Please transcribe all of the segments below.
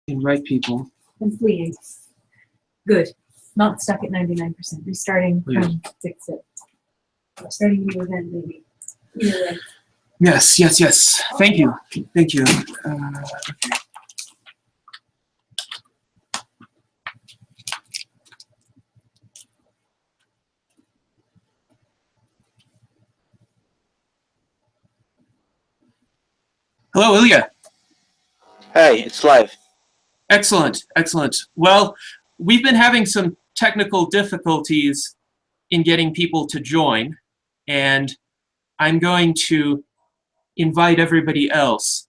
Invite people. And fleeing. Good. Not stuck at 99%. Restarting from 6 to starting new event, maybe. Either way. Yes, yes, yes. Thank you. Thank you. Okay. Hello, Ilia. Hey, it's live. Excellent, excellent. Well, we've been having some technical difficulties in getting people to join, and I'm going to invite everybody else.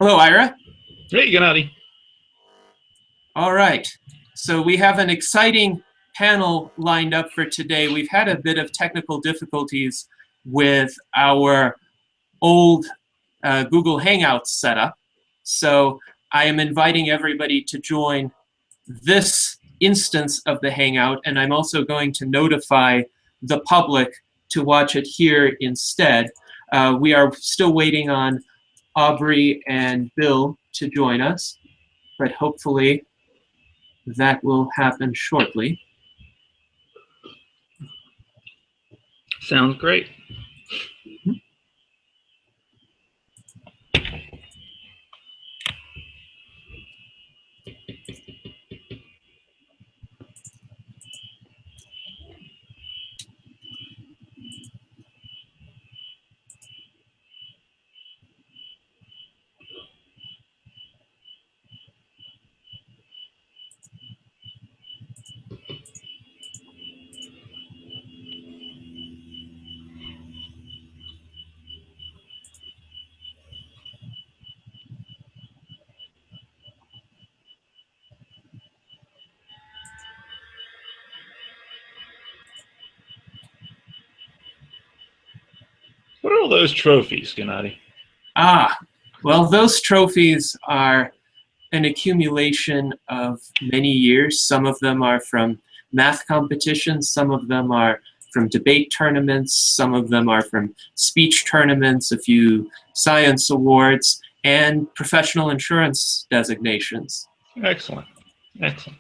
Hello, Ira. Hey, Gennady. All right. So we have an exciting panel lined up for today. We've had a bit of technical difficulties with our old Google Hangouts setup. So I am inviting everybody to join this instance of the Hangout, and I'm also going to notify the public to watch it here instead. We are still waiting on Aubrey and Bill to join us, but hopefully that will happen shortly. Sounds great. What are all those trophies, Gennady? Well, those trophies are an accumulation of many years. Some of them are from math competitions, some of them are from debate tournaments, some of them are from speech tournaments, a few science awards, and professional insurance designations. Excellent. Excellent.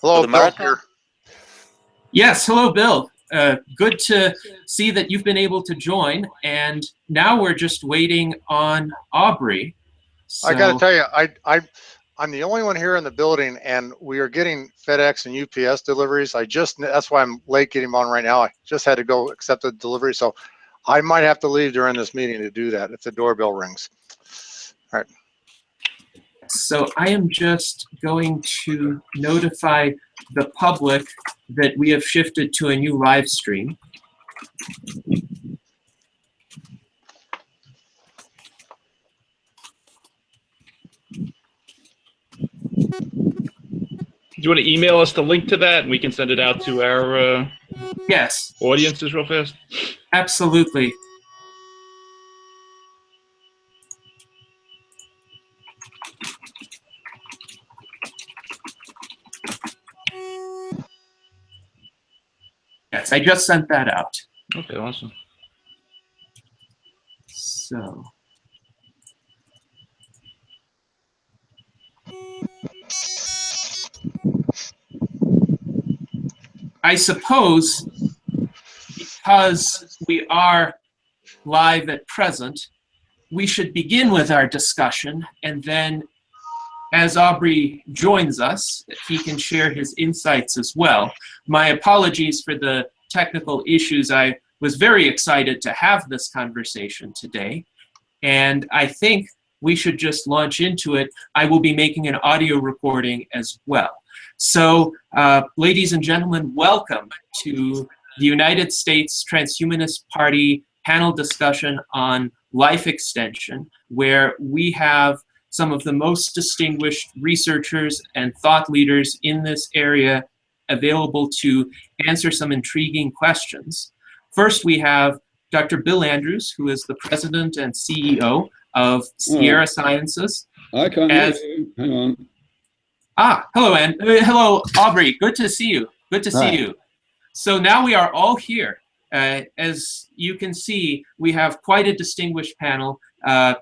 Hello, Bill here. Yes, hello, Bill. Good to see that you've been able to join, and now we're just waiting on Aubrey. So, I got to tell you, I'm the only one here in the building, and we are getting FedEx and UPS deliveries. That's why I'm late getting on right now. I just had to go accept the delivery, so I might have to leave during this meeting to do that if the doorbell rings. All right. So I am just going to notify the public that we have shifted to a new live stream. Do you want to email us the link to that, and we can send it out to our Yes, audiences real fast? absolutely. Yes, I just sent that out. Okay, awesome. So. I suppose because we are live at present, we should begin with our discussion, and then as Aubrey joins us, he can share his insights as well. My apologies for the technical issues. I was very excited to have this conversation today, and I think we should just launch into it. I will be making an audio recording as well. So, ladies and gentlemen, welcome to the United States Transhumanist Party panel discussion on life extension, where we have some of the most distinguished researchers and thought leaders in this area available to answer some intriguing questions. First, we have Dr. Bill Andrews, who is the president and CEO of Sierra Sciences. I can't hear you. Hang on. Hello, hello, Aubrey. Good to see you. Good to see Hi. you. So now we are all here. As you can see, we have quite a distinguished panel. I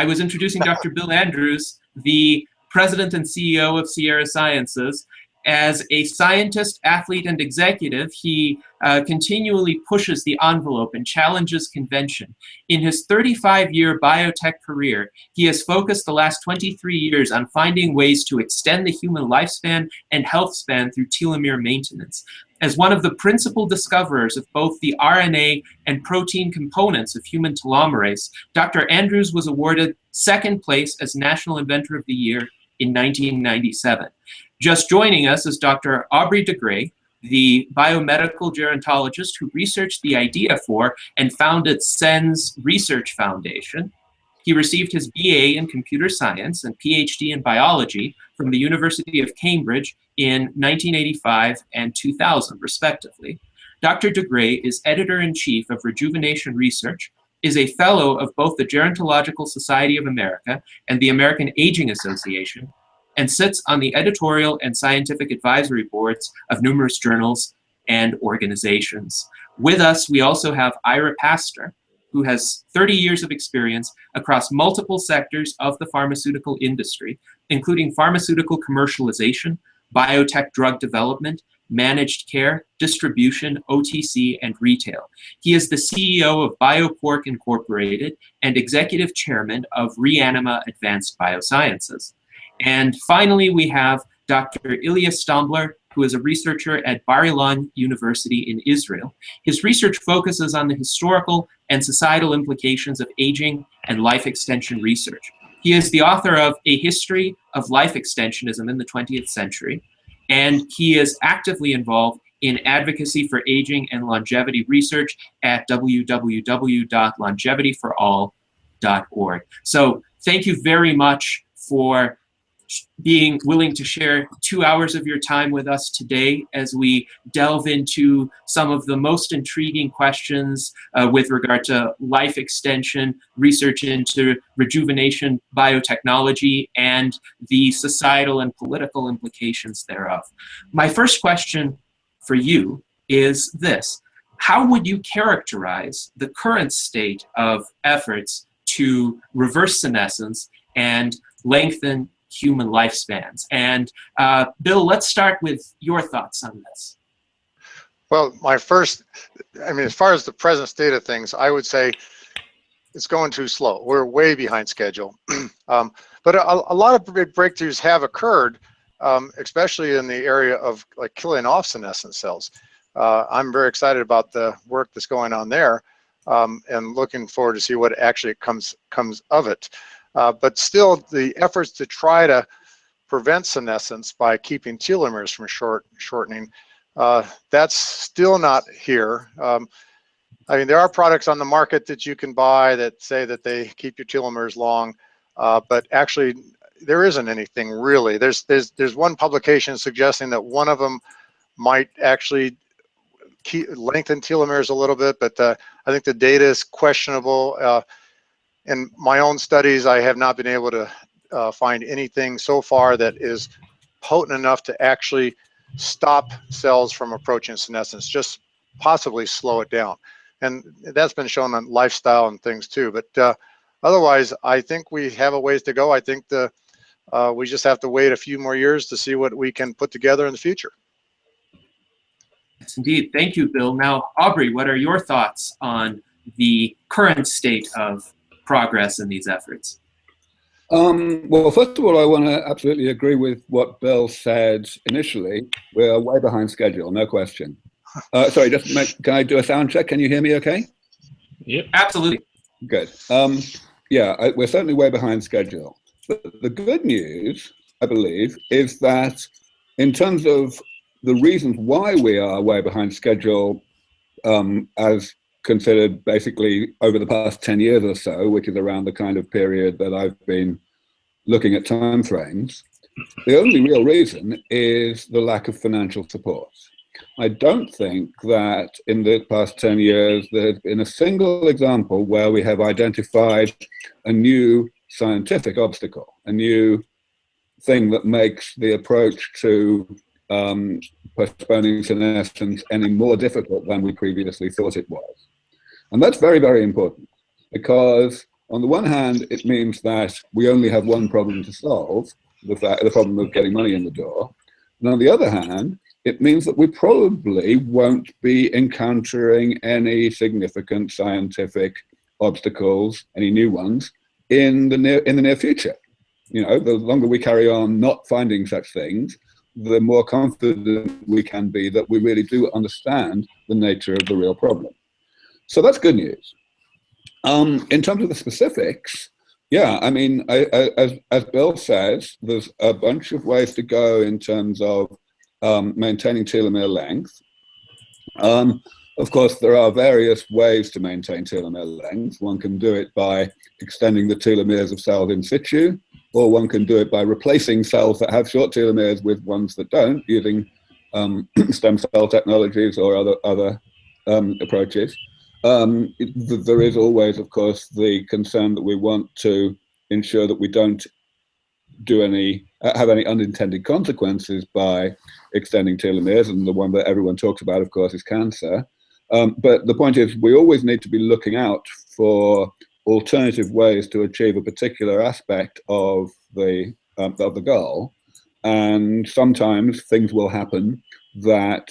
was introducing Dr. Bill Andrews, the president and CEO of Sierra Sciences. As a scientist, athlete, and executive, he continually pushes the envelope and challenges convention. In his 35-year biotech career, he has focused the last 23 years on finding ways to extend the human lifespan and health span through telomere maintenance. As one of the principal discoverers of both the RNA and protein components of human telomerase, Dr. Andrews was awarded second place as National Inventor of the Year in 1997. Just joining us is Dr. Aubrey de Grey, the biomedical gerontologist who researched the idea for and founded SENS Research Foundation. He received his BA in computer science and PhD in biology from the University of Cambridge in 1985 and 2000, respectively. Dr. de Grey is editor-in-chief of Rejuvenation Research, is a fellow of both the Gerontological Society of America and the American Aging Association, and sits on the editorial and scientific advisory boards of numerous journals and organizations. With us, we also have Ira Pastor, who has 30 years of experience across multiple sectors of the pharmaceutical industry, including pharmaceutical commercialization, biotech drug development, managed care, distribution, OTC, and retail. He is the CEO of BioPork Incorporated and executive chairman of Reanima Advanced Biosciences. And finally, we have Dr. Ilia Stambler, who is a researcher at Bar-Ilan University in Israel. His research focuses on the historical and societal implications of aging and life extension research. He is the author of A History of Life Extensionism in the 20th Century, and he is actively involved in advocacy for aging and longevity research at www.longevityforall.org. So thank you very much for being willing to share 2 hours of your time with us today as we delve into some of the most intriguing questions with regard to life extension, research into rejuvenation biotechnology, and the societal and political implications thereof. My first question for you is this: how would you characterize the current state of efforts to reverse senescence and lengthen human lifespans? And Bill, let's start with your thoughts on this. Well, as far as the present state of things, I would say it's going too slow. We're way behind schedule. But a lot of big breakthroughs have occurred, especially in the area of like killing off senescent cells. I'm very excited about the work that's going on there, and looking forward to see what actually comes of it. But still, the efforts to try to prevent senescence by keeping telomeres from shortening, that's still not here. I mean, there are products on the market that you can buy that say that they keep your telomeres long, but actually there isn't anything really. There's one publication suggesting that one of them might actually lengthen telomeres a little bit, but I think the data is questionable. In my own studies, I have not been able to find anything so far that is potent enough to actually stop cells from approaching senescence, just possibly slow it down. And that's been shown on lifestyle and things too. But otherwise, I think we have a ways to go. I think we just have to wait a few more years to see what we can put together in the future. Yes, indeed. Thank you, Bill. Now, Aubrey, what are your thoughts on the current state of progress in these efforts? Well, first of all, I want to absolutely agree with what Bill said initially. We're way behind schedule, no question. Sorry, can I do a sound check? Can you hear me okay? Yep. Absolutely. Good. Yeah, we're certainly way behind schedule. But the good news, I believe, is that in terms of the reasons why we are way behind schedule, as considered basically over the past 10 years or so, which is around the kind of period that I've been looking at timeframes, the only real reason is the lack of financial support. I don't think that in the past 10 years there's been a single example where we have identified a new scientific obstacle, a new thing that makes the approach to postponing senescence any more difficult than we previously thought it was. And that's very, very important, because on the one hand, it means that we only have one problem to solve, the problem of getting money in the door. And on the other hand, it means that we probably won't be encountering any significant scientific obstacles, any new ones, in the near future. You know, the longer we carry on not finding such things, the more confident we can be that we really do understand the nature of the real problem. So that's good news. In terms of the specifics, yeah, I mean, as Bill says, there's a bunch of ways to go in terms of maintaining telomere length. Of course, there are various ways to maintain telomere length. One can do it by extending the telomeres of cells in situ, or one can do it by replacing cells that have short telomeres with ones that don't, using stem cell technologies or other approaches. There is always, of course, the concern that we want to ensure that we don't have any unintended consequences by extending telomeres, and the one that everyone talks about, of course, is cancer. But the point is, we always need to be looking out for alternative ways to achieve a particular aspect of the goal, and sometimes things will happen that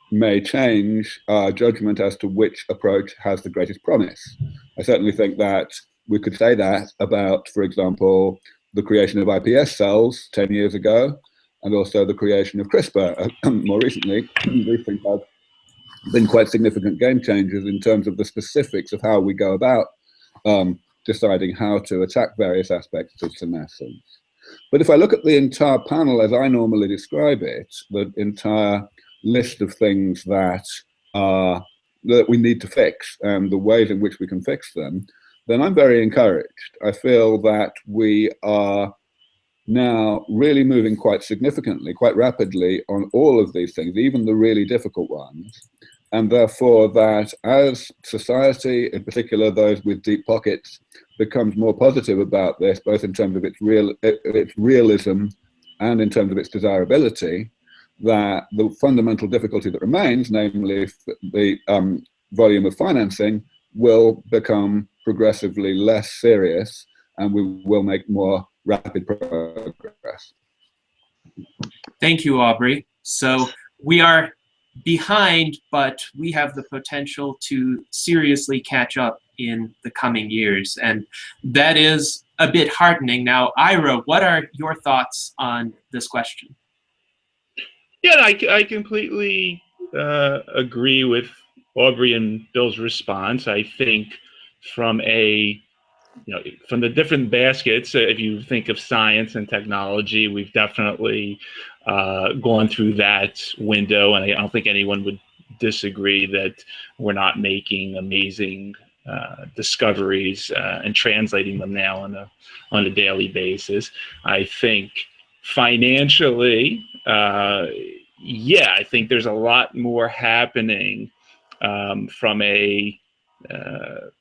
may change our judgment as to which approach has the greatest promise. I certainly think that we could say that about, for example, the creation of iPS cells 10 years ago, and also the creation of CRISPR more recently. These things have been quite significant game changers in terms of the specifics of how we go about deciding how to attack various aspects of senescence. But if I look at the entire panel as I normally describe it, the entire list of things that we need to fix and the ways in which we can fix them, then I'm very encouraged. I feel that we are now really moving quite significantly, quite rapidly on all of these things, even the really difficult ones. And therefore that as society, in particular those with deep pockets, becomes more positive about this, both in terms of its realism and in terms of its desirability, that the fundamental difficulty that remains, namely the volume of financing, will become progressively less serious, and we will make more rapid progress. Thank you, Aubrey. So we are behind, but we have the potential to seriously catch up in the coming years, and that is a bit heartening. Now, Ira, what are your thoughts on this question? Yeah, I completely agree with Aubrey and Bill's response. I think from from the different baskets, if you think of science and technology, we've definitely gone through that window, and I don't think anyone would disagree that we're not making amazing discoveries and translating them now on a daily basis. I think financially, yeah, I think there's a lot more happening from a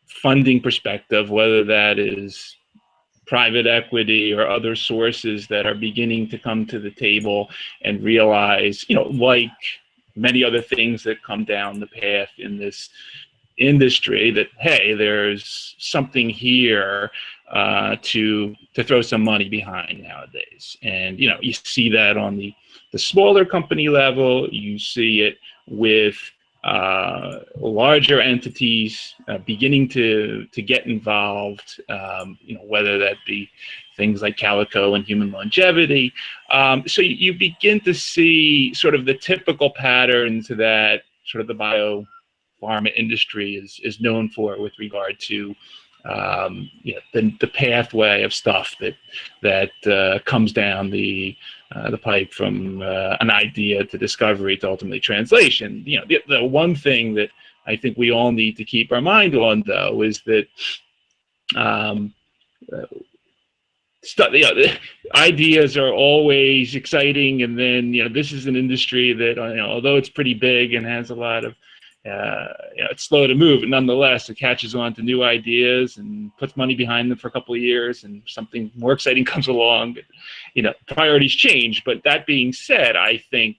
funding perspective, whether that is private equity or other sources that are beginning to come to the table and realize, like many other things that come down the path in this industry, that hey, there's something here to throw some money behind nowadays. And you see that on the smaller company level. You see it with larger entities beginning to get involved, whether that be things like Calico and human longevity. So you begin to see sort of the typical patterns that sort of the biopharma industry is known for with regard to the pathway of stuff that comes down the pipe from an idea to discovery to ultimately translation. The one thing that I think we all need to keep our mind on, though, is that ideas are always exciting, and then this is an industry that although it's pretty big and has a lot of it's slow to move, but nonetheless it catches on to new ideas and puts money behind them for a couple of years, and something more exciting comes along. Priorities change. But that being said, I think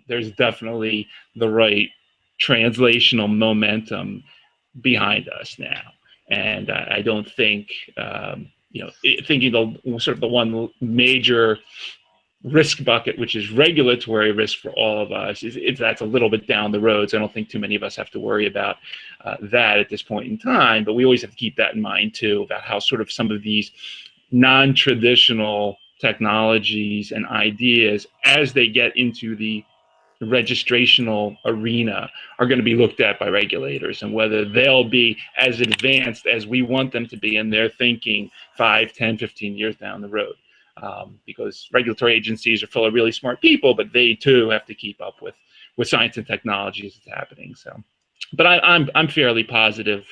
there's definitely the right translational momentum behind us now, and I don't think thinking the one major risk bucket, which is regulatory risk for all of us, is that's a little bit down the road. So I don't think too many of us have to worry about that at this point in time. But we always have to keep that in mind too, about how sort of some of these non-traditional technologies and ideas, as they get into the registrational arena, are going to be looked at by regulators, and whether they'll be as advanced as we want them to be in their thinking 5, 10, 15 years down the road. Because regulatory agencies are full of really smart people, but they too have to keep up with science and technology as it's happening. So, but I'm fairly positive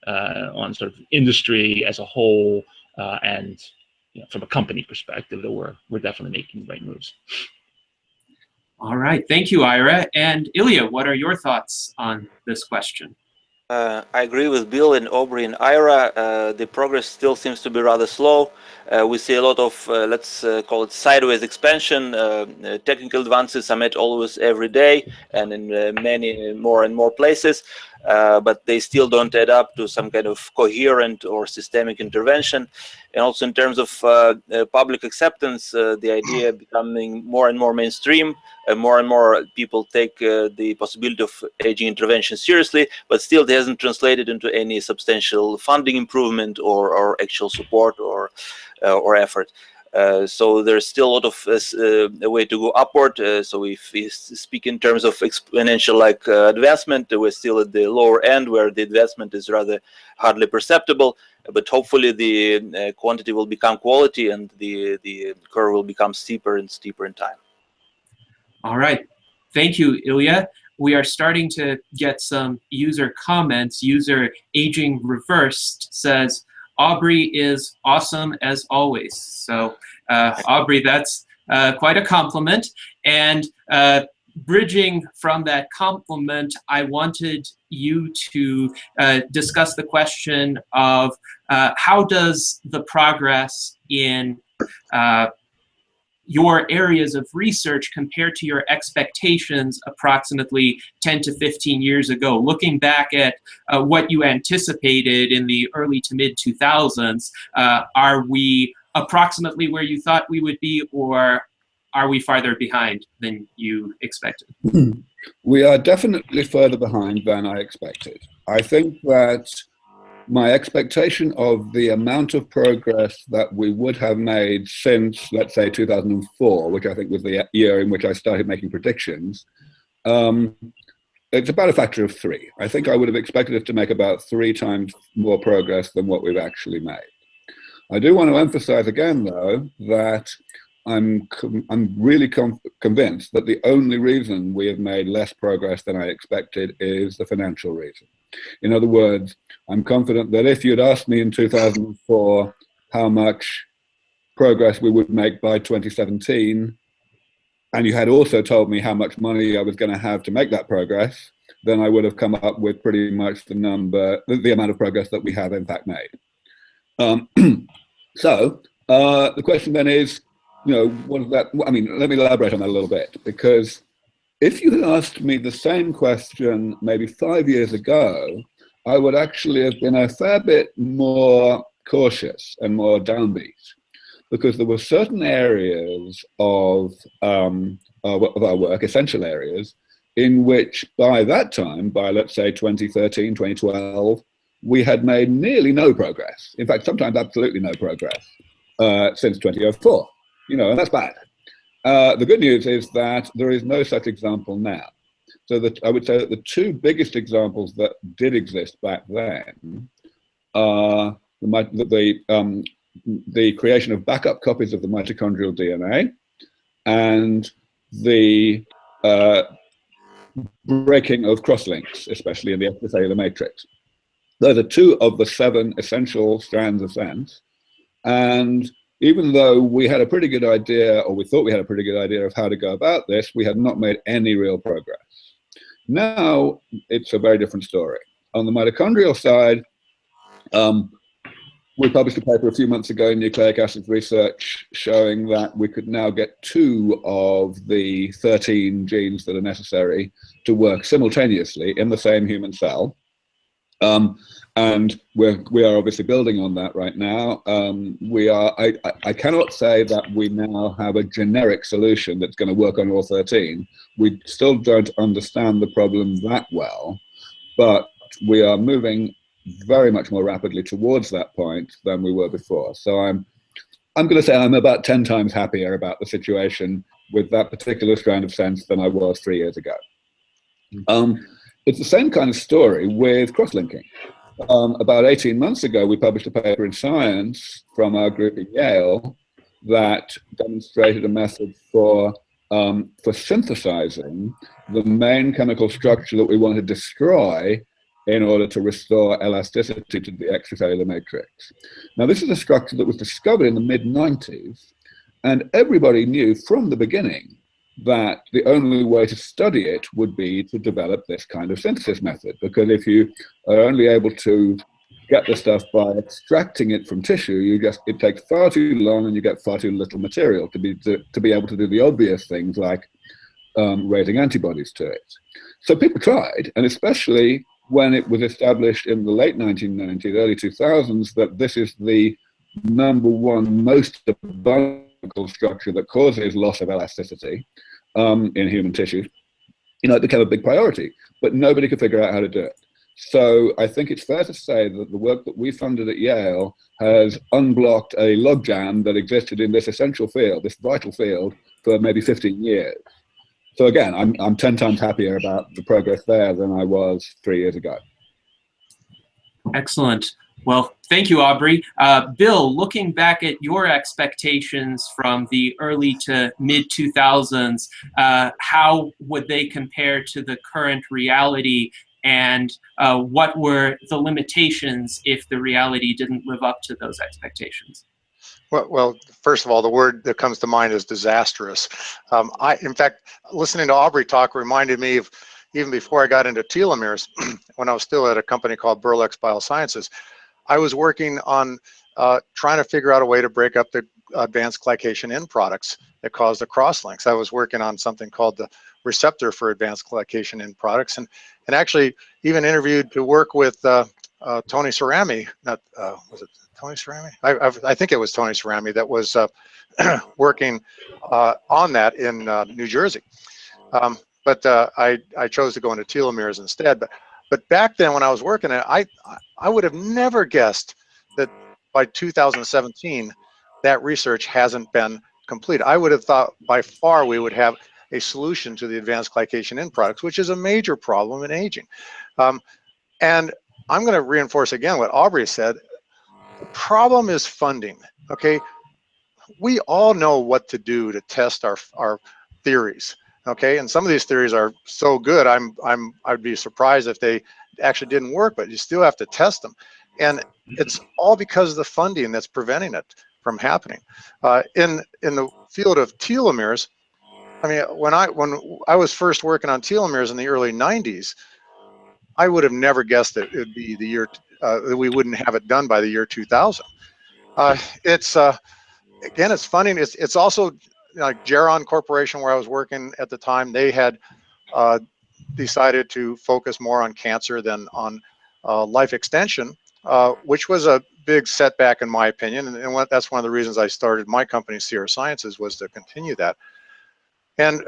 on sort of industry as a whole, and from a company perspective, that we're definitely making the right moves. All right, thank you, Ira. And Ilia, what are your thoughts on this question? I agree with Bill and Aubrey and Ira. The progress still seems to be rather slow. We see a lot of, let's call it sideways expansion. Technical advances are made always every day and in many more and more places, but they still don't add up to some kind of coherent or systemic intervention. And also in terms of public acceptance, the idea becoming more and more mainstream, more and more people take the possibility of aging intervention seriously, but still it hasn't translated into any substantial funding improvement or actual support or effort. So there's still a lot of a way to go upward. So if we speak in terms of exponential advancement, we're still at the lower end where the advancement is rather hardly perceptible. But hopefully the quantity will become quality, and the curve will become steeper and steeper in time. All right, thank you, Ilia. We are starting to get some user comments. User Aging Reversed says, Aubrey is awesome as always. So Aubrey, that's quite a compliment. And bridging from that compliment, I wanted you to discuss the question of how does the progress in your areas of research compare to your expectations approximately 10 to 15 years ago? Looking back at what you anticipated in the early to mid 2000s, are we approximately where you thought we would be, or are we farther behind than you expected? We are definitely further behind than I expected. I think that my expectation of the amount of progress that we would have made since, let's say, 2004, which I think was the year in which I started making predictions, it's about a factor of 3. I think I would have expected us to make about 3 times more progress than what we've actually made. I do want to emphasize again, though, that I'm really convinced that the only reason we have made less progress than I expected is the financial reason. In other words, I'm confident that if you'd asked me in 2004 how much progress we would make by 2017, and you had also told me how much money I was going to have to make that progress, then I would have come up with pretty much the amount of progress that we have in fact made. So the question then is, what is that? I mean, let me elaborate on that a little bit, because if you had asked me the same question maybe 5 years ago, I would actually have been a fair bit more cautious and more downbeat, because there were certain areas of our work, essential areas, in which by that time, by let's say 2013, 2012, we had made nearly no progress. In fact, sometimes absolutely no progress since 2004, and that's bad. The good news is that there is no such example now. So that I would say that the 2 biggest examples that did exist back then are the creation of backup copies of the mitochondrial DNA and the breaking of crosslinks, especially in the extracellular matrix. Those are 2 of the 7 essential strands of sense. And even though we had a pretty good idea, or we thought we had a pretty good idea of how to go about this, we had not made any real progress. Now, it's a very different story. On the mitochondrial side, we published a paper a few months ago in Nucleic Acids Research showing that we could now get 2 of the 13 genes that are necessary to work simultaneously in the same human cell. And we are obviously building on that right now. I cannot say that we now have a generic solution that's going to work on all 13. We still don't understand the problem that well, but we are moving very much more rapidly towards that point than we were before. So I'm going to say I'm about 10 times happier about the situation with that particular strand of sense than I was 3 years ago. It's the same kind of story with cross-linking. About 18 months ago, we published a paper in Science from our group at Yale that demonstrated a method for synthesizing the main chemical structure that we want to destroy in order to restore elasticity to the extracellular matrix. Now, this is a structure that was discovered in the mid-90s, and everybody knew from the beginning that the only way to study it would be to develop this kind of synthesis method, because if you are only able to get the stuff by extracting it from tissue, it takes far too long and you get far too little material to be able to do the obvious things like raising antibodies to it. So people tried, and especially when it was established in the late 1990s, early 2000s, that this is the #1 most abundant structure that causes loss of elasticity in human tissues, it became a big priority, but nobody could figure out how to do it. So I think it's fair to say that the work that we funded at Yale has unblocked a logjam that existed in this essential field, this vital field, for maybe 15 years. So again, I'm 10 times happier about the progress there than I was 3 years ago. Excellent. Well, thank you, Aubrey. Bill, looking back at your expectations from the early to mid-2000s, how would they compare to the current reality, and what were the limitations if the reality didn't live up to those expectations? Well, first of all, the word that comes to mind is disastrous. In fact, listening to Aubrey talk reminded me of, even before I got into telomeres, when I was still at a company called Burlex Biosciences, I was working on trying to figure out a way to break up the advanced glycation end products that cause the crosslinks. I was working on something called the receptor for advanced glycation end products, and actually even interviewed to work with Tony Cerami. Was it Tony Cerami? I think it was Tony Cerami that was working on that in New Jersey. But I chose to go into telomeres instead. But back then when I was working it, I would have never guessed that by 2017 that research hasn't been complete. I would have thought by far we would have a solution to the advanced glycation end products, which is a major problem in aging. And I'm going to reinforce again what Aubrey said. The problem is funding. Okay, we all know what to do to test our theories. Okay, and some of these theories are so good, I'd be surprised if they actually didn't work, but you still have to test them, and it's all because of the funding that's preventing it from happening. In the field of telomeres, I mean, when I was first working on telomeres in the early 90s, I would have never guessed that it would be the year that we wouldn't have it done by the year 2000. Again, it's funding. It's also like Geron Corporation, where I was working at the time, they had decided to focus more on cancer than on life extension, which was a big setback in my opinion. And that's one of the reasons I started my company, Sierra Sciences, was to continue that. And,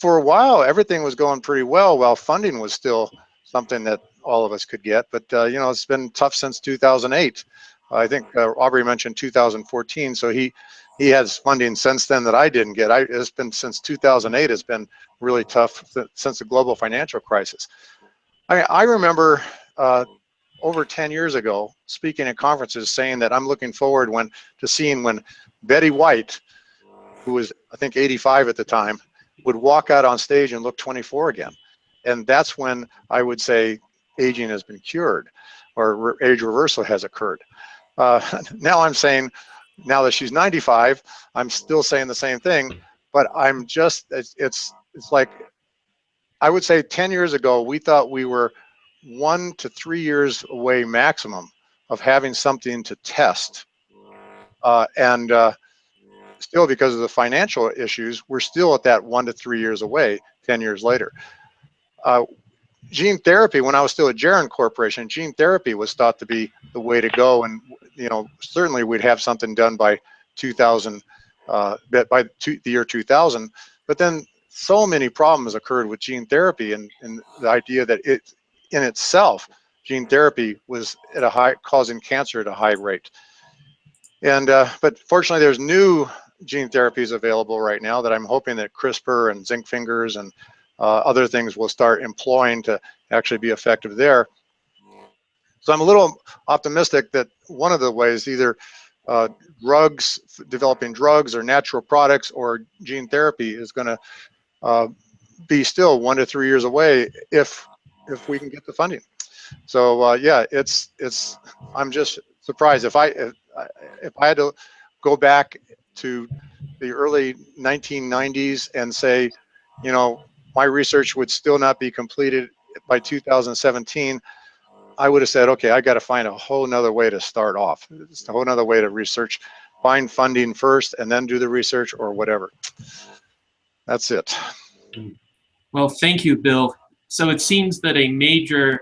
for a while, everything was going pretty well while funding was still something that all of us could get. But, it's been tough since 2008. I think Aubrey mentioned 2014, so he has funding since then that I didn't get. It's been since 2008. It's been really tough since the global financial crisis. I remember over 10 years ago speaking at conferences saying that I'm looking forward to seeing when Betty White, who was I think 85 at the time, would walk out on stage and look 24 again. And that's when I would say aging has been cured, or age reversal has occurred. Now I'm saying, now that she's 95, I'm still saying the same thing, but I'm just, it's like, I would say 10 years ago, we thought we were 1 to 3 years away maximum of having something to test. Still, because of the financial issues, we're still at that 1 to 3 years away 10 years later. Gene therapy, when I was still at Jaron Corporation, gene therapy was thought to be the way to go. And, you know, certainly we'd have something done by 2000, the year 2000. But then so many problems occurred with gene therapy, and the idea that it in itself, gene therapy was at a high, causing cancer at a high rate. And but fortunately, there's new gene therapies available right now that I'm hoping that CRISPR and zinc fingers and other things will start employing to actually be effective there. So I'm a little optimistic that one of the ways, either drugs, developing drugs or natural products, or gene therapy is going to be still 1 to 3 years away if we can get the funding. So yeah, I'm just surprised. If I had to go back to the early 1990s and say, you know, my research would still not be completed by 2017, I would have said, okay, I got to find a whole nother way to start off. It's a whole nother way to research, find funding first and then do the research or whatever. That's it. Well, thank you, Bill. So it seems that a major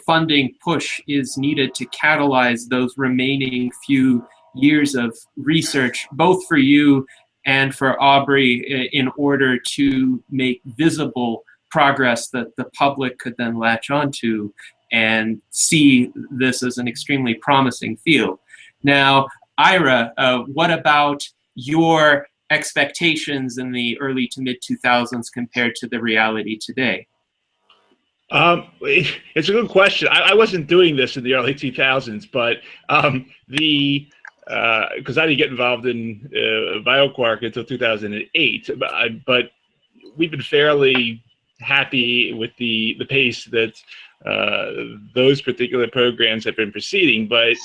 funding push is needed to catalyze those remaining few years of research, both for you and for Aubrey, in order to make visible progress that the public could then latch onto and see this as an extremely promising field. Now, Ira, what about your expectations in the early to mid 2000s compared to the reality today? It's a good question. I wasn't doing this in the early 2000s, but because I didn't get involved in BioQuark until 2008, but we've been fairly happy with the pace that those particular programs have been proceeding. But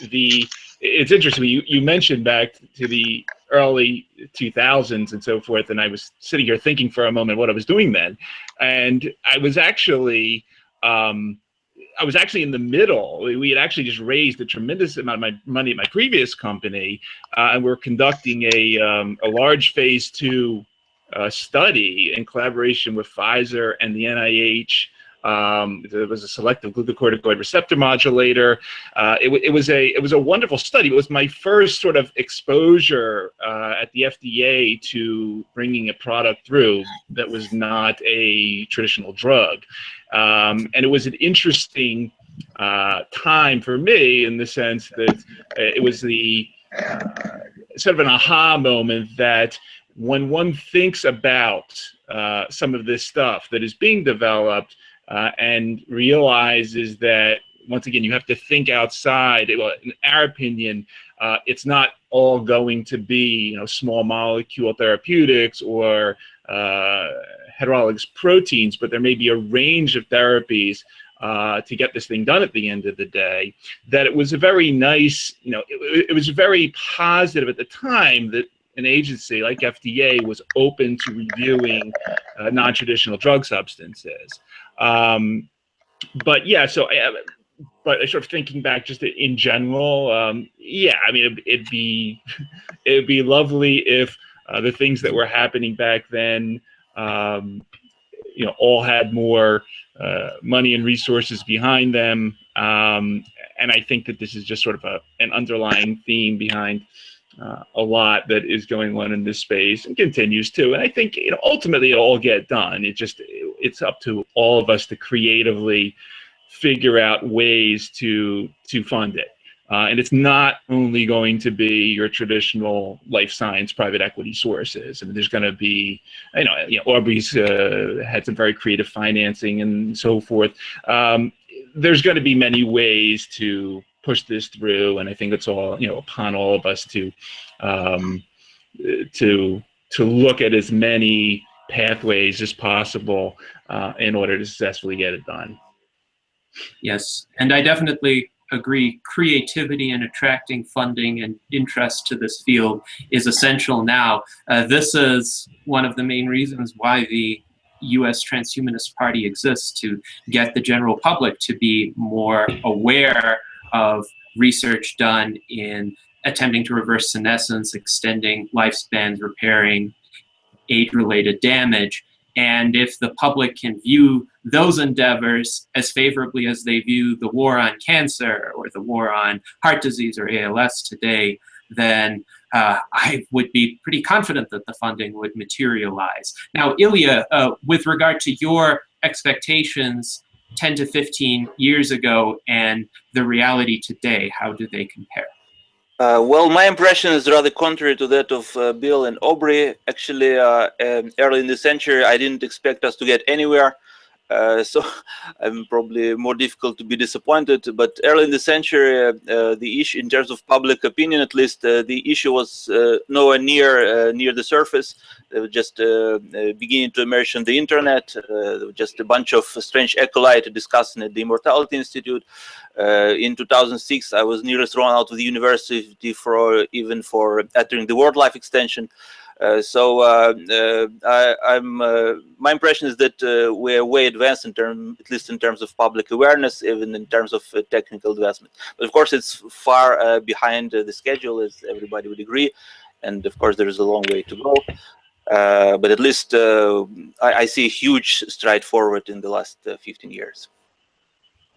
it's interesting, you mentioned back to the early 2000s and so forth, and I was sitting here thinking for a moment what I was doing then, and I was actually in the middle. We had actually just raised a tremendous amount of money at my previous company, and we're conducting a large phase 2 study in collaboration with Pfizer and the NIH. It was a selective glucocorticoid receptor modulator. It was a wonderful study. It was my first sort of exposure at the FDA to bringing a product through that was not a traditional drug. And it was an interesting time for me in the sense that it was the sort of an aha moment that when one thinks about some of this stuff that is being developed and realizes that, once again, you have to think outside. Well, in our opinion, it's not all going to be, you know, small molecule therapeutics or heterologous proteins, but there may be a range of therapies to get this thing done at the end of the day. That it was a very nice, you know, it was very positive at the time that an agency like FDA was open to reviewing non-traditional drug substances. But yeah, so but sort of thinking back just in general, yeah, I mean, it'd be lovely if the things that were happening back then, you know, all had more money and resources behind them. And I think that this is just sort of an underlying theme behind a lot that is going on in this space and continues to. And I think, you know, ultimately it'll all get done. It's up to all of us to creatively figure out ways to fund it. And it's not only going to be your traditional life science private equity sources. I mean, there's going to be, you know, Aubrey's had some very creative financing and so forth. There's going to be many ways to push this through, and I think it's all, you know, upon all of us to look at as many pathways as possible in order to successfully get it done. Yes, and I definitely agree. Creativity and attracting funding and interest to this field is essential now. This is one of the main reasons why the U.S. Transhumanist Party exists, to get the general public to be more aware of research done in attempting to reverse senescence, extending lifespans, repairing age-related damage. And if the public can view those endeavors as favorably as they view the war on cancer or the war on heart disease or ALS today, then I would be pretty confident that the funding would materialize. Now, Ilia, with regard to your expectations 10 to 15 years ago and the reality today, how do they compare? Well, my impression is rather contrary to that of Bill and Aubrey. Actually, early in the century, I didn't expect us to get anywhere. So I'm probably more difficult to be disappointed. But early in the century, the issue, in terms of public opinion at least, the issue was nowhere near the surface. They were just beginning to emerge on the internet. Just a bunch of strange acolytes discussing at the Immortality Institute. In 2006, I was nearly thrown out of the university for uttering the word life extension. My impression is that we're way advanced at least in terms of public awareness, even in terms of technical advancement. But of course, it's far behind the schedule, as everybody would agree. And of course, there is a long way to go. But at least I see a huge stride forward in the last 15 years.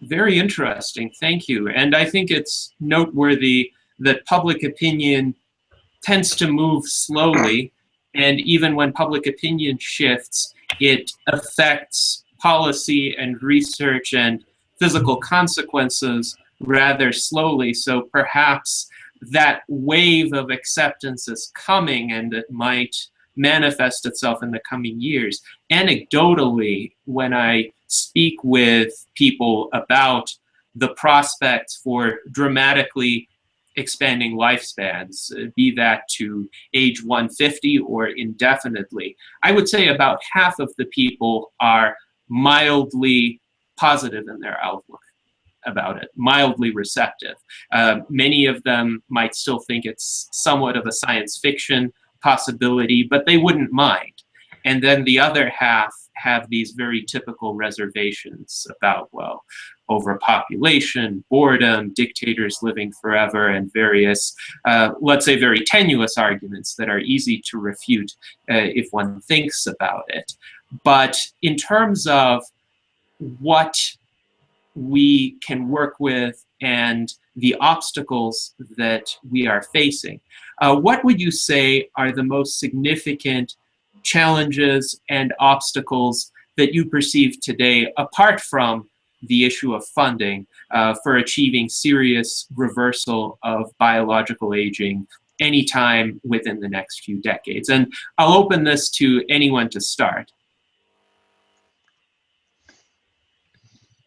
Very interesting, thank you. And I think it's noteworthy that public opinion tends to move slowly, and even when public opinion shifts, it affects policy and research and physical consequences rather slowly. So perhaps that wave of acceptance is coming, and it might manifest itself in the coming years. Anecdotally, when I speak with people about the prospects for dramatically expanding lifespans, be that to age 150 or indefinitely, I would say about half of the people are mildly positive in their outlook about it, mildly receptive. Many of them might still think it's somewhat of a science fiction possibility, but they wouldn't mind. And then the other half have these very typical reservations about, well, overpopulation, boredom, dictators living forever, and various, let's say, very tenuous arguments that are easy to refute if one thinks about it. But in terms of what we can work with and the obstacles that we are facing, what would you say are the most significant challenges and obstacles that you perceive today, apart from the issue of funding, for achieving serious reversal of biological aging anytime within the next few decades? And I'll open this to anyone to start.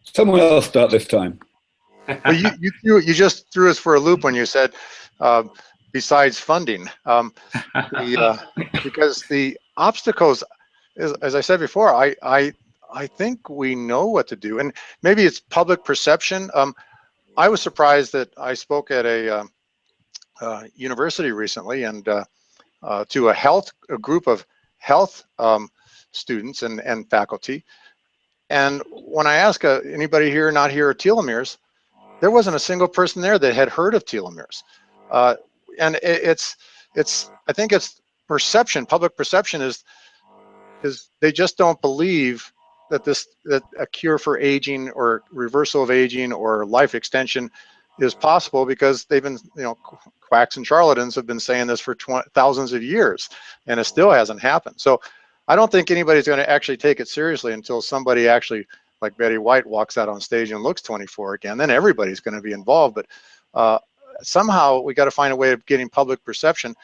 Someone else start this time. Well, you just threw us for a loop when you said, besides funding, because the obstacles, as I said before, I think we know what to do, and maybe it's public perception. I was surprised that I spoke at a university recently, and to a group of health students and faculty. And when I asked anybody here not here are telomeres, there wasn't a single person there that had heard of telomeres. And I think it's perception. Public perception is they just don't believe that that a cure for aging or reversal of aging or life extension is possible, because they've been, quacks and charlatans have been saying this for thousands of years, and it still hasn't happened. So I don't think anybody's going to actually take it seriously until somebody actually, like Betty White, walks out on stage and looks 24 again. Then everybody's going to be involved. But somehow we got to find a way of getting public perception.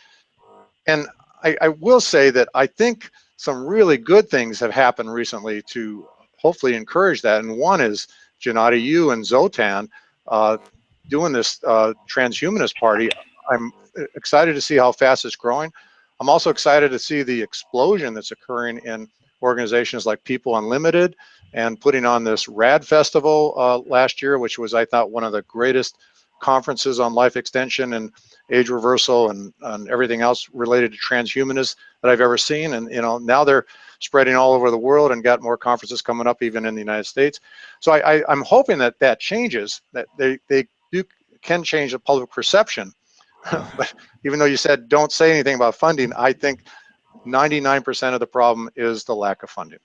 And I will say that I think some really good things have happened recently to hopefully encourage that. And one is Gennady, you and Zoltan doing this Transhumanist Party. I'm excited to see how fast it's growing. I'm also excited to see the explosion that's occurring in organizations like People Unlimited and putting on this RAD Festival last year, which was, I thought, one of the greatest conferences on life extension and age reversal and everything else related to transhumanism that I've ever seen. And now they're spreading all over the world and got more conferences coming up even in the United States. So I'm hoping that that changes, that they can change the public perception. But even though you said don't say anything about funding, I think 99% of the problem is the lack of funding.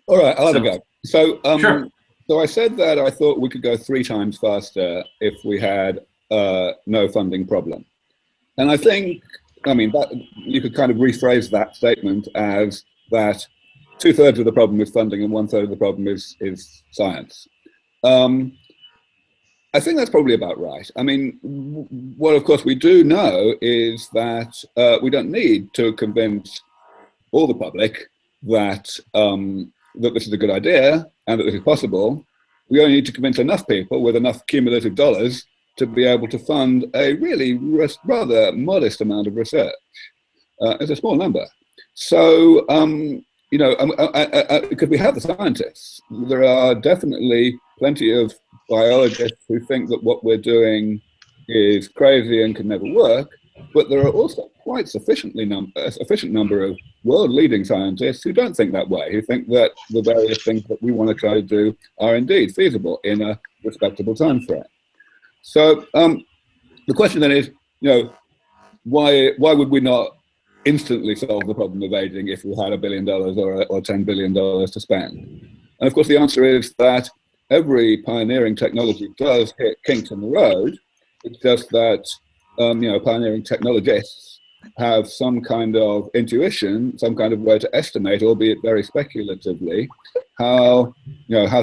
All right, I'll have a go. So, Sure. So I said that I thought we could go 3 times faster if we had no funding problem. And I think, I mean, that you could kind of rephrase that statement as that 2/3 of the problem is funding and 1/3 of the problem is science. I think that's probably about right. I mean, what of course we do know is that we don't need to convince all the public that that this is a good idea and that this is possible. We only need to convince enough people with enough cumulative dollars to be able to fund a really rather modest amount of research. It's a small number. So, because we have the scientists, there are definitely plenty of biologists who think that what we're doing is crazy and can never work, but there are also quite a sufficient number of world-leading scientists who don't think that way, who think that the various things that we want to try to do are indeed feasible in a respectable time frame. So the question then is, why would we not instantly solve the problem of aging if we had $1 billion or $10 billion to spend? And of course, the answer is that every pioneering technology does hit kinks in the road. It's just that pioneering technologists have some kind of intuition, some kind of way to estimate, albeit very speculatively, how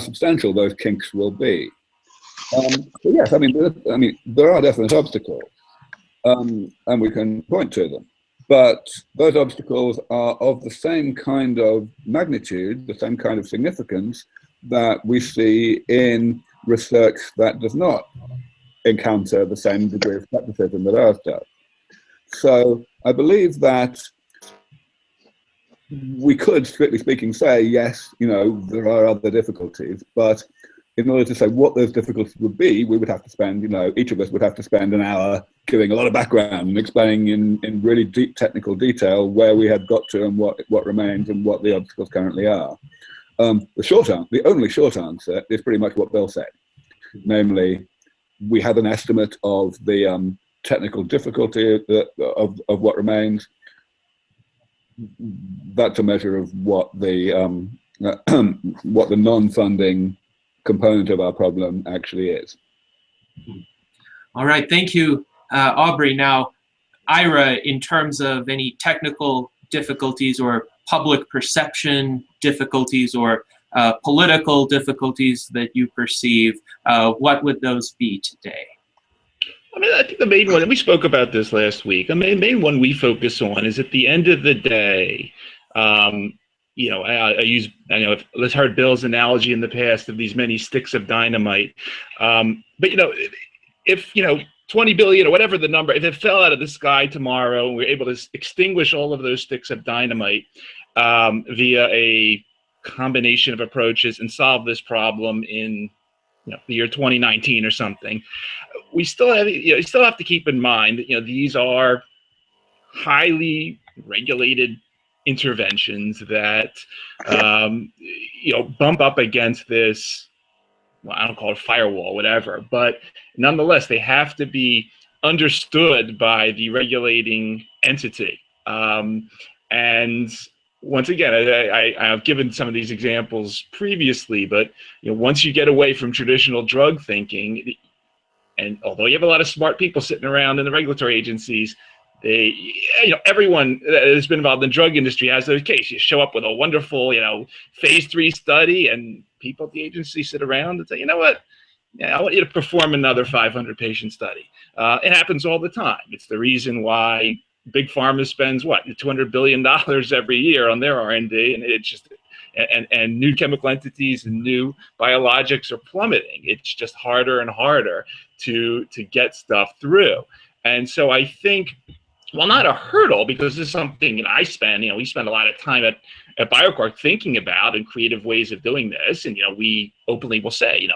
substantial those kinks will be. So yes, I mean there are definite obstacles, and we can point to them. But those obstacles are of the same kind of magnitude, the same kind of significance that we see in research that does not encounter the same degree of skepticism that ours does. So I believe that we could, strictly speaking, say, yes, there are other difficulties, but in order to say what those difficulties would be, we would have to spend, each of us would have to spend an hour giving a lot of background and explaining in really deep technical detail where we have got to and what remains and what the obstacles currently are. The only short answer is pretty much what Bill said, namely, we have an estimate of the technical difficulty of what remains. That's a measure of what the non-funding component of our problem actually is. All right, thank you, Aubrey. Now, Ira, in terms of any technical difficulties or public perception difficulties or political difficulties that you perceive, what would those be today? I mean, I think the main one, and we spoke about this last week, the main one we focus on is at the end of the day, let's heard Bill's analogy in the past of these many sticks of dynamite. But if 20 billion or whatever the number, if it fell out of the sky tomorrow and we're able to extinguish all of those sticks of dynamite via a combination of approaches and solve this problem in the year 2019 or something, we still have you still have to keep in mind that these are highly regulated interventions that bump up against this, well, I don't call it firewall, whatever, but nonetheless they have to be understood by the regulating entity. And once again, I've given some of these examples previously, but once you get away from traditional drug thinking, and although you have a lot of smart people sitting around in the regulatory agencies, everyone that has been involved in the drug industry has their case. You show up with a wonderful, phase 3 study, and people at the agency sit around and say, I want you to perform another 500-patient study. It happens all the time. It's the reason why Big Pharma spends $200 billion every year on their R&D, and it's just and new chemical entities and new biologics are plummeting. It's just harder and harder to get stuff through. And so I think while not a hurdle, because this is something I spend, we spend a lot of time at BioCorp thinking about and creative ways of doing this. And, we openly will say,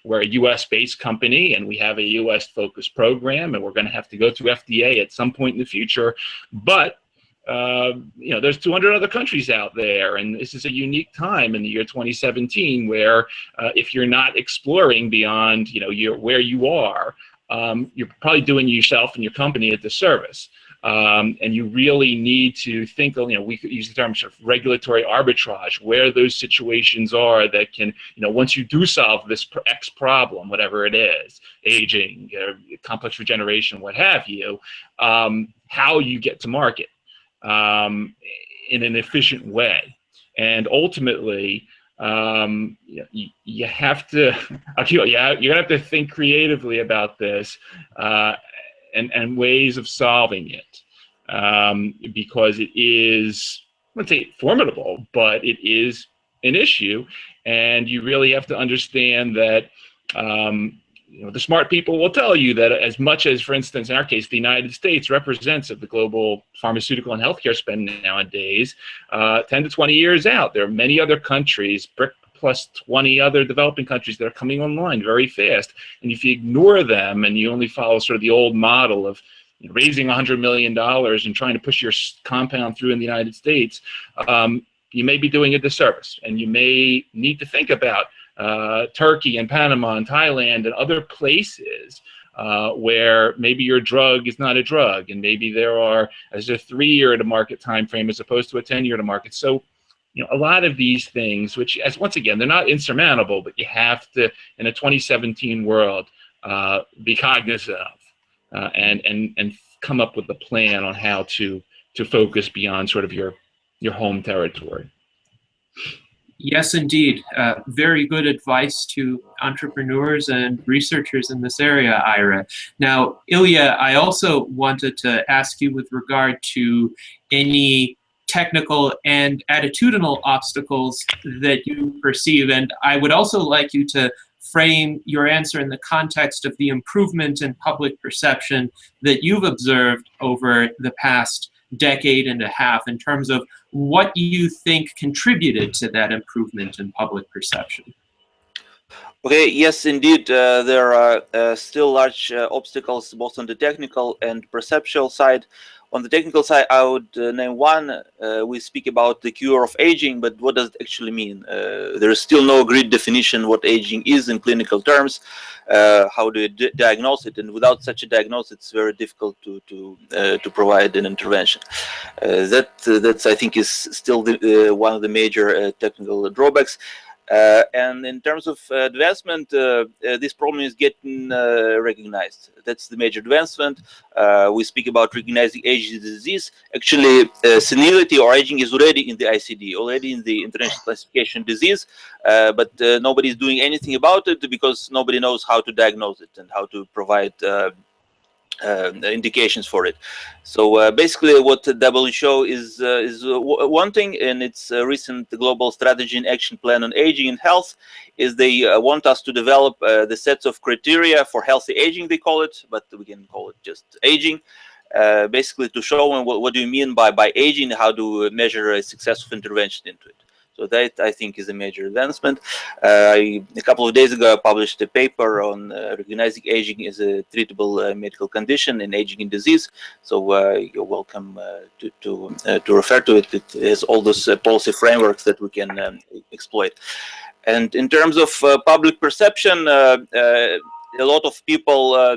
we're a US-based company and we have a US-focused program, and we're going to have to go through FDA at some point in the future. But, there's 200 other countries out there, and this is a unique time in the year 2017 where if you're not exploring beyond, where you are, you're probably doing yourself and your company a disservice. And you really need to think of, we could use the term sort of regulatory arbitrage, where those situations are that can, once you do solve this X problem, whatever it is, aging, complex regeneration, what have you, how you get to market in an efficient way. And ultimately, you have to, you're gonna have to think creatively about this and ways of solving it, because it is, I wouldn't say formidable, but it is an issue, and you really have to understand that the smart people will tell you that as much as, for instance, in our case, the United States represents of the global pharmaceutical and healthcare spend nowadays, 10 to 20 years out, there are many other countries, BRIC plus 20 other developing countries that are coming online very fast. And if you ignore them and you only follow sort of the old model of raising $100 million and trying to push your compound through in the United States, you may be doing a disservice. And you may need to think about Turkey and Panama and Thailand and other places where maybe your drug is not a drug, and maybe there's a 3-year to market time frame as opposed to a 10-year to market. So, a lot of these things, which, as once again, they're not insurmountable, but you have to, in a 2017 world, be cognizant of and come up with a plan on how to focus beyond sort of your home territory. Yes, indeed. Very good advice to entrepreneurs and researchers in this area, Ira. Now, Ilia, I also wanted to ask you with regard to any technical and attitudinal obstacles that you perceive. And I would also like you to frame your answer in the context of the improvement in public perception that you've observed over the past decade and a half, in terms of what you think contributed to that improvement in public perception. Okay, yes, indeed, there are still large obstacles both on the technical and perceptual side. On the technical side, I would name one. We speak about the cure of aging, but what does it actually mean? There is still no agreed definition what aging is in clinical terms. How do you diagnose it? And without such a diagnosis, it's very difficult to provide an intervention. That's I think is still one of the major technical drawbacks. And in terms of advancement, this problem is getting recognized. That's the major advancement. We speak about recognizing aging disease. Actually, senility or aging is already in the ICD, already in the International Classification disease, but nobody is doing anything about it because nobody knows how to diagnose it and how to provide indications for it. So basically what the WHO is wanting in its recent global strategy and action plan on aging and health is they want us to develop the sets of criteria for healthy aging, they call it, but we can call it just aging, basically to show them what do you mean by aging, how to measure a successful intervention into it. So that, I think, is a major advancement. A couple of days ago, I published a paper on recognizing aging as a treatable medical condition in aging and disease. So you're welcome to refer to it. It has all those policy frameworks that we can exploit. And in terms of public perception, a lot of people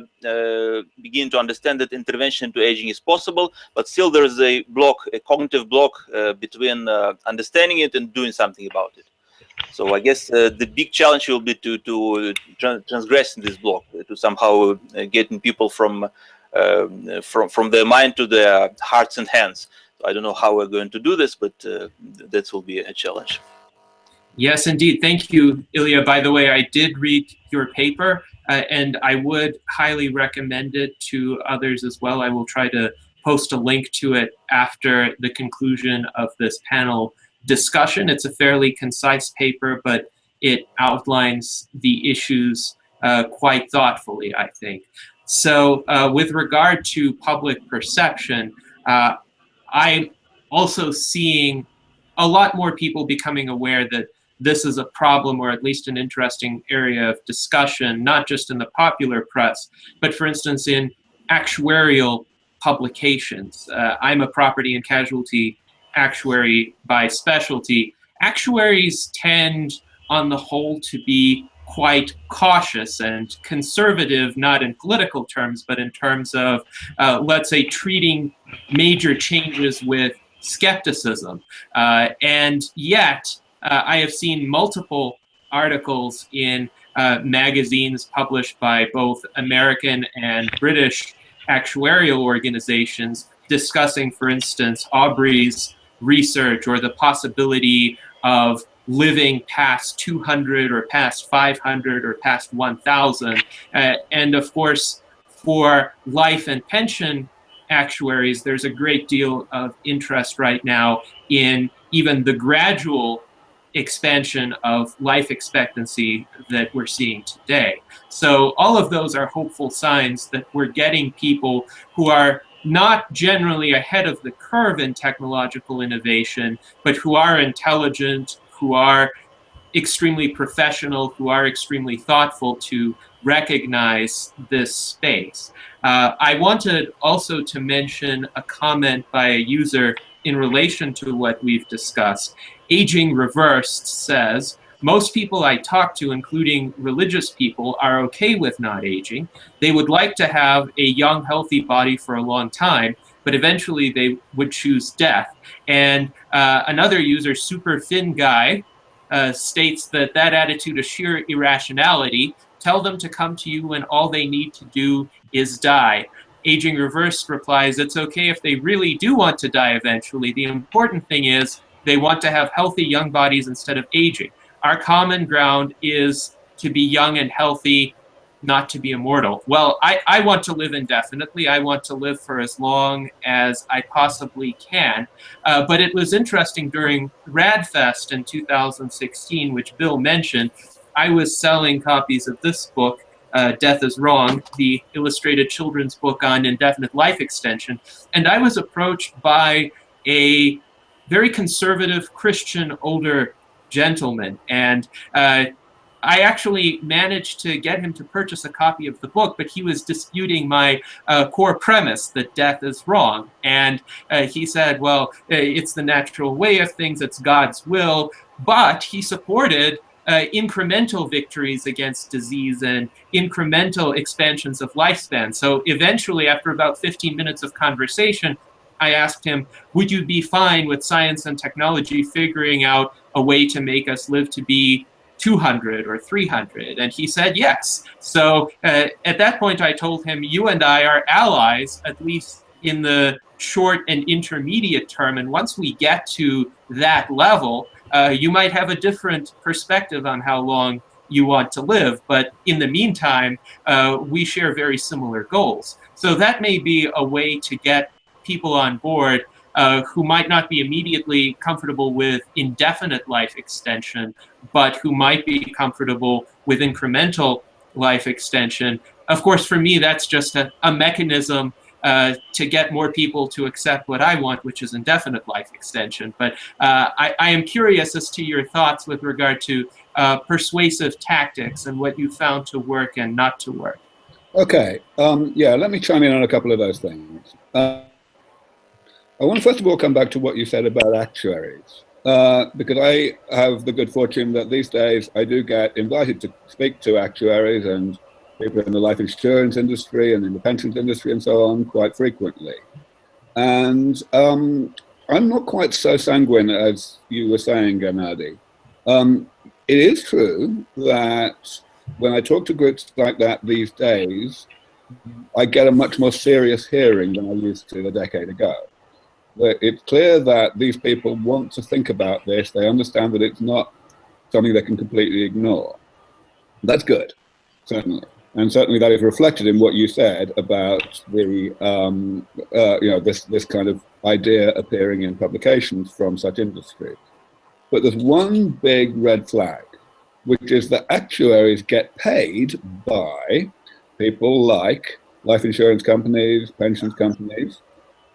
begin to understand that intervention into aging is possible, but still there is a block, a cognitive block between understanding it and doing something about it. So I guess the big challenge will be to transgress this block, to somehow getting people from their mind to their hearts and hands. So I don't know how we're going to do this, but that will be a challenge. Yes, indeed. Thank you, Ilia. By the way, I did read your paper. And I would highly recommend it to others as well. I will try to post a link to it after the conclusion of this panel discussion. It's a fairly concise paper, but it outlines the issues quite thoughtfully, I think. So with regard to public perception, I'm also seeing a lot more people becoming aware that this is a problem, or at least an interesting area of discussion, not just in the popular press, but for instance in actuarial publications. I'm a property and casualty actuary by specialty. Actuaries tend, on the whole, to be quite cautious and conservative, not in political terms, but in terms of, let's say, treating major changes with skepticism. And yet, I have seen multiple articles in magazines published by both American and British actuarial organizations discussing, for instance, Aubrey's research or the possibility of living past 200 or past 500 or past 1,000. And of course, for life and pension actuaries, there's a great deal of interest right now in even the gradual expansion of life expectancy that we're seeing today. So all of those are hopeful signs that we're getting people who are not generally ahead of the curve in technological innovation, but who are intelligent, who are extremely professional, who are extremely thoughtful to recognize this space. I wanted also to mention a comment by a user in relation to what we've discussed. Aging Reversed says, most people I talk to, including religious people, are okay with not aging. They would like to have a young, healthy body for a long time, but eventually they would choose death. And another user, Super Fin Guy, states that that attitude is sheer irrationality. Tell them to come to you when all they need to do is die. Aging Reversed replies, it's okay if they really do want to die eventually. The important thing is they want to have healthy young bodies instead of aging. Our common ground is to be young and healthy, not to be immortal. Well, I want to live indefinitely. I want to live for as long as I possibly can. But it was interesting during RADFest in 2016, which Bill mentioned, I was selling copies of this book, Death is Wrong, the illustrated children's book on indefinite life extension. And I was approached by a very conservative Christian older gentleman. And I actually managed to get him to purchase a copy of the book, but he was disputing my core premise that death is wrong. And he said, well, it's the natural way of things, it's God's will. But he supported incremental victories against disease and incremental expansions of lifespan. So eventually, after about 15 minutes of conversation, I asked him, would you be fine with science and technology figuring out a way to make us live to be 200 or 300? And he said yes. So at that point, I told him, you and I are allies, at least in the short and intermediate term. And once we get to that level, you might have a different perspective on how long you want to live. But in the meantime, we share very similar goals. So that may be a way to get people on board who might not be immediately comfortable with indefinite life extension, but who might be comfortable with incremental life extension. Of course, for me, that's just a mechanism to get more people to accept what I want, which is indefinite life extension. But I am curious as to your thoughts with regard to persuasive tactics and what you found to work and not to work. Okay, yeah, let me chime in on a couple of those things. I want to first of all come back to what you said about actuaries, because I have the good fortune that these days I do get invited to speak to actuaries and people in the life insurance industry and in the pensions industry and so on quite frequently. And I'm not quite so sanguine as you were saying, Gennady. It is true that when I talk to groups like that these days, I get a much more serious hearing than I used to a decade ago. It's clear that these people want to think about this. They understand that it's not something they can completely ignore. That's good, certainly. And certainly that is reflected in what you said about the, this kind of idea appearing in publications from such industries. But there's one big red flag, which is that actuaries get paid by people like life insurance companies, pensions companies,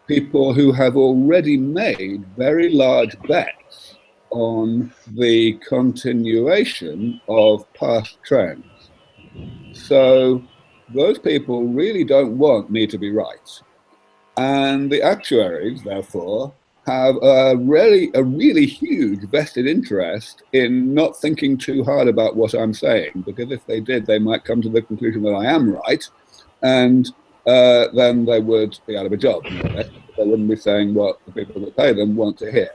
people who have already made very large bets on the continuation of past trends. So those people really don't want me to be right. And the actuaries, therefore, have a really huge vested interest in not thinking too hard about what I'm saying, because if they did, they might come to the conclusion that I am right, and then they would be out of a job, more or less. They wouldn't be saying what the people that pay them want to hear.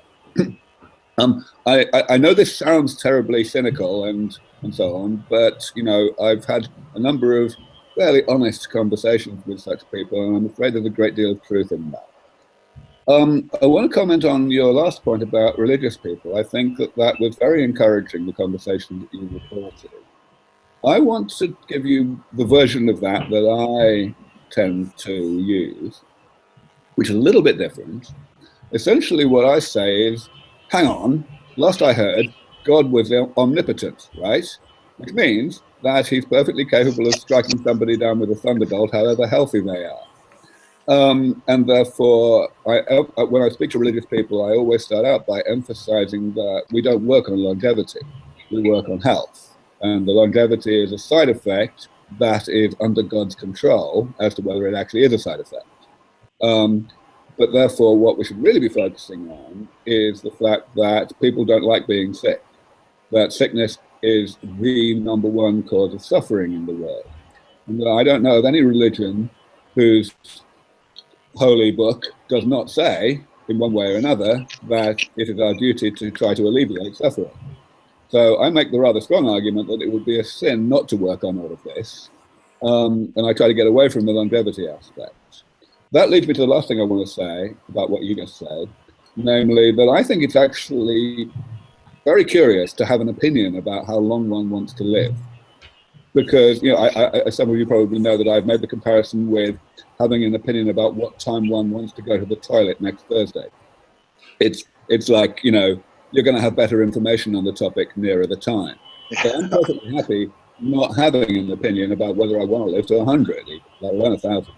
I know this sounds terribly cynical and so on, but you know, I've had a number of fairly honest conversations with such people, and I'm afraid there's a great deal of truth in that. I want to comment on your last point about religious people. I think that was very encouraging, the conversation that you reported. I want to give you the version of that I tend to use, which is a little bit different. Essentially what I say is, hang on, last I heard, God was omnipotent, right? Which means that he's perfectly capable of striking somebody down with a thunderbolt, however healthy they are. And therefore, when I speak to religious people, I always start out by emphasizing that we don't work on longevity, we work on health. And the longevity is a side effect that is under God's control as to whether it actually is a side effect. But therefore, what we should really be focusing on is the fact that people don't like being sick, that sickness is the #1 cause of suffering in the world. And I don't know of any religion whose holy book does not say, in one way or another, that it is our duty to try to alleviate suffering. So I make the rather strong argument that it would be a sin not to work on all of this, and I try to get away from the longevity aspect. That leads me to the last thing I want to say about what you just said, namely that I think it's actually very curious to have an opinion about how long one wants to live. Because, you know, some of you probably know that I've made the comparison with having an opinion about what time one wants to go to the toilet next Thursday. It's like, you know, you're going to have better information on the topic nearer the time. So I'm perfectly happy not having an opinion about whether I want to live to 100, let alone 1,000,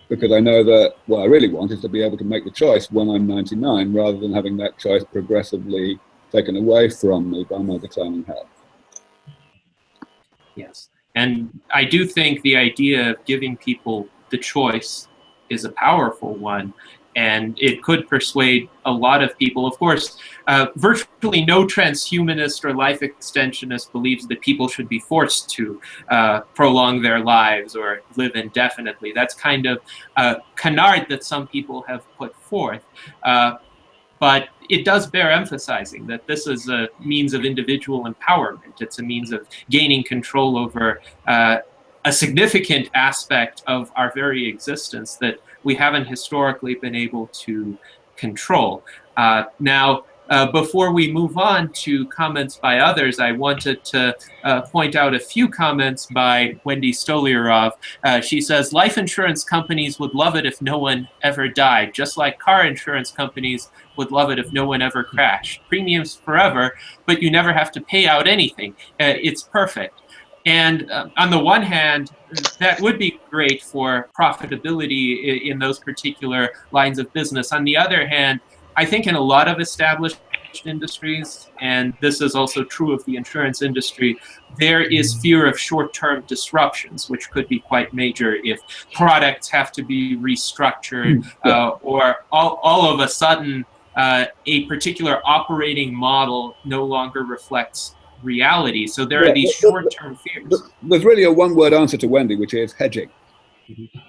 because I know that what I really want is to be able to make the choice when I'm 99, rather than having that choice progressively taken away from me by my declining health. Yes, and I do think the idea of giving people the choice is a powerful one, and it could persuade a lot of people. Of course, virtually no transhumanist or life extensionist believes that people should be forced to prolong their lives or live indefinitely. That's kind of a canard that some people have put forth. But it does bear emphasizing that this is a means of individual empowerment. It's a means of gaining control over a significant aspect of our very existence that we haven't historically been able to control. Now, before we move on to comments by others, I wanted to point out a few comments by Gennady Stolyarov. She says, life insurance companies would love it if no one ever died, just like car insurance companies would love it if no one ever crashed. Premiums forever, but you never have to pay out anything. It's perfect. And on the one hand, that would be great for profitability in those particular lines of business. On the other hand, I think in a lot of established industries, and this is also true of the insurance industry, there is fear of short-term disruptions, which could be quite major if products have to be restructured or all of a sudden a particular operating model no longer reflects reality. So there are these short-term fears. There's really a one-word answer to Wendy, which is hedging.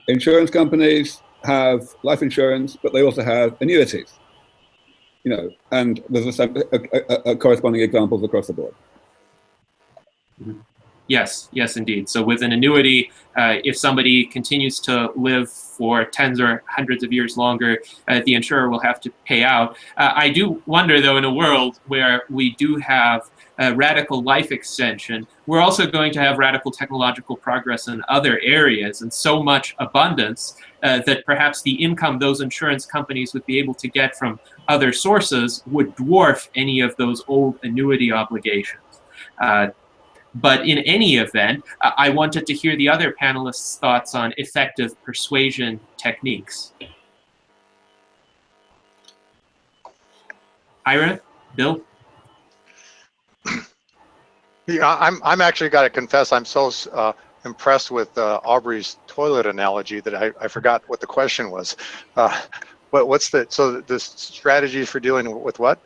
Insurance companies have life insurance, but they also have annuities. You know, and there's a corresponding examples across the board. Yes, yes, indeed. So with an annuity, if somebody continues to live for tens or hundreds of years longer, the insurer will have to pay out. I do wonder, though, in a world where we do have radical life extension, we're also going to have radical technological progress in other areas and so much abundance that perhaps the income those insurance companies would be able to get from other sources would dwarf any of those old annuity obligations. But in any event, I wanted to hear the other panelists' thoughts on effective persuasion techniques. Ira, Bill? Yeah, I'm actually got to confess, I'm so impressed with Aubrey's toilet analogy that I forgot what the question was. What's the strategy for dealing with what?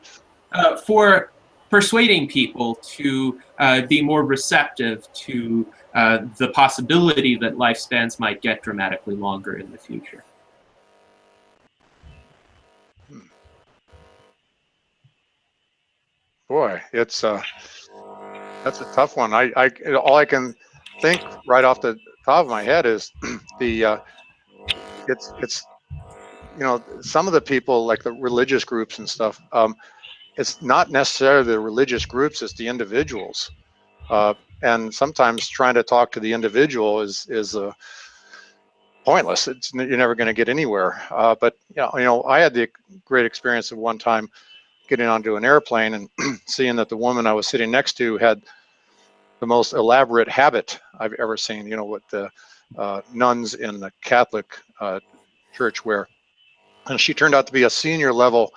For persuading people to be more receptive to the possibility that lifespans might get dramatically longer in the future. Boy, it's that's a tough one. All I can think right off the top of my head is the it's some of the people, like the religious groups and stuff, it's not necessarily the religious groups, it's the individuals, and sometimes trying to talk to the individual is pointless. You're never going to get anywhere. But I had the great experience of one time getting onto an airplane and seeing that the woman I was sitting next to had the most elaborate habit I've ever seen. What the nuns in the Catholic church wear. And she turned out to be a senior level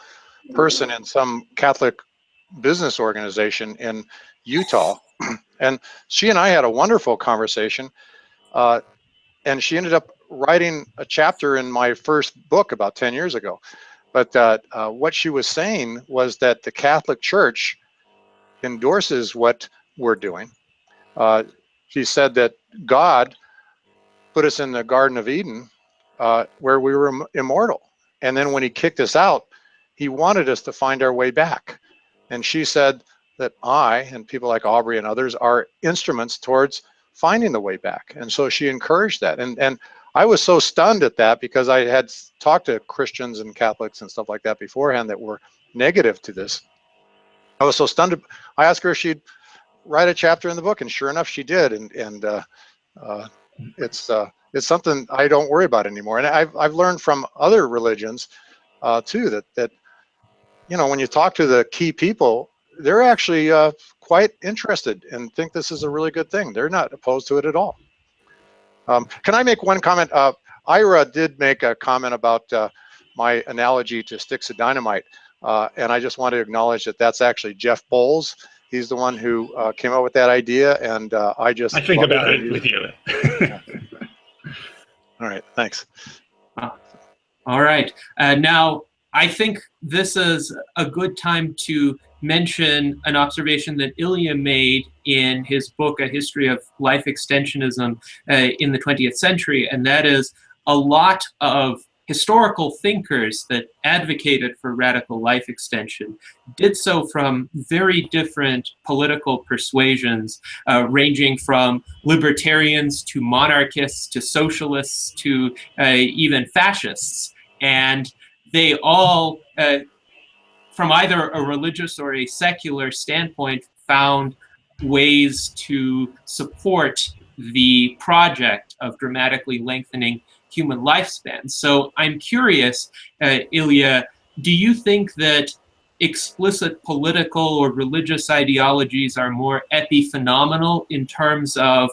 person in some Catholic business organization in Utah. And she and I had a wonderful conversation. And she ended up writing a chapter in my first book about 10 years ago. But what she was saying was that the Catholic Church endorses what we're doing. She said that God put us in the Garden of Eden where we were immortal. And then when he kicked us out, he wanted us to find our way back. And she said that I and people like Aubrey and others are instruments towards finding the way back. And so she encouraged that. And I was so stunned at that because I had talked to Christians and Catholics and stuff like that beforehand that were negative to this. I was so stunned. I asked her if she'd write a chapter in the book, and sure enough, she did. And it's something I don't worry about anymore. And I've learned from other religions too that when you talk to the key people, they're actually quite interested and think this is a really good thing. They're not opposed to it at all. Can I make one comment? Ira did make a comment about my analogy to sticks of dynamite, and I just want to acknowledge that that's actually Jeff Bowles. He's the one who came up with that idea, and I think about it with you. All right, thanks. All right. Now, I think this is a good time to mention an observation that Ilia made in his book, A History of Life Extensionism in the 20th Century, and that is a lot of historical thinkers that advocated for radical life extension did so from very different political persuasions, ranging from libertarians to monarchists to socialists to even fascists. And they all, from either a religious or a secular standpoint, found ways to support the project of dramatically lengthening human lifespans. So I'm curious, Ilia, do you think that explicit political or religious ideologies are more epiphenomenal in terms of,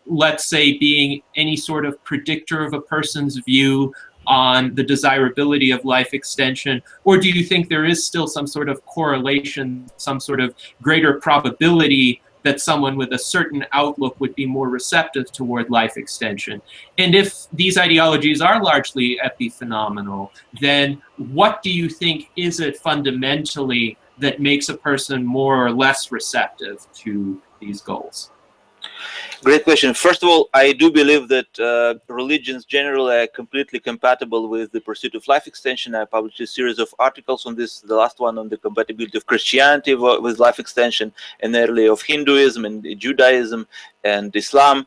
let's say, being any sort of predictor of a person's view on the desirability of life extension? Or do you think there is still some sort of correlation, some sort of greater probability that someone with a certain outlook would be more receptive toward life extension? And if these ideologies are largely epiphenomenal, then what do you think is it fundamentally that makes a person more or less receptive to these goals? Great question. First of all, I do believe that religions generally are completely compatible with the pursuit of life extension. I published a series of articles on this, the last one on the compatibility of Christianity with life extension, and earlier of Hinduism and Judaism and Islam.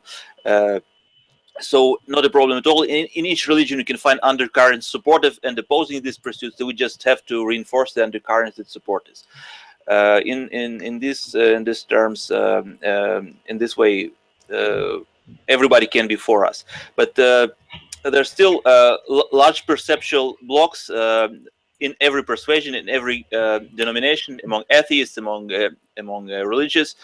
So not a problem at all. In each religion, you can find undercurrents supportive and opposing these pursuits. So we just have to reinforce the undercurrents that support this. In this terms, in this way, everybody can be for us, but there's still large perceptual blocks in every persuasion, in every denomination, among atheists, among religious,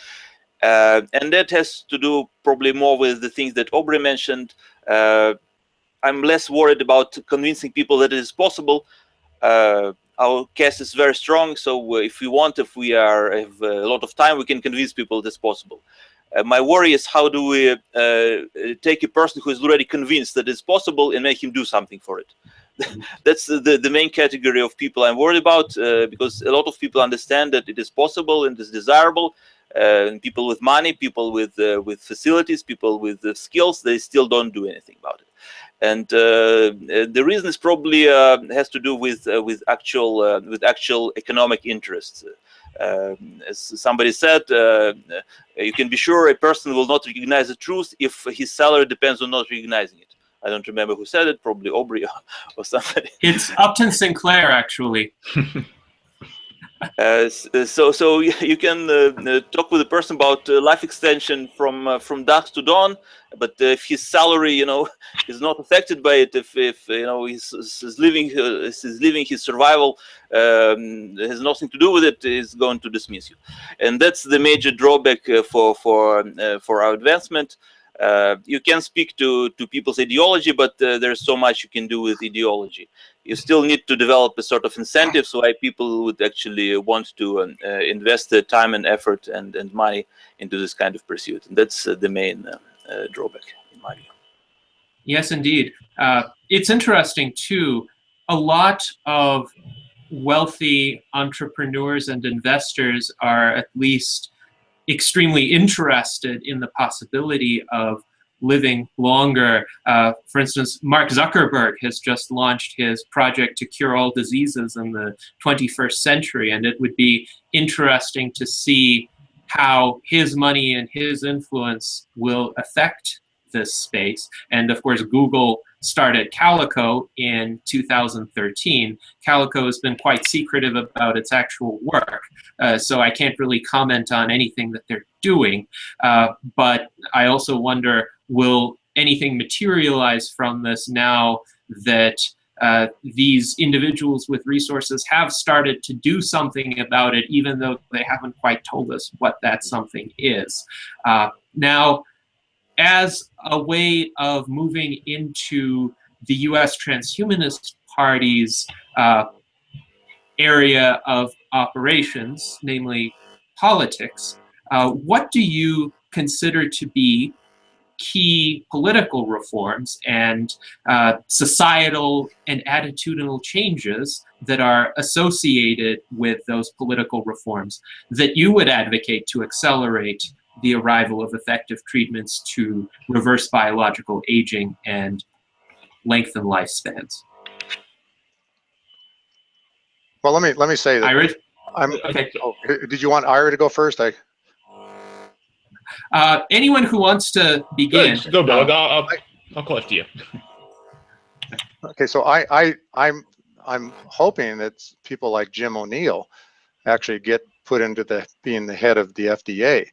And that has to do probably more with the things that Aubrey mentioned. I'm less worried about convincing people that it is possible. Our case is very strong, so if we have a lot of time, we can convince people that it's possible. My worry is how do we take a person who is already convinced that it's possible and make him do something for it. That's the main category of people I'm worried about, because a lot of people understand that it is possible and is desirable. And people with money, people with facilities, people with skills, they still don't do anything about it. And the reason is probably has to do with actual economic interests. As somebody said, you can be sure a person will not recognize the truth if his salary depends on not recognizing it. I don't remember who said it, probably Aubrey or somebody. It's Upton Sinclair, actually. So you can talk with a person about life extension from dusk to dawn, but if his salary, is not affected by it, if he's living his survival has nothing to do with it, is going to dismiss you, and that's the major drawback for our advancement. You can speak to people's ideology, but there's so much you can do with ideology. You still need to develop a sort of incentive so why people would actually want to invest the time and effort and money into this kind of pursuit. And that's the main drawback, in my view. Yes, indeed. It's interesting, too. A lot of wealthy entrepreneurs and investors are at least extremely interested in the possibility of living longer. For instance, Mark Zuckerberg has just launched his project to cure all diseases in the 21st century, and it would be interesting to see how his money and his influence will affect this space. And of course, Google started Calico in 2013. Calico has been quite secretive about its actual work, so I can't really comment on anything that they're doing. But I also wonder, will anything materialize from this now that these individuals with resources have started to do something about it, even though they haven't quite told us what that something is? Now, as a way of moving into the US Transhumanist Party's area of operations, namely politics, what do you consider to be key political reforms and societal and attitudinal changes that are associated with those political reforms that you would advocate to accelerate the arrival of effective treatments to reverse biological aging and lengthen lifespans? Well, let me say that. Ira? Okay. Oh, did you want Ira to go first? Anyone who wants to begin. Go, Bill. I'll call after you. Okay, so I'm hoping that people like Jim O'Neill actually get put into being the head of the FDA,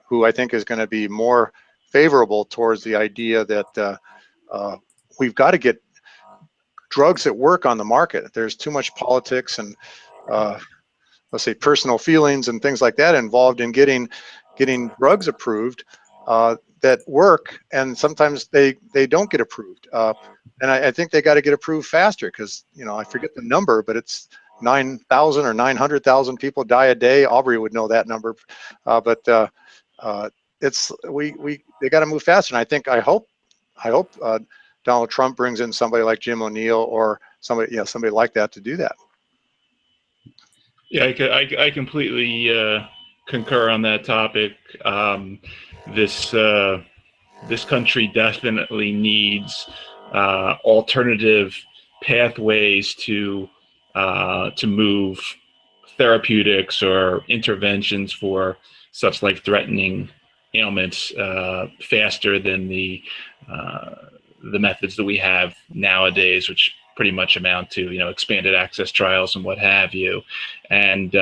who I think is going to be more favorable towards the idea that we've got to get drugs that work on the market. There's too much politics and let's say personal feelings and things like that involved in getting drugs approved that work, and sometimes they don't get approved. And I think they got to get approved faster because, I forget the number, but it's 9,000 or 900,000 people die a day. Aubrey would know that number, but it's they got to move faster. And I hope Donald Trump brings in somebody like Jim O'Neill or somebody like that to do that. Yeah, I completely concur on that topic. This country definitely needs alternative pathways to move therapeutics or interventions for such life-threatening ailments faster than the methods that we have nowadays, which pretty much amount to expanded access trials and what have you. And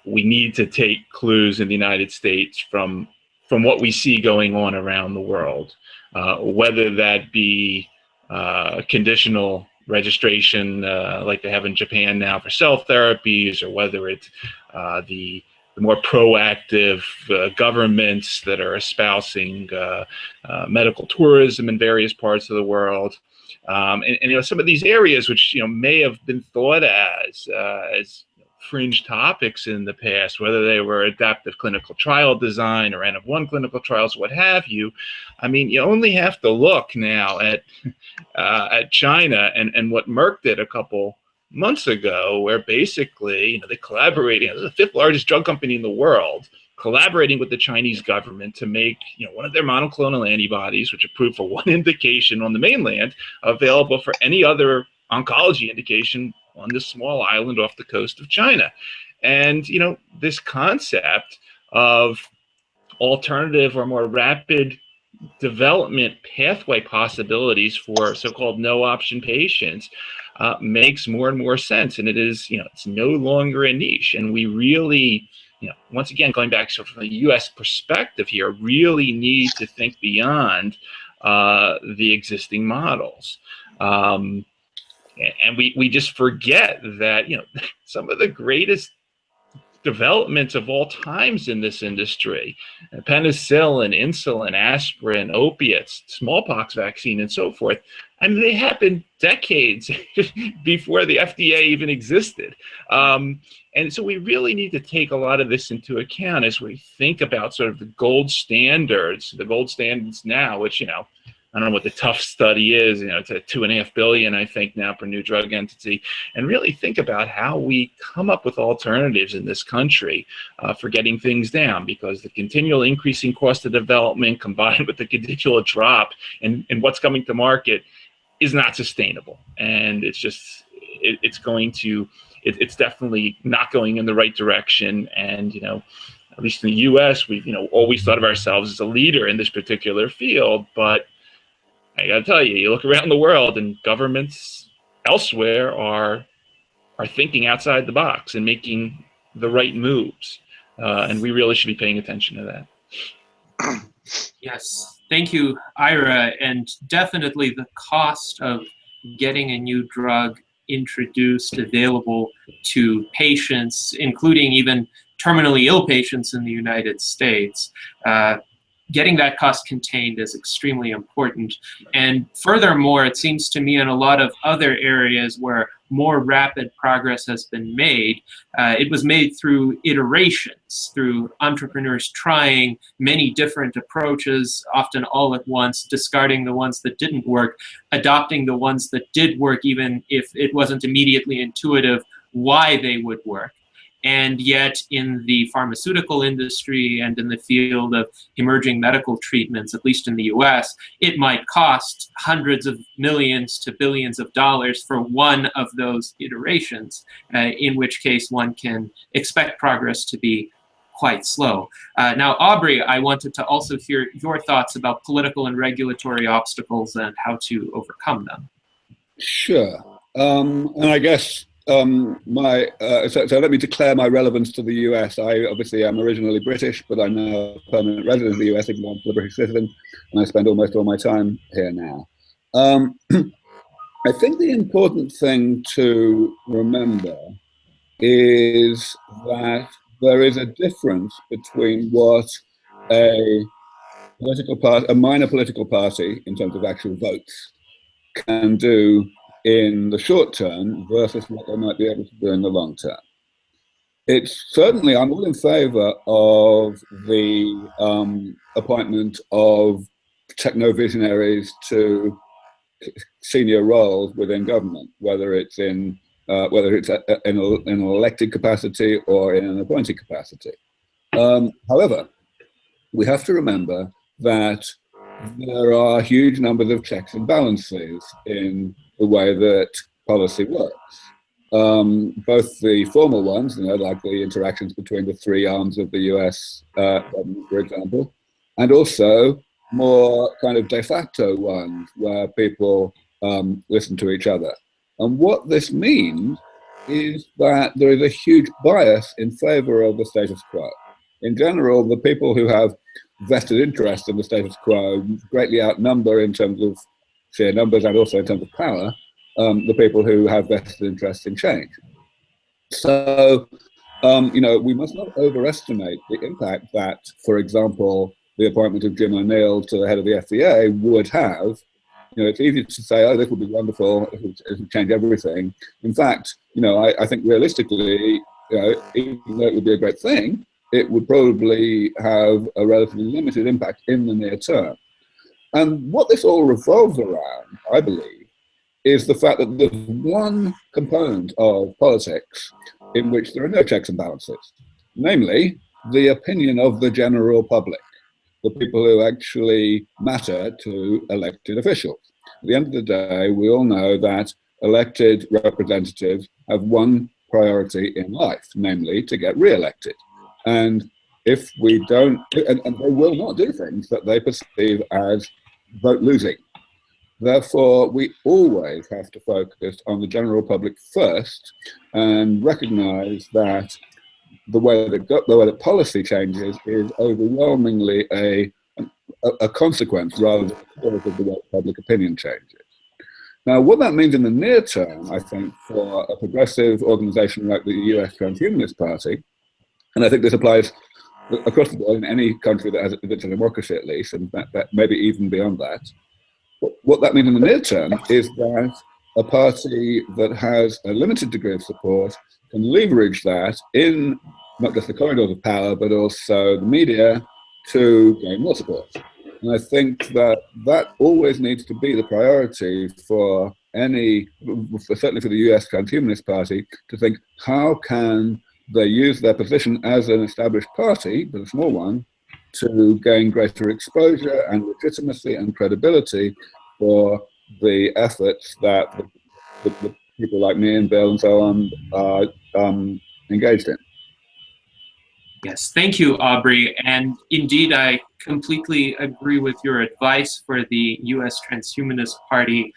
we need to take clues in the United States from what we see going on around the world, whether that be conditional registration like they have in Japan now for cell therapies, or whether it's the more proactive governments that are espousing medical tourism in various parts of the world. And you know, some of these areas which, you know, may have been thought as fringe topics in the past, whether they were adaptive clinical trial design or N of 1 clinical trials, what have you. I mean, you only have to look now at China and what Merck did a couple months ago, where basically, you know, they collaborated, you know, the 5th largest drug company in the world, collaborating with the Chinese government to make, you know, one of their monoclonal antibodies, which approved for one indication on the mainland, available for any other oncology indication on this small island off the coast of China. And, you know, this concept of alternative or more rapid development pathway possibilities for so-called no-option patients makes more and more sense. And it is, you know, it's no longer a niche. And we really, you know, once again, going back so from a U.S. perspective here, really need to think beyond the existing models. And we just forget that, you know, some of the greatest developments of all times in this industry, penicillin, insulin, aspirin, opiates, smallpox vaccine, and so forth, I mean, they happened decades before the FDA even existed. And so we really need to take a lot of this into account as we think about sort of the gold standards now, which, you know, I don't know what the tough study is, you know, it's at $2.5 billion, I think, now per new drug entity, and really think about how we come up with alternatives in this country for getting things down, because the continual increasing cost of development combined with the continual drop in what's coming to market is not sustainable. And it's just, it's definitely not going in the right direction. And, you know, at least in the US, we've, you know, always thought of ourselves as a leader in this particular field, but I gotta tell you, you look around the world and governments elsewhere are thinking outside the box and making the right moves. And we really should be paying attention to that. Yes, thank you, Ira. And definitely the cost of getting a new drug introduced, available to patients, including even terminally ill patients in the United States, getting that cost contained is extremely important. And furthermore, it seems to me in a lot of other areas where more rapid progress has been made, it was made through iterations, through entrepreneurs trying many different approaches, often all at once, discarding the ones that didn't work, adopting the ones that did work, even if it wasn't immediately intuitive why they would work. And yet in the pharmaceutical industry and in the field of emerging medical treatments, at least in the US, it might cost hundreds of millions to billions of dollars for one of those iterations, in which case one can expect progress to be quite slow. Now, Aubrey, I wanted to also hear your thoughts about political and regulatory obstacles and how to overcome them. Sure. And I guess so let me declare my relevance to the US. I obviously am originally British, but I'm now a permanent resident of the US, even though I'm a British citizen, and I spend almost all my time here now. I think the important thing to remember is that there is a difference between what a minor political party, in terms of actual votes, can do in the short term versus what they might be able to do in the long term. It's certainly, I'm all in favor of the appointment of techno-visionaries to senior roles within government, whether it's in an elected capacity or in an appointed capacity. However, we have to remember that there are huge numbers of checks and balances in the way that policy works. Both the formal ones, you know, like the interactions between the three arms of the US government, for example, and also more kind of de facto ones where people listen to each other. And what this means is that there is a huge bias in favor of the status quo. In general, the people who have vested interest in the status quo greatly outnumber in terms of sheer numbers and also in terms of power, the people who have vested interest in change. So We must not overestimate the impact that, for example, the appointment of Jim O'Neill to the head of the FDA would have. It's easy to say, oh, this would be wonderful, it would change everything. In fact, I think realistically, even though it would be a great thing, it would probably have a relatively limited impact in the near term. And what this all revolves around, I believe, is the fact that there's one component of politics in which there are no checks and balances, namely the opinion of the general public, the people who actually matter to elected officials. At the end of the day, we all know that elected representatives have one priority in life, namely to get re-elected. And if we don't, and they will not do things that they perceive as vote losing. Therefore, we always have to focus on the general public first and recognize that the way that policy changes is overwhelmingly a consequence rather than the cause of the way public opinion changes. Now, what that means in the near term, I think, for a progressive organization like the US Transhumanist Party, and I think this applies across the board in any country that's a democracy at least, and that maybe even beyond that, what that means in the near term is that a party that has a limited degree of support can leverage that in not just the corridors of power, but also the media to gain more support. And I think that always needs to be the priority for certainly for the US Transhumanist Party, to think, how can they use their position as an established party, but a small one, to gain greater exposure and legitimacy and credibility for the efforts that the people like me and Bill and so on are engaged in. Yes, thank you, Aubrey. And indeed, I completely agree with your advice for the US Transhumanist Party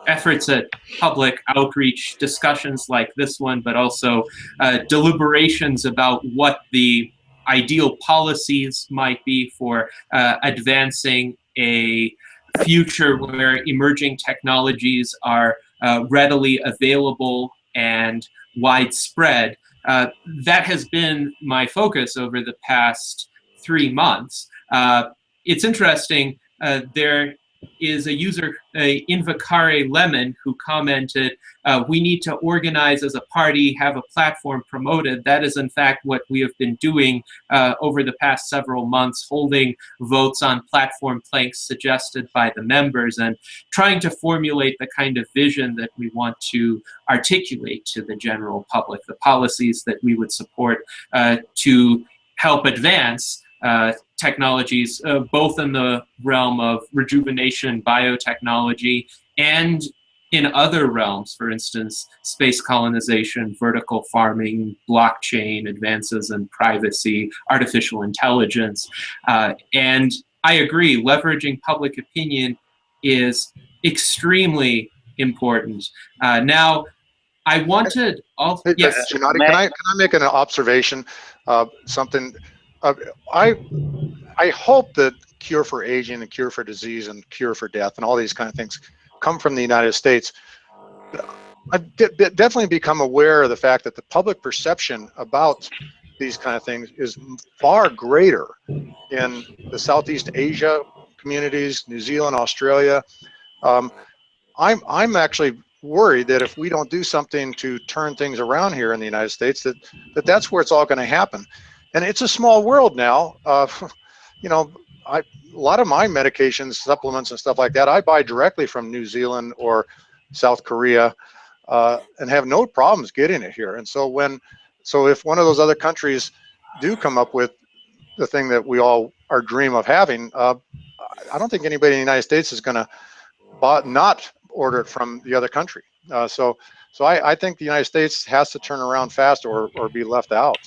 efforts at public outreach discussions like this one, but also deliberations about what the ideal policies might be for advancing a future where emerging technologies are readily available and widespread. That has been my focus over the past 3 months. It's interesting, there is a user, Invocare Lemon, who commented, we need to organize as a party, have a platform promoted. That is in fact what we have been doing over the past several months, holding votes on platform planks suggested by the members and trying to formulate the kind of vision that we want to articulate to the general public, the policies that we would support to help advance technologies, both in the realm of rejuvenation, biotechnology, and in other realms, for instance, space colonization, vertical farming, blockchain, advances in privacy, artificial intelligence. And I agree, leveraging public opinion is extremely important. Now, I wanted also, hey, yes. Gennady, can I make an observation? Something. I hope that cure for aging and cure for disease and cure for death and all these kind of things come from the United States. I've definitely become aware of the fact that the public perception about these kind of things is far greater in the Southeast Asia communities, New Zealand, Australia. I'm actually worried that if we don't do something to turn things around here in the United States, that's where it's all going to happen. And it's a small world now. You know, a lot of my medications, supplements and stuff like that, I buy directly from New Zealand or South Korea and have no problems getting it here. And so if one of those other countries do come up with the thing that we all are dream of having, I don't think anybody in the United States is going to not order it from the other country. So I think the United States has to turn around fast or be left out.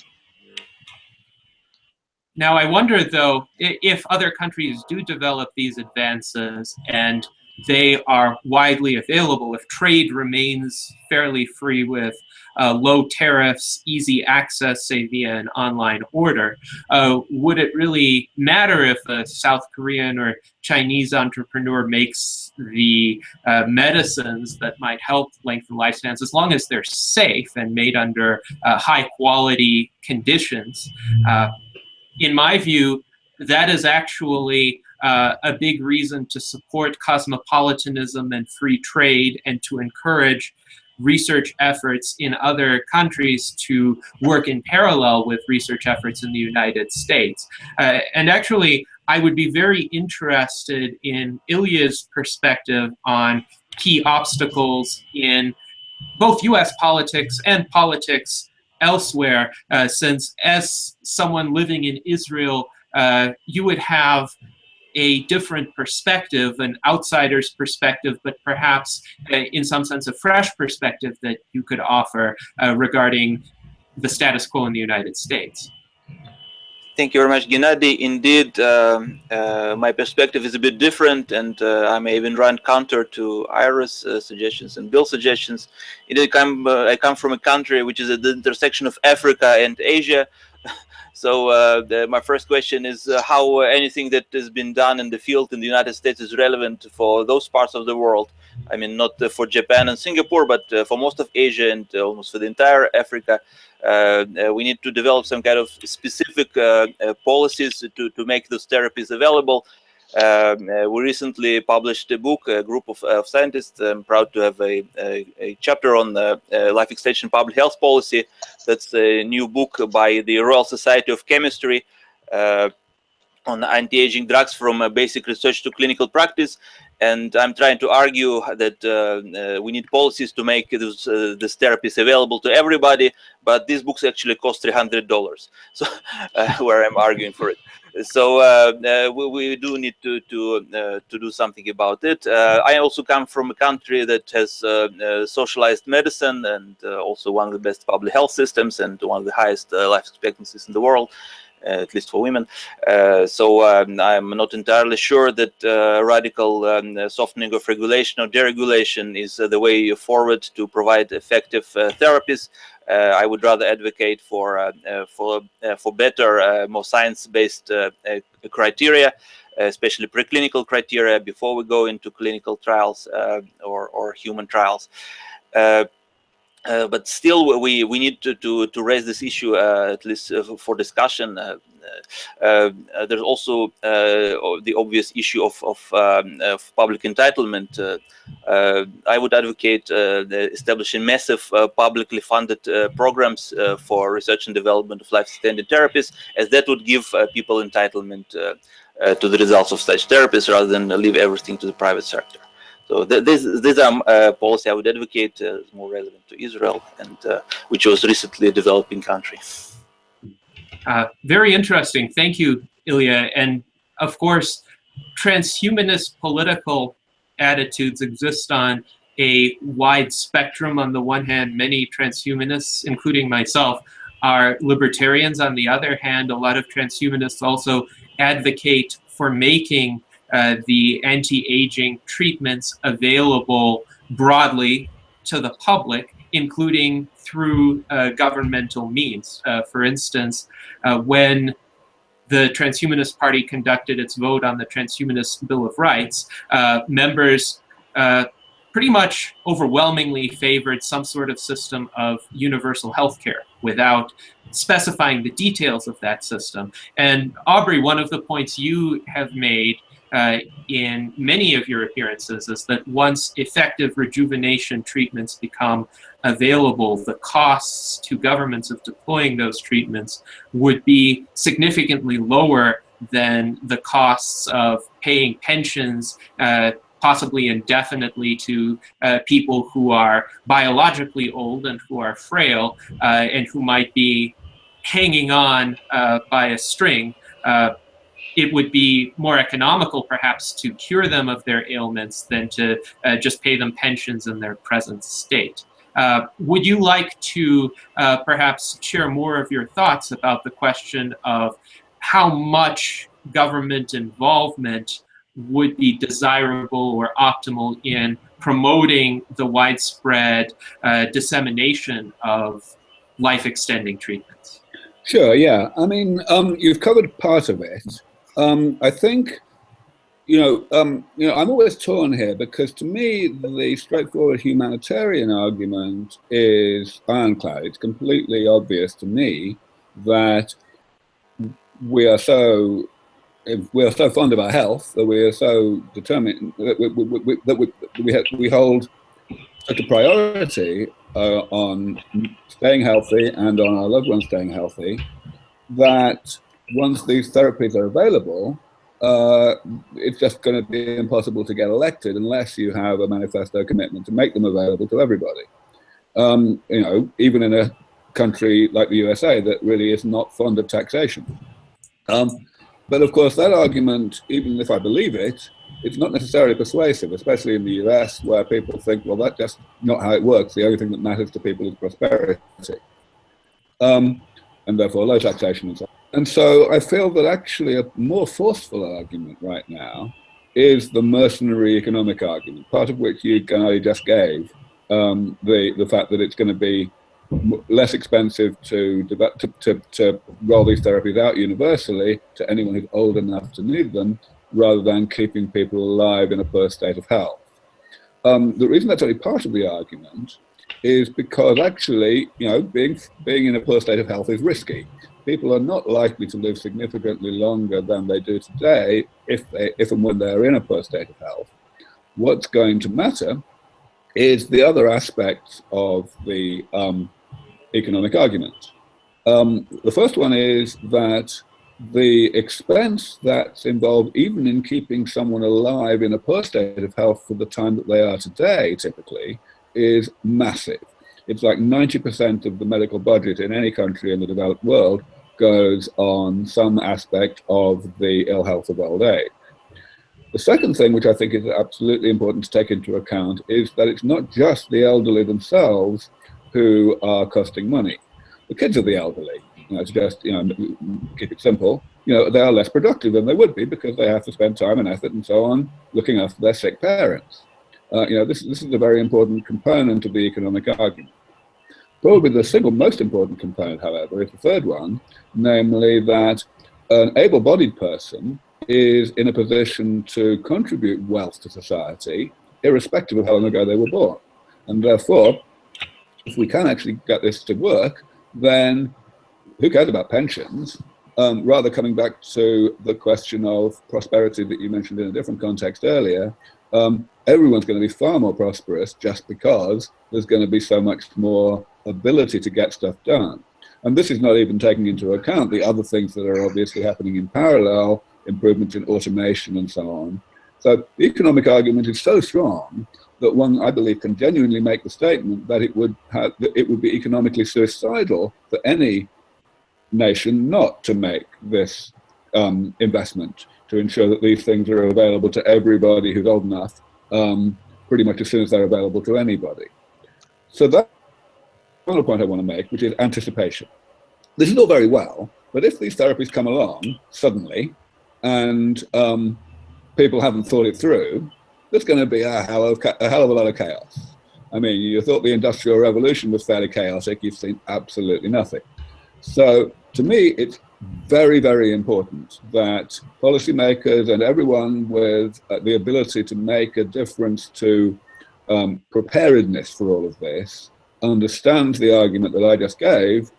Now, I wonder, though, if other countries do develop these advances and they are widely available, if trade remains fairly free with low tariffs, easy access, say via an online order, would it really matter if a South Korean or Chinese entrepreneur makes the medicines that might help lengthen lifespans, as long as they're safe and made under high quality conditions. In my view, that is actually a big reason to support cosmopolitanism and free trade, and to encourage research efforts in other countries to work in parallel with research efforts in the United States. And actually, I would be very interested in Ilia's perspective on key obstacles in both US politics and politics elsewhere, since as someone living in Israel, you would have a different perspective, an outsider's perspective, but perhaps in some sense a fresh perspective that you could offer regarding the status quo in the United States. Thank you very much, Gennady. Indeed, my perspective is a bit different, and I may even run counter to Ira's suggestions and Bill's suggestions. Indeed, I come from a country which is at the intersection of Africa and Asia. So my first question is how anything that has been done in the field in the United States is relevant for those parts of the world. I mean, not for Japan and Singapore, but for most of Asia and almost for the entire Africa. We need to develop some kind of specific policies to make those therapies available. We recently published a book, a group of scientists. I'm proud to have a chapter on life extension public health policy. That's a new book by the Royal Society of Chemistry on anti-aging drugs from basic research to clinical practice. And I'm trying to argue that we need policies to make these therapies available to everybody, but these books actually cost $300. So where I'm arguing for it. So we do need to do something about it. I also come from a country that has socialized medicine and also one of the best public health systems and one of the highest life expectancies in the world. At least for women. So I'm not entirely sure that radical softening of regulation or deregulation is the way forward to provide effective therapies. I would rather advocate for better, more science-based criteria, especially preclinical criteria before we go into clinical trials or human trials. But still, we need to raise this issue at least for discussion. There's also the obvious issue of public entitlement. I would advocate establishing massive publicly funded programs for research and development of life-extending therapies, as that would give people entitlement to the results of such therapies rather than leave everything to the private sector. So these are policy I would advocate is more relevant to Israel, and which was recently a developing country. Very interesting. Thank you, Ilia. And of course, transhumanist political attitudes exist on a wide spectrum. On the one hand, many transhumanists, including myself, are libertarians. On the other hand, a lot of transhumanists also advocate for making the anti-aging treatments available broadly to the public, including through governmental means. For instance, when the Transhumanist Party conducted its vote on the Transhumanist Bill of Rights, members pretty much overwhelmingly favored some sort of system of universal health care without specifying the details of that system. And Aubrey, one of the points you have made in many of your appearances is that once effective rejuvenation treatments become available, the costs to governments of deploying those treatments would be significantly lower than the costs of paying pensions, possibly indefinitely, to people who are biologically old and who are frail and who might be hanging on by a string. It would be more economical, perhaps, to cure them of their ailments than to just pay them pensions in their present state. Would you like to perhaps share more of your thoughts about the question of how much government involvement would be desirable or optimal in promoting the widespread dissemination of life-extending treatments? Sure, yeah. I mean, you've covered part of it. I think I'm always torn here because to me, the straightforward humanitarian argument is ironclad. It's completely obvious to me that we are so fond of our health, that we are so determined that we hold such a priority on staying healthy and on our loved ones staying healthy, that once these therapies are available, it's just going to be impossible to get elected unless you have a manifesto commitment to make them available to everybody. Even in a country like the USA that really is not fond of taxation. But of course, that argument, even if I believe it, it's not necessarily persuasive, especially in the US, where people think, well, that's just not how it works. The only thing that matters to people is prosperity, and therefore low taxation and so on. And so I feel that actually a more forceful argument right now is the mercenary economic argument, part of which you, Gennady, just gave, the fact that it's going to be less expensive to roll these therapies out universally to anyone who's old enough to need them, rather than keeping people alive in a poor state of health. The reason that's only part of the argument is because actually, being in a poor state of health is risky. People are not likely to live significantly longer than they do today if and when they're in a poor state of health. What's going to matter is the other aspects of the economic argument. The first one is that the expense that's involved even in keeping someone alive in a poor state of health for the time that they are today, typically, is massive. It's like 90% of the medical budget in any country in the developed world goes on some aspect of the ill health of old age. The second thing, which I think is absolutely important to take into account, is that it's not just the elderly themselves who are costing money. The kids of the elderly, to just keep it simple, they are less productive than they would be because they have to spend time and effort and so on looking after their sick parents. This is a very important component of the economic argument. Probably the single most important component, however, is the third one, namely that an able-bodied person is in a position to contribute wealth to society, irrespective of how long ago they were born. And therefore, if we can actually get this to work, then who cares about pensions? Rather, coming back to the question of prosperity that you mentioned in a different context earlier, everyone's going to be far more prosperous just because there's going to be so much more ability to get stuff done. And this is not even taking into account the other things that are obviously happening in parallel, improvements in automation and so on. So the economic argument is so strong that one, I believe, can genuinely make the statement that it would be economically suicidal for any nation not to make this investment to ensure that these things are available to everybody who's old enough, pretty much as soon as they're available to anybody. So that's another point I want to make, which is anticipation. This is all very well, but if these therapies come along suddenly and people haven't thought it through, there's going to be a hell of a lot of chaos. I mean, you thought the Industrial Revolution was fairly chaotic, you've seen absolutely nothing. So to me, it's very, very important that policymakers and everyone with the ability to make a difference to preparedness for all of this understands the argument that I just gave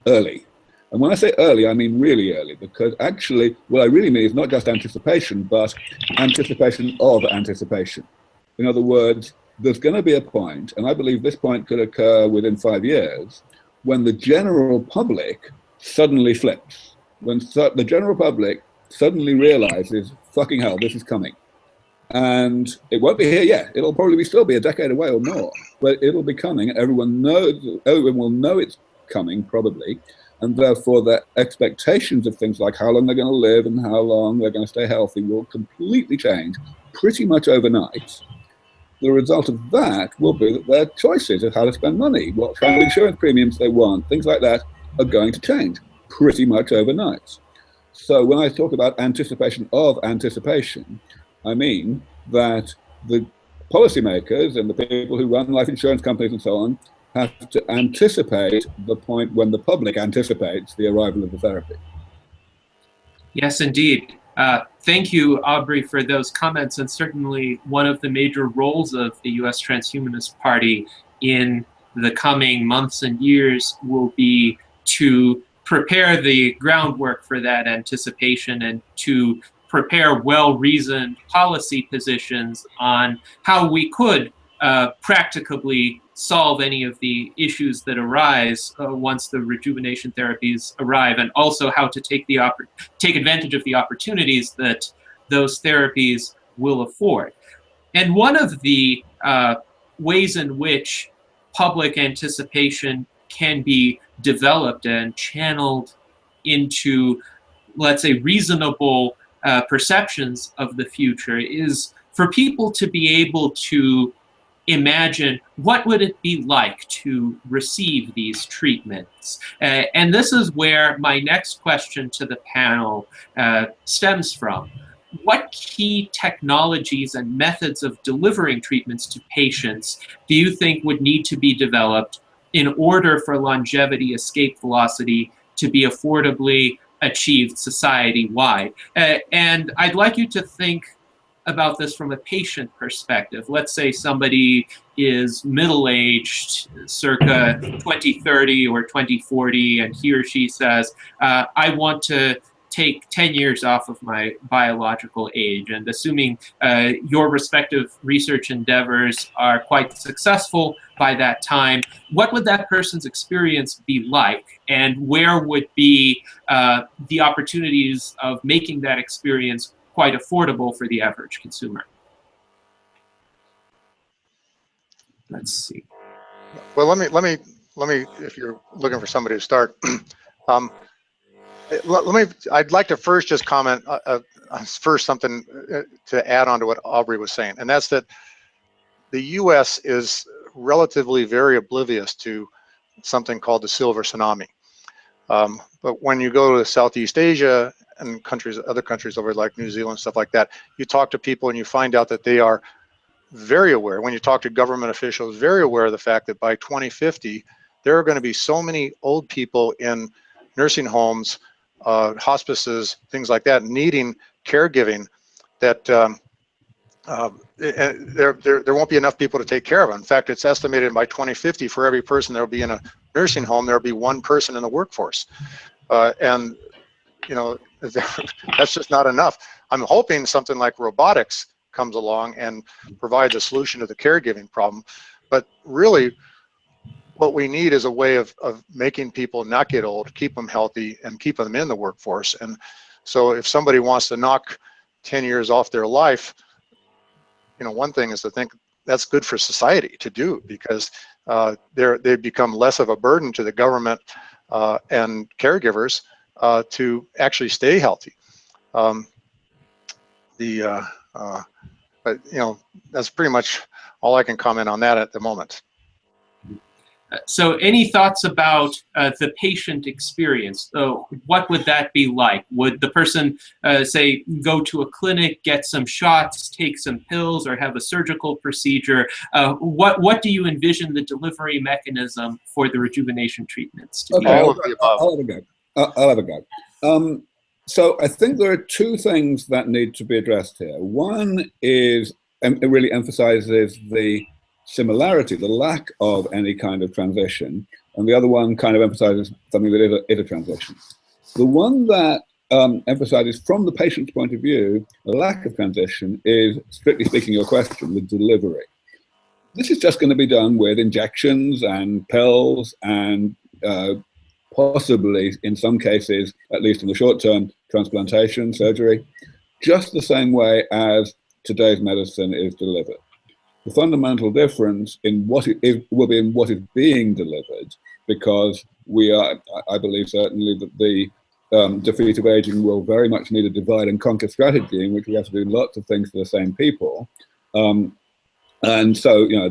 early. And when I say early, I mean really early, because actually what I really mean is not just anticipation, but anticipation of anticipation. In other words, there's going to be a point, and I believe this point could occur within 5 years, when the general public suddenly flips. When the general public suddenly realizes, fucking hell, this is coming. And it won't be here yet. It'll probably still be a decade away or more, but it'll be coming. Everyone will know it's coming, probably. And therefore, the expectations of things like how long they're going to live and how long they're going to stay healthy will completely change pretty much overnight. The result of that will be that their choices of how to spend money, what kind of insurance premiums they want, things like that are going to change pretty much overnight. So when I talk about anticipation of anticipation, I mean that the policymakers and the people who run life insurance companies and so on have to anticipate the point when the public anticipates the arrival of the therapy. Yes, indeed. Thank you, Aubrey, for those comments. And certainly one of the major roles of the U.S. Transhumanist Party in the coming months and years will be to prepare the groundwork for that anticipation and to prepare well-reasoned policy positions on how we could practicably solve any of the issues that arise once the rejuvenation therapies arrive, and also how to take advantage of the opportunities that those therapies will afford. And one of the ways in which public anticipation can be developed and channeled into, let's say, reasonable perceptions of the future is for people to be able to imagine what would it be like to receive these treatments. And this is where my next question to the panel stems from. What key technologies and methods of delivering treatments to patients do you think would need to be developed in order for longevity escape velocity to be affordably achieved society-wide? And I'd like you to think about this from a patient perspective. Let's say somebody is middle-aged, circa 2030 or 2040, and he or she says, I want to take 10 years off of my biological age. And assuming your respective research endeavors are quite successful by that time, what would that person's experience be like? And where would be the opportunities of making that experience quite affordable for the average consumer? Let's see. Well, let me, if you're looking for somebody to start, I'd like to first just comment, something to add on to what Aubrey was saying, and that's that the US is relatively very oblivious to something called the silver tsunami. But when you go to Southeast Asia and other countries over like New Zealand, stuff like that, you talk to people and you find out that they are very aware, when you talk to government officials, very aware of the fact that by 2050, there are going to be so many old people in nursing homes, hospices, things like that, needing caregiving that there won't be enough people to take care of them. In fact, it's estimated by 2050 for every person that will be in a nursing home, there will be one person in the workforce. And you know, that's just not enough. I'm hoping something like robotics comes along and provides a solution to the caregiving problem. But really, what we need is a way of making people not get old, keep them healthy, and keep them in the workforce. And so if somebody wants to knock 10 years off their life, you know, one thing is to think that's good for society to do, because they become less of a burden to the government and caregivers to actually stay healthy. But you know, that's pretty much all I can comment on that at the moment. So any thoughts about the patient experience? So what would that be like? Would the person, say, go to a clinic, get some shots, take some pills, or have a surgical procedure? What do you envision the delivery mechanism for the rejuvenation treatments to be? I'll have a go. So I think there are two things that need to be addressed here. One is, it really emphasizes the similarity, the lack of any kind of transition, and the other one kind of emphasizes something that is a transition. The one that emphasizes, from the patient's point of view, the lack of transition is, strictly speaking, your question, the delivery. This is just going to be done with injections and pills and possibly, in some cases, at least in the short term, transplantation, surgery, just the same way as today's medicine is delivered. The fundamental difference in what it is will be in what is being delivered, because we are, I believe certainly that the defeat of aging will very much need a divide and conquer strategy in which we have to do lots of things for the same people. And so, you know,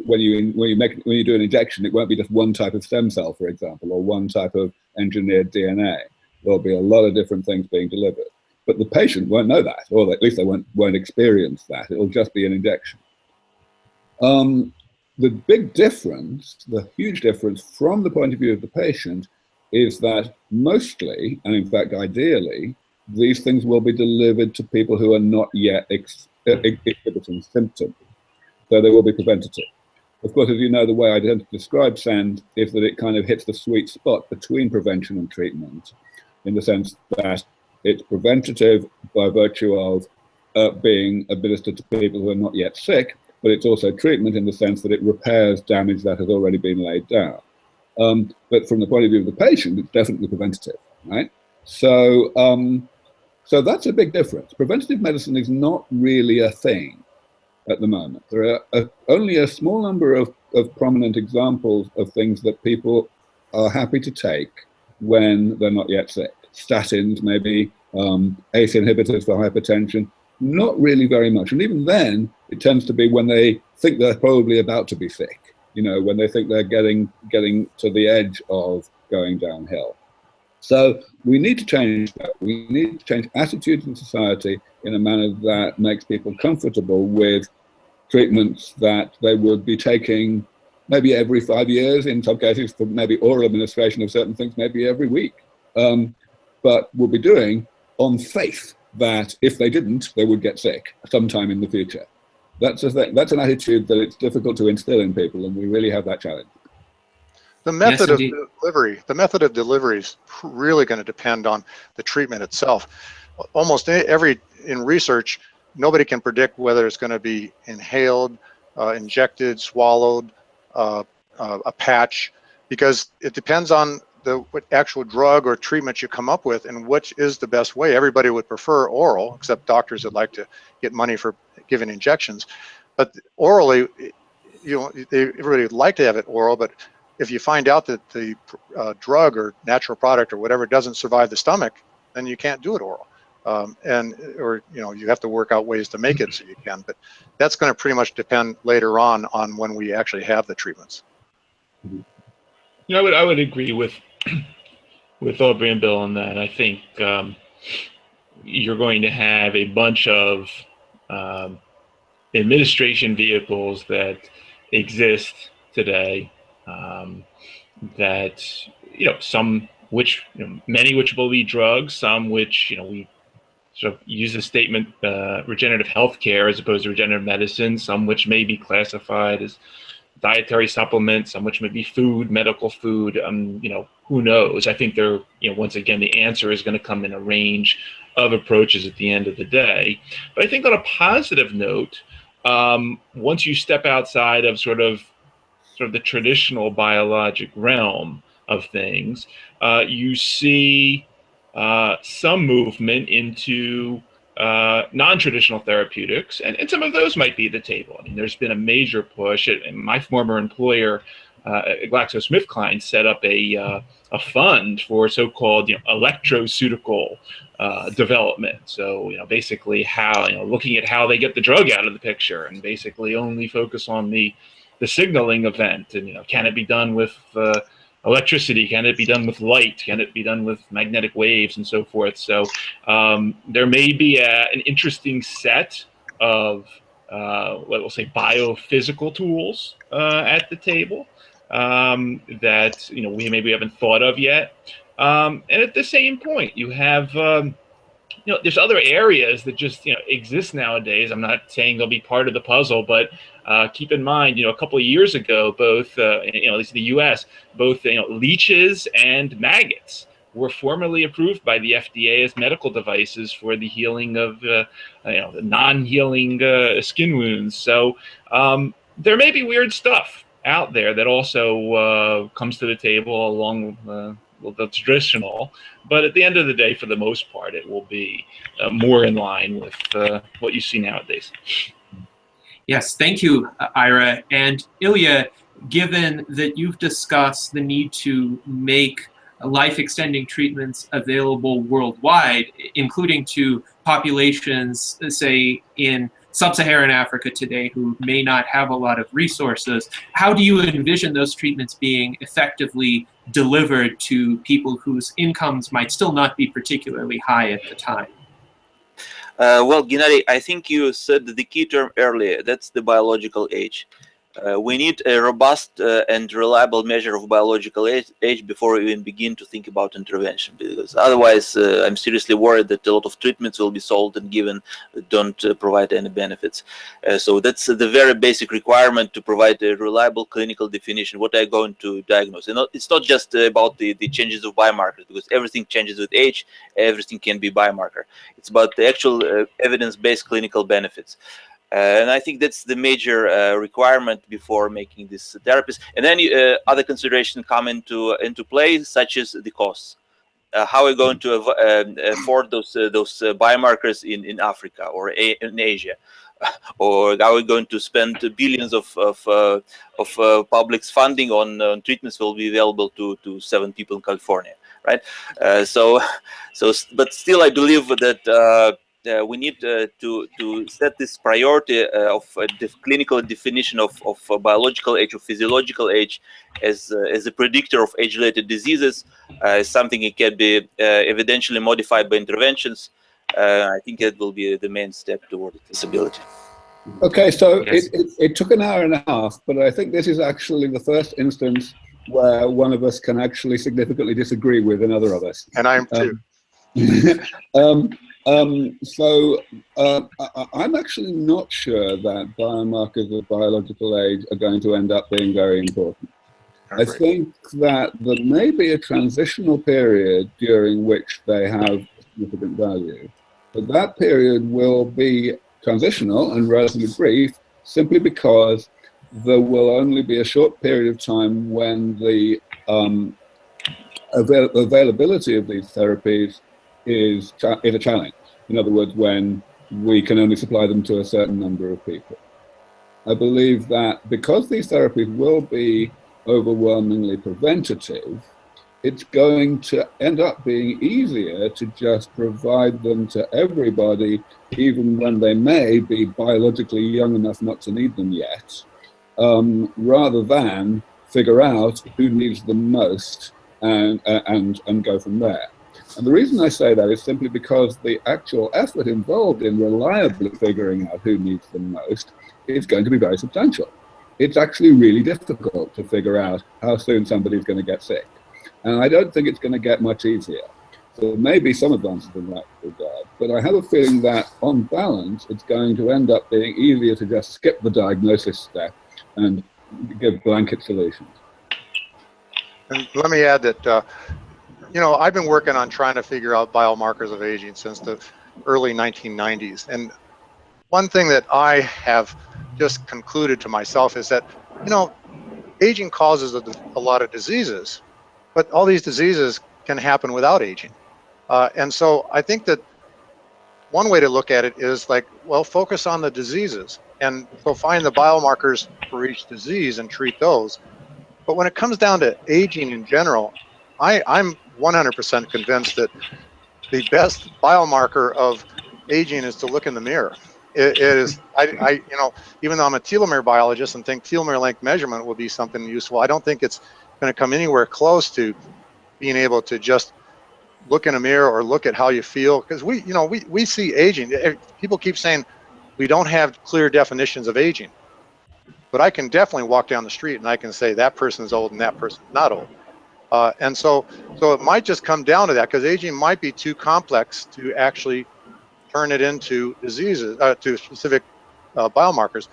when you do an injection, it won't be just one type of stem cell, for example, or one type of engineered DNA. There'll be a lot of different things being delivered. But the patient won't know that, or at least they won't experience that. It'll just be an injection. The big difference, the huge difference from the point of view of the patient, is that mostly, and in fact ideally, these things will be delivered to people who are not yet exhibiting symptoms. So they will be preventative. Of course, as you know, the way I tend to describe SEND is that it kind of hits the sweet spot between prevention and treatment, in the sense that it's preventative by virtue of being administered to people who are not yet sick, but it's also treatment in the sense that it repairs damage that has already been laid down. But from the point of view of the patient, it's definitely preventative, right? So, so that's a big difference. Preventative medicine is not really a thing at the moment. There are only a small number of prominent examples of things that people are happy to take when they're not yet sick. Statins, maybe, ACE inhibitors for hypertension, not really very much. And even then, it tends to be when they think they're probably about to be sick, you know, when they think they're getting to the edge of going downhill. So we need to change that. We need to change attitudes in society in a manner that makes people comfortable with treatments that they would be taking maybe every 5 years, in some cases for maybe oral administration of certain things, maybe every week, but will be doing on faith that if they didn't, they would get sick sometime in the future. That's a thing. That's an attitude that it's difficult to instill in people, and we really have that challenge. The method of delivery is really going to depend on the treatment itself. Almost in research, nobody can predict whether it's going to be inhaled, injected, swallowed, a patch, because it depends on what actual drug or treatment you come up with and which is the best way. Everybody would prefer oral, except doctors that like to get money for giving injections. But orally, you know, everybody would like to have it oral, but if you find out that the drug or natural product or whatever doesn't survive the stomach, then you can't do it oral. Or you know, you have to work out ways to make it so you can. But that's going to pretty much depend later on when we actually have the treatments. You know, I would agree with Aubrey and Bill on that. I think you're going to have a bunch of administration vehicles that exist today. That, you know, some which, you know, many which will be drugs, some which, you know, we sort of use the statement regenerative healthcare as opposed to regenerative medicine, some which may be classified as dietary supplements, some which may be food, medical food, you know, who knows? I think there, you know, once again, the answer is going to come in a range of approaches at the end of the day. But I think on a positive note, once you step outside of sort of the traditional biologic realm of things, you see some movement into non-traditional therapeutics, and some of those might be at the table. I mean, there's been a major push. My former employer, GlaxoSmithKline, set up a fund for so-called, you know, electroceutical development. So, you know, basically how, you know, looking at how they get the drug out of the picture and basically only focus on the signaling event. And, you know, can it be done with electricity? Can it be done with light? Can it be done with magnetic waves and so forth? So there may be an interesting set of, we'll say, biophysical tools at the table that, you know, we maybe haven't thought of yet. And at the same point, you have, you know, there's other areas that just, you know, exist nowadays. I'm not saying they'll be part of the puzzle, but keep in mind, you know, a couple of years ago, both, you know, at least in the U.S., both, you know, leeches and maggots were formally approved by the FDA as medical devices for the healing of, you know, the non-healing skin wounds. So there may be weird stuff out there that also comes to the table along the traditional, but at the end of the day, for the most part, it will be more in line with what you see nowadays. Yes, thank you, Ira. And Ilia, given that you've discussed the need to make life-extending treatments available worldwide, including to populations, say, in sub-Saharan Africa today who may not have a lot of resources, how do you envision those treatments being effectively delivered to people whose incomes might still not be particularly high at the time? Well, Gennady, I think you said the key term earlier. That's the biological age. We need a robust and reliable measure of biological age before we even begin to think about intervention, because otherwise I'm seriously worried that a lot of treatments will be sold and given that don't provide any benefits. So that's the very basic requirement, to provide a reliable clinical definition. What are you going to diagnose? And it's not just about the changes of biomarkers, because everything changes with age, everything can be biomarker. It's about the actual evidence-based clinical benefits. And I think that's the major requirement before making these therapies. And then other considerations come into play, such as the costs. How are we going to afford those biomarkers in Africa or in Asia? Or are we going to spend billions of public's funding on treatments that will be available to 7 people in California, right? But still, I believe that we need to set this priority of the clinical definition of biological age or physiological age as a predictor of age-related diseases, something that can be evidentially modified by interventions. I think that will be the main step toward disability. Okay, so Yes. it took an hour and a half, but I think this is actually the first instance where one of us can actually significantly disagree with another of us. And I am too. I'm actually not sure that biomarkers of biological age are going to end up being very important. I think that there may be a transitional period during which they have significant value, but that period will be transitional and relatively brief, simply because there will only be a short period of time when the availability of these therapies is a challenge. In other words, when we can only supply them to a certain number of people. I believe that because these therapies will be overwhelmingly preventative, it's going to end up being easier to just provide them to everybody, even when they may be biologically young enough not to need them yet, rather than figure out who needs them most and go from there. And the reason I say that is simply because the actual effort involved in reliably figuring out who needs them most is going to be very substantial. It's actually really difficult to figure out how soon somebody's going to get sick. And I don't think it's going to get much easier. So there may be some advances in that regard, but I have a feeling that on balance, it's going to end up being easier to just skip the diagnosis step and give blanket solutions. And let me add that, you know, I've been working on trying to figure out biomarkers of aging since the early 1990s. And one thing that I have just concluded to myself is that, you know, aging causes a lot of diseases, but all these diseases can happen without aging. And so I think that one way to look at it is like, well, focus on the diseases. And so find the biomarkers for each disease and treat those. But when it comes down to aging in general, I'm 100% convinced that the best biomarker of aging is to look in the mirror. It is, you know, even though I'm a telomere biologist and think telomere length measurement will be something useful, I don't think it's going to come anywhere close to being able to just look in a mirror or look at how you feel. Because we see aging. People keep saying we don't have clear definitions of aging, but I can definitely walk down the street and I can say that person's old and that person's not old. And so it might just come down to that, because aging might be too complex to actually turn it into diseases, to specific biomarkers.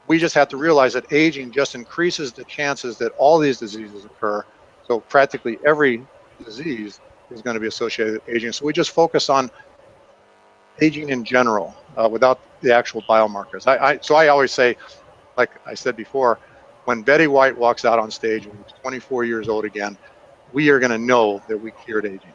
We just have to realize that aging just increases the chances that all these diseases occur. So practically every disease is going to be associated with aging. So we just focus on aging in general without the actual biomarkers. So I always say, like I said before, when Betty White walks out on stage when she's 24 years old again, we are going to know that we cured aging.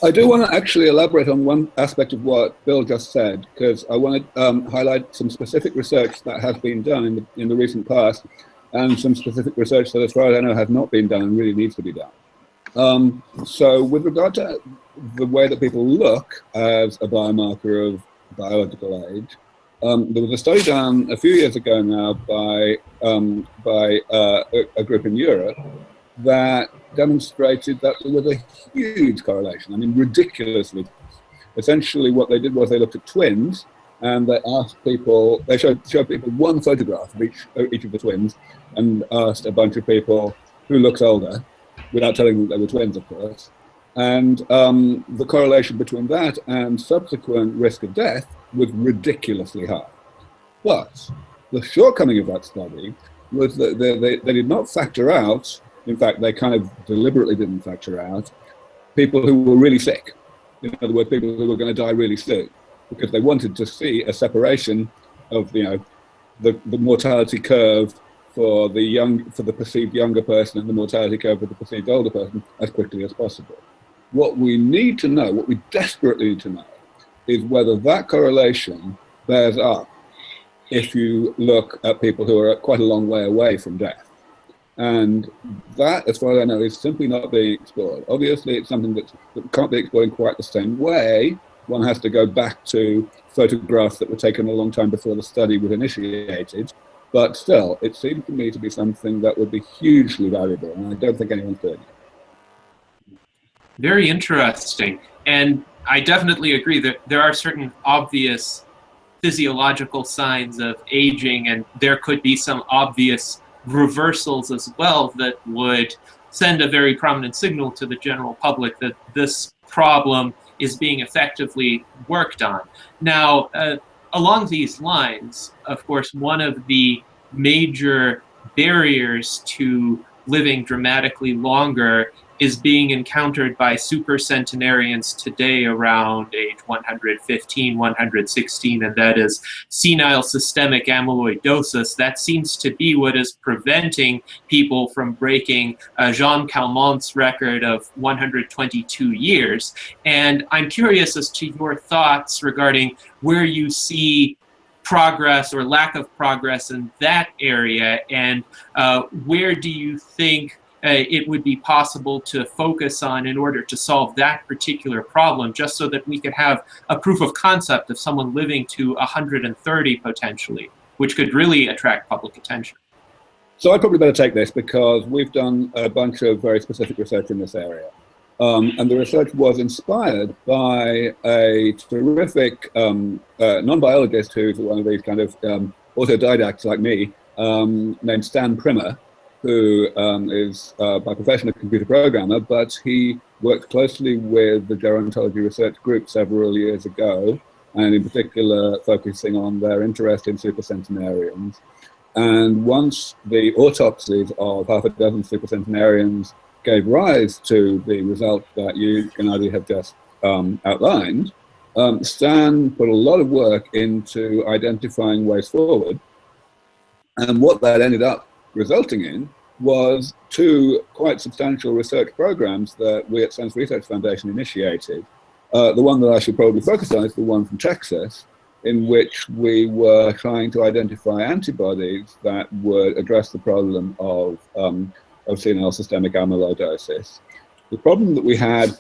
I do want to actually elaborate on one aspect of what Bill just said, because I want to highlight some specific research that has been done in the recent past, and some specific research that, as far as I know, has not been done and really needs to be done. So with regard to the way that people look as a biomarker of biological age, there was a study done a few years ago now by a group in Europe that demonstrated that there was a huge correlation. I mean, ridiculously. Essentially, what they did was they looked at twins and they asked people, they showed people one photograph of each of the twins, and asked a bunch of people who looks older, without telling them they were twins, of course. And the correlation between that and subsequent risk of death was ridiculously high. But the shortcoming of that study was that they did not factor out, in fact, they kind of deliberately didn't factor out, people who were really sick. In other words, people who were going to die really soon, because they wanted to see a separation of, the mortality curve for the perceived younger person and the mortality curve for the perceived older person as quickly as possible. What we need to know, what we desperately need to know, is whether that correlation bears up if you look at people who are quite a long way away from death. And that, as far as I know, is simply not being explored. Obviously, it's something that can't be explored in quite the same way. One has to go back to photographs that were taken a long time before the study was initiated. But still, it seems to me to be something that would be hugely valuable, and I don't think anyone's doing it. Very interesting. And I definitely agree that there are certain obvious physiological signs of aging, and there could be some obvious reversals as well that would send a very prominent signal to the general public that this problem is being effectively worked on. Now, along these lines, of course, one of the major barriers to living dramatically longer is being encountered by supercentenarians today around age 115, 116, and that is senile systemic amyloidosis. That seems to be what is preventing people from breaking Jean Calment's record of 122 years. And I'm curious as to your thoughts regarding where you see progress or lack of progress in that area, and where do you think it would be possible to focus on in order to solve that particular problem, just so that we could have a proof of concept of someone living to 130 potentially, which could really attract public attention. So I'd probably better take this because we've done a bunch of very specific research in this area. And the research was inspired by a terrific non-biologist who's one of these kind of autodidacts like me, named Stan Primmer, who is by profession a computer programmer, but he worked closely with the Gerontology Research Group several years ago, and in particular focusing on their interest in supercentenarians. And once the autopsies of half a dozen supercentenarians gave rise to the result that you, Gennady, have just outlined, Stan put a lot of work into identifying ways forward. And what that ended up resulting in was two quite substantial research programs that we at Sense Research Foundation initiated. The one that I should probably focus on is the one from Texas, in which we were trying to identify antibodies that would address the problem of senile systemic amyloidosis. The problem that we had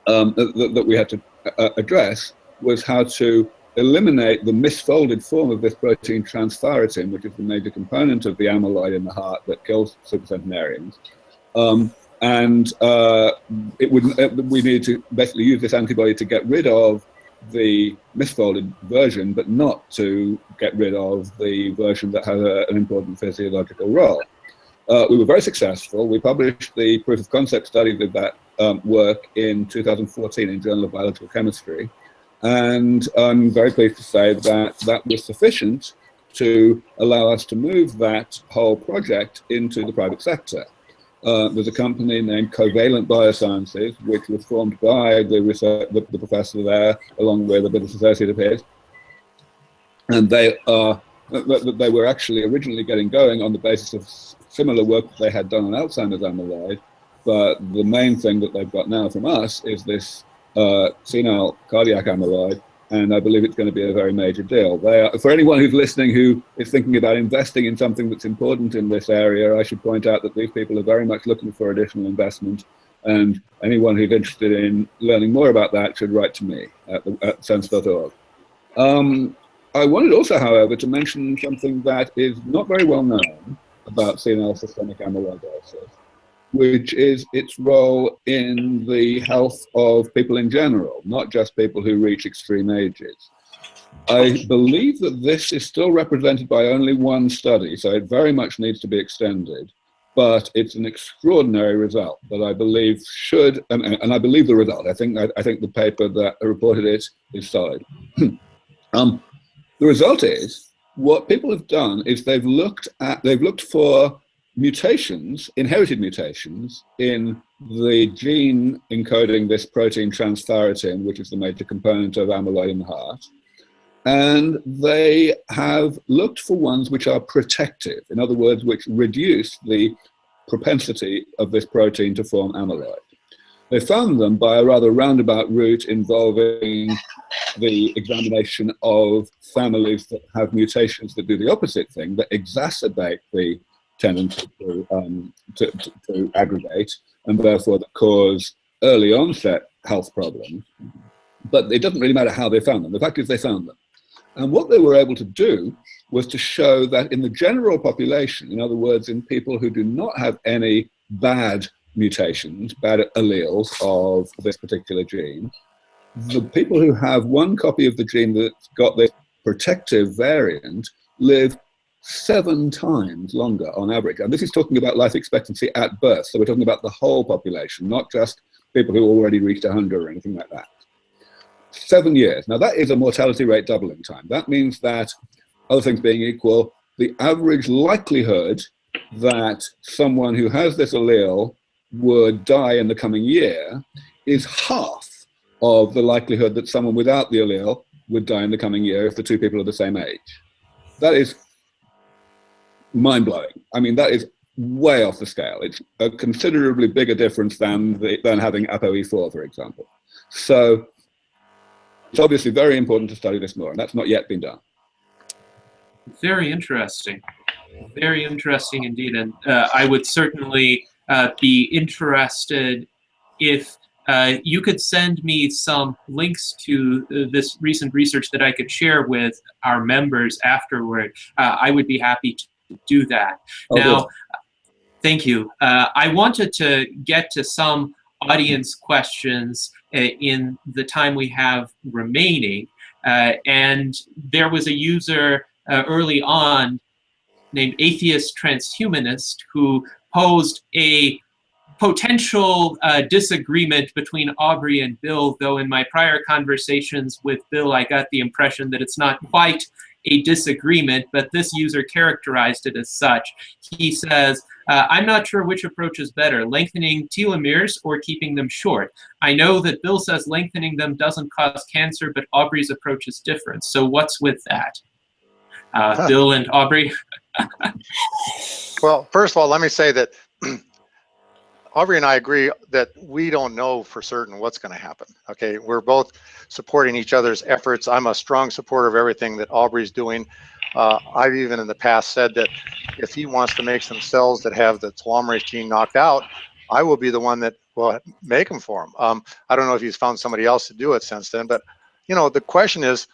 to address was how to eliminate the misfolded form of this protein transthyretin, which is the major component of the amyloid in the heart that kills supercentenarians. We needed to basically use this antibody to get rid of the misfolded version, but not to get rid of the version that has an important physiological role. We were very successful. We published the proof of concept study of that work in 2014 in Journal of Biological Chemistry. And I'm very pleased to say that that was sufficient to allow us to move that whole project into the private sector. There's a company named Covalent Biosciences, which was formed by the professor there, along with a British associate of his. And they were actually originally getting going on the basis of similar work that they had done on Alzheimer's amyloid. But the main thing that they've got now from us is this senile cardiac amyloid, and I believe it's going to be a very major deal. For anyone who's listening who is thinking about investing in something that's important in this area, I should point out that these people are very much looking for additional investment, and anyone who's interested in learning more about that should write to me at sense.org. I wanted also, however, to mention something that is not very well known about senile systemic amyloidosis, which is its role in the health of people in general, not just people who reach extreme ages. I believe that this is still represented by only one study, so it very much needs to be extended. But it's an extraordinary result that I believe should, and I believe the result. I think the paper that reported it is solid. The result is, what people have done is they've looked for mutations, inherited mutations, in the gene encoding this protein transthyretin, which is the major component of amyloid in the heart. And they have looked for ones which are protective, in other words, which reduce the propensity of this protein to form amyloid. They found them by a rather roundabout route involving the examination of families that have mutations that do the opposite thing, that exacerbate the tendency to aggregate, and therefore that cause early onset health problems. But it doesn't really matter how they found them. The fact is they found them. And what they were able to do was to show that in the general population, in other words, in people who do not have any bad mutations, bad alleles of this particular gene, the people who have one copy of the gene that's got this protective variant live 7 times longer on average. And this is talking about life expectancy at birth. So we're talking about the whole population, not just people who already reached 100 or anything like that. 7 years. Now that is a mortality rate doubling time. That means that, other things being equal, the average likelihood that someone who has this allele would die in the coming year is half of the likelihood that someone without the allele would die in the coming year if the two people are the same age. That is mind-blowing. I mean, that is way off the scale. It's a considerably bigger difference than having ApoE4, for example. So it's obviously very important to study this more, and that's not yet been done. Very interesting. Very interesting indeed. And I would certainly be interested if you could send me some links to this recent research that I could share with our members afterward. I would be happy to do that. Okay. Now, thank you. I wanted to get to some audience questions in the time we have remaining. And there was a user early on named Atheist Transhumanist who posed a potential disagreement between Aubrey and Bill, though in my prior conversations with Bill, I got the impression that it's not quite a disagreement, but this user characterized it as such. He says, I'm not sure which approach is better, lengthening telomeres or keeping them short. I know that Bill says lengthening them doesn't cause cancer, but Aubrey's approach is different. So what's with that? Bill and Aubrey? Well, first of all, let me say that Aubrey and I agree that we don't know for certain what's going to happen. Okay, we're both supporting each other's efforts. I'm a strong supporter of everything that Aubrey's doing. I've even in the past said that if he wants to make some cells that have the telomerase gene knocked out, I will be the one that will make them for him. I don't know if he's found somebody else to do it since then, but you know, the question is,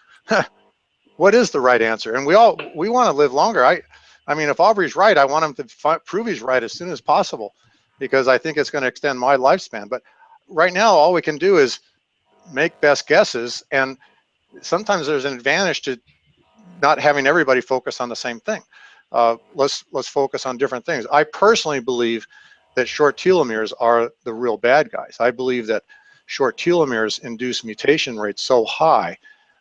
what is the right answer? And we want to live longer. I mean, if Aubrey's right, I want him to prove he's right as soon as possible, because I think it's going to extend my lifespan. But right now, all we can do is make best guesses, and sometimes there's an advantage to not having everybody focus on the same thing. Let's focus on different things. I personally believe that short telomeres are the real bad guys. I believe that short telomeres induce mutation rates so high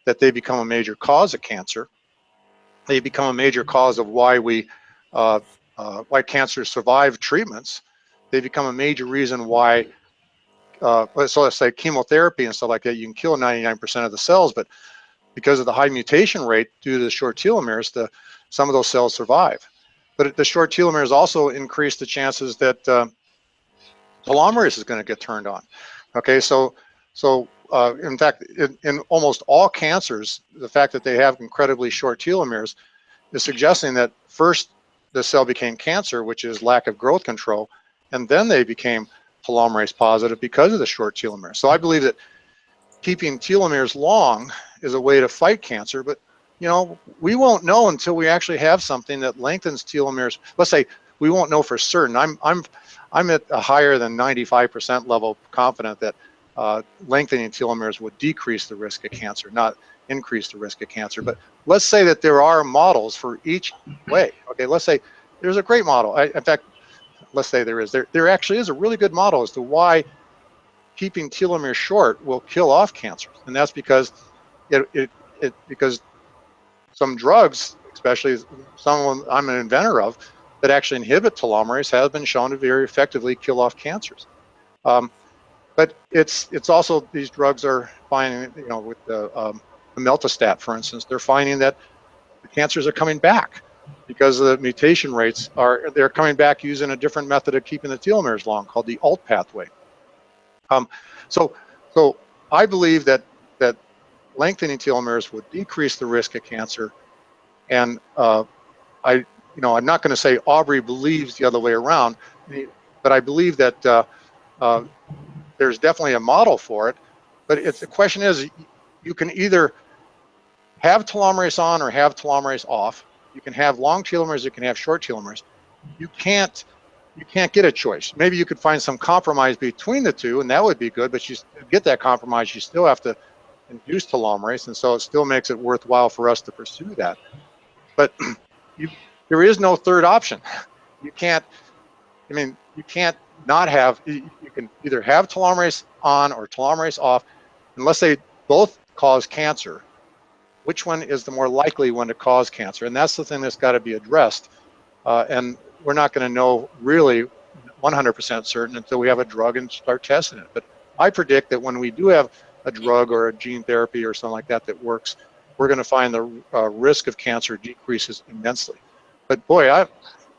that they become a major cause of cancer. They become a major cause of why cancer survive treatments. They become a major reason why, so let's say chemotherapy and stuff like that, you can kill 99% of the cells, but because of the high mutation rate due to the short telomeres, some of those cells survive. But the short telomeres also increase the chances that telomerase is going to get turned on. Okay, so in fact, in almost all cancers, the fact that they have incredibly short telomeres is suggesting that first the cell became cancer, which is lack of growth control, and then they became telomerase positive because of the short telomeres. So I believe that keeping telomeres long is a way to fight cancer, but you know, we won't know until we actually have something that lengthens telomeres. Let's say we won't know for certain. I'm at a higher than 95% level confident that lengthening telomeres would decrease the risk of cancer, not increase the risk of cancer. But let's say that there are models for each way. Okay, let's say there's a great model. In fact, let's say there is. There actually is a really good model as to why keeping telomeres short will kill off cancers, and that's because because some drugs, especially some I'm an inventor of, that actually inhibit telomerase have been shown to very effectively kill off cancers. But it's also, these drugs are finding, you know, with the imeltastat, for instance, they're finding that the cancers are coming back because the mutation rates they're coming back using a different method of keeping the telomeres long called the alt pathway. So I believe that lengthening telomeres would decrease the risk of cancer, and I'm not going to say Aubrey believes the other way around, but I believe that there's definitely a model for it. But the question is, you can either have telomerase on or have telomerase off. You can have long telomeres, you can have short telomeres. You can't get a choice. Maybe you could find some compromise between the two, and that would be good, but to get that compromise, you still have to induce telomerase, and so it still makes it worthwhile for us to pursue that. But there is no third option. You can't not have, you can either have telomerase on or telomerase off, unless they both cause cancer. Which one is the more likely one to cause cancer? And that's the thing that's got to be addressed. And we're not going to know really 100% certain until we have a drug and start testing it. But I predict that when we do have a drug or a gene therapy or something like that that works, we're going to find the risk of cancer decreases immensely. But boy,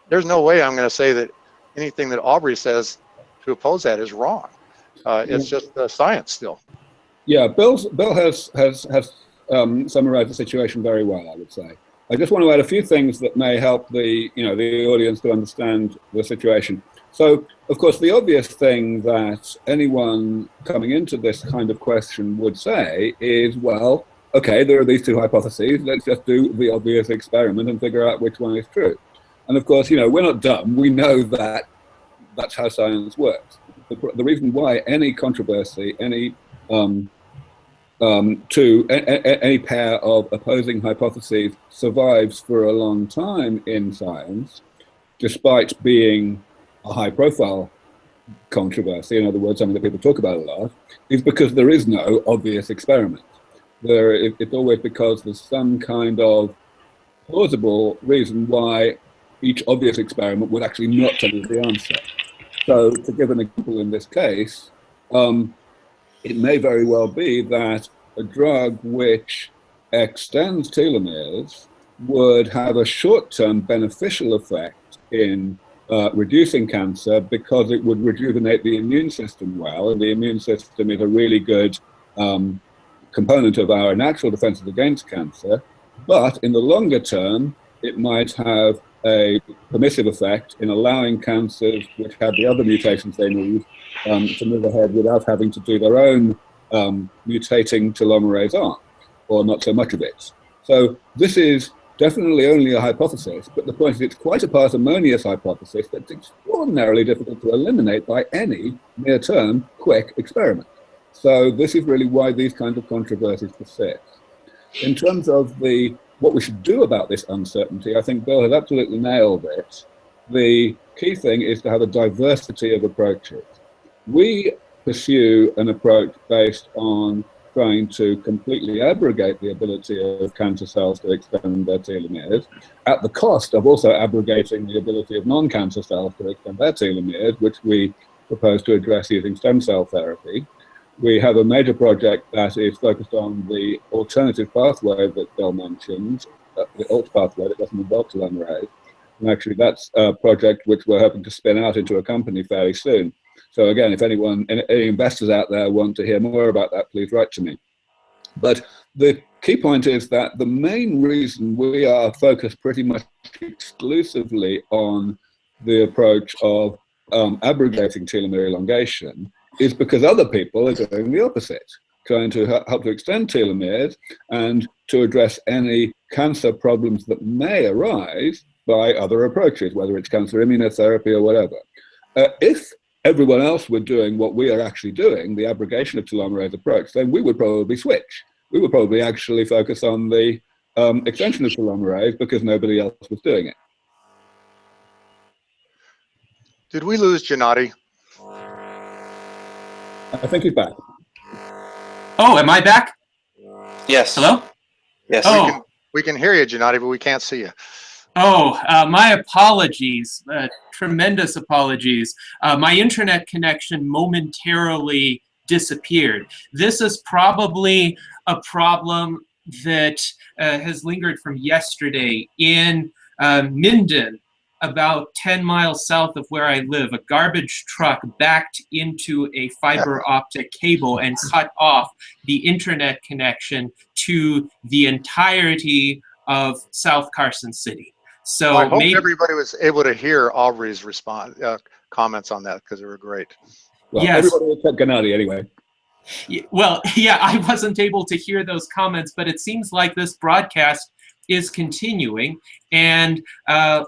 there's no way I'm going to say that anything that Aubrey says to oppose that is wrong. It's just science still. Yeah, Bill has summarized the situation very well, I would say. I just want to add a few things that may help the audience to understand the situation. So, of course, the obvious thing that anyone coming into this kind of question would say is, well, okay, there are these two hypotheses. Let's just do the obvious experiment and figure out which one is true. And of course, we're not dumb. We know that that's how science works. The reason why any controversy, any any pair of opposing hypotheses survives for a long time in science, despite being a high-profile controversy, in other words, something that people talk about a lot, is because there is no obvious experiment. It's always because there's some kind of plausible reason why each obvious experiment would actually not tell you the answer. So, to give an example in this case, it may very well be that a drug which extends telomeres would have a short-term beneficial effect in reducing cancer because it would rejuvenate the immune system well, and the immune system is a really good component of our natural defenses against cancer. But in the longer term, it might have a permissive effect in allowing cancers which have the other mutations they need to move ahead without having to do their own mutating telomerase on, or not so much of it. So this is definitely only a hypothesis, but the point is it's quite a parsimonious hypothesis that's extraordinarily difficult to eliminate by any near-term quick experiment. So this is really why these kinds of controversies persist. In terms of what we should do about this uncertainty, I think Bill has absolutely nailed it. The key thing is to have a diversity of approaches. We pursue an approach based on trying to completely abrogate the ability of cancer cells to extend their telomeres, at the cost of also abrogating the ability of non-cancer cells to extend their telomeres, which we propose to address using stem cell therapy. We have a major project that is focused on the alternative pathway that Bill mentioned, the alt pathway that doesn't involve telomerase. And actually that's a project which we're hoping to spin out into a company fairly soon. So again, if any investors out there want to hear more about that, please write to me. But the key point is that the main reason we are focused pretty much exclusively on the approach of abrogating telomere elongation is because other people are doing the opposite, trying to help to extend telomeres and to address any cancer problems that may arise by other approaches, whether it's cancer immunotherapy or whatever. If everyone else were doing what we are actually doing, the abrogation of telomerase approach, then we would probably switch. we would probably actually focus on the extension of telomerase because nobody else was doing it. Did we lose Gennady? I think he's back. Oh, am I back? Yes. Hello? Yes. Oh. We can hear you, Gennady, but we can't see you. Oh, my apologies. Tremendous apologies. My internet connection momentarily disappeared. This is probably a problem that has lingered from yesterday. In Minden, about 10 miles south of where I live, a garbage truck backed into a fiber optic cable and cut off the internet connection to the entirety of South Carson City. So I hope maybe everybody was able to hear Aubrey's comments on that because they were great. Well, yes. everybody except Gennady anyway. Well, yeah, I wasn't able to hear those comments, but it seems like this broadcast is continuing. And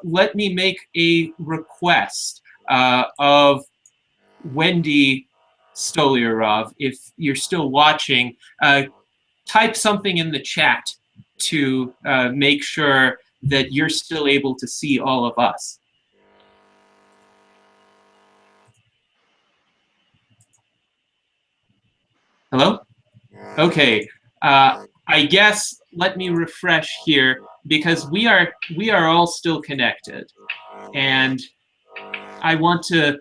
let me make a request of Wendy Stolyarov, if you're still watching, type something in the chat to make sure that you're still able to see all of us. Hello? Okay. I guess let me refresh here because we are all still connected, and I want to.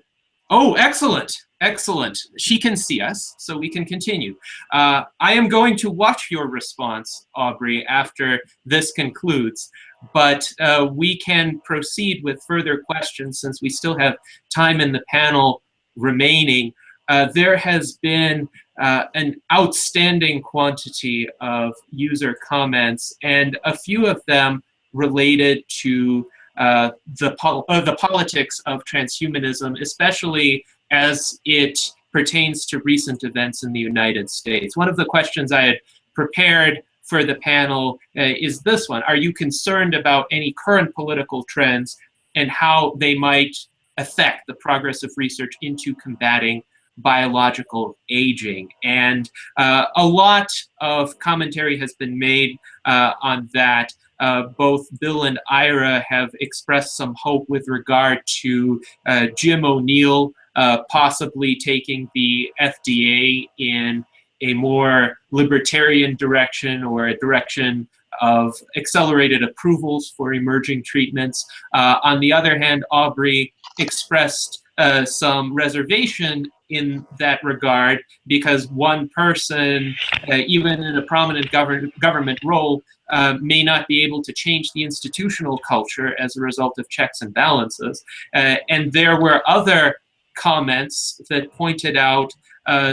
Oh, excellent, excellent. She can see us, so we can continue. I am going to watch your response, Aubrey, after this concludes, but we can proceed with further questions since we still have time in the panel remaining. There has been an outstanding quantity of user comments, and a few of them related to the politics of transhumanism, especially as it pertains to recent events in the United States. One of the questions I had prepared for the panel is this one. Are you concerned about any current political trends and how they might affect the progress of research into combating biological aging? And a lot of commentary has been made on that. Both Bill and Ira have expressed some hope with regard to Jim O'Neill possibly taking the FDA in a more libertarian direction or a direction of accelerated approvals for emerging treatments. On the other hand, Aubrey expressed some reservation in that regard because one person, even in a prominent government role, may not be able to change the institutional culture as a result of checks and balances. And there were other comments that pointed out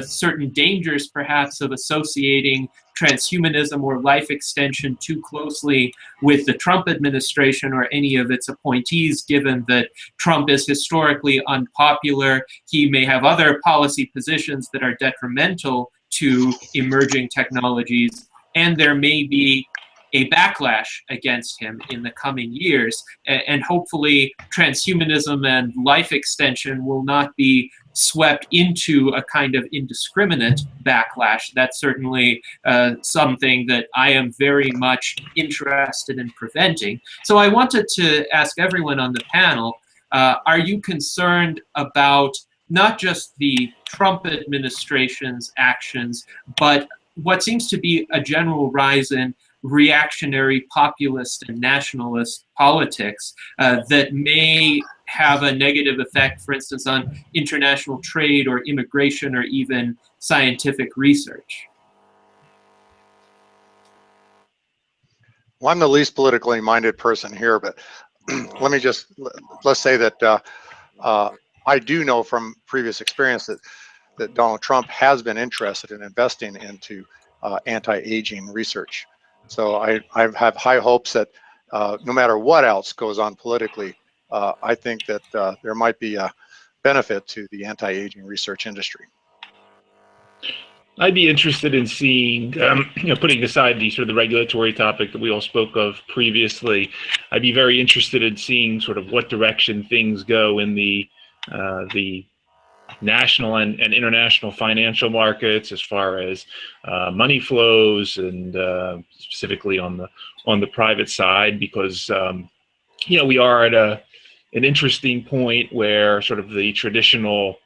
certain dangers, perhaps, of associating transhumanism or life extension too closely with the Trump administration or any of its appointees, given that Trump is historically unpopular. He may have other policy positions that are detrimental to emerging technologies, and there may be a backlash against him in the coming years. And hopefully transhumanism and life extension will not be swept into a kind of indiscriminate backlash. That's certainly something that I am very much interested in preventing. So I wanted to ask everyone on the panel, are you concerned about not just the Trump administration's actions, but what seems to be a general rise in reactionary, populist, and nationalist politics that may have a negative effect, for instance, on international trade or immigration or even scientific research? Well, I'm the least politically minded person here, but let's say that I do know from previous experience that Donald Trump has been interested in investing into anti-aging research. So I have high hopes that no matter what else goes on politically, I think that there might be a benefit to the anti-aging research industry. I'd be interested in seeing, putting aside the sort of the regulatory topic that we all spoke of previously, I'd be very interested in seeing sort of what direction things go in the national and international financial markets, as far as money flows, and specifically on the private side, because we are at an interesting point where sort of the traditional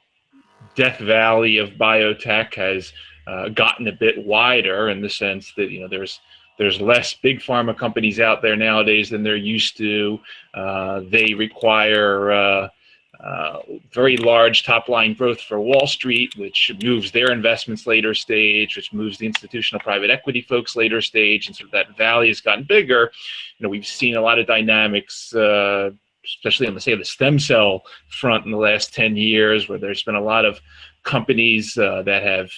death valley of biotech has gotten a bit wider, in the sense that there's less big pharma companies out there nowadays than there used to. They require very large top-line growth for Wall Street, which moves their investments later stage, which moves the institutional private equity folks later stage, and sort of that valley has gotten bigger. We've seen a lot of dynamics, especially on the stem cell front in the last 10 years, where there's been a lot of companies that have,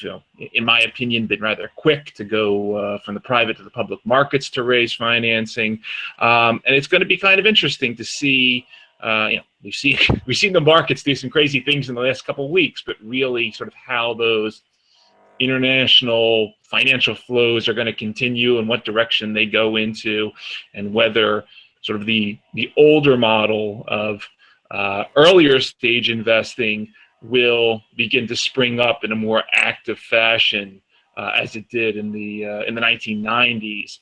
in my opinion, been rather quick to go from the private to the public markets to raise financing. And it's going to be kind of interesting to see, we've seen the markets do some crazy things in the last couple of weeks, but really sort of how those international financial flows are going to continue and what direction they go into, and whether sort of the older model of earlier stage investing will begin to spring up in a more active fashion, as it did in the 1990s,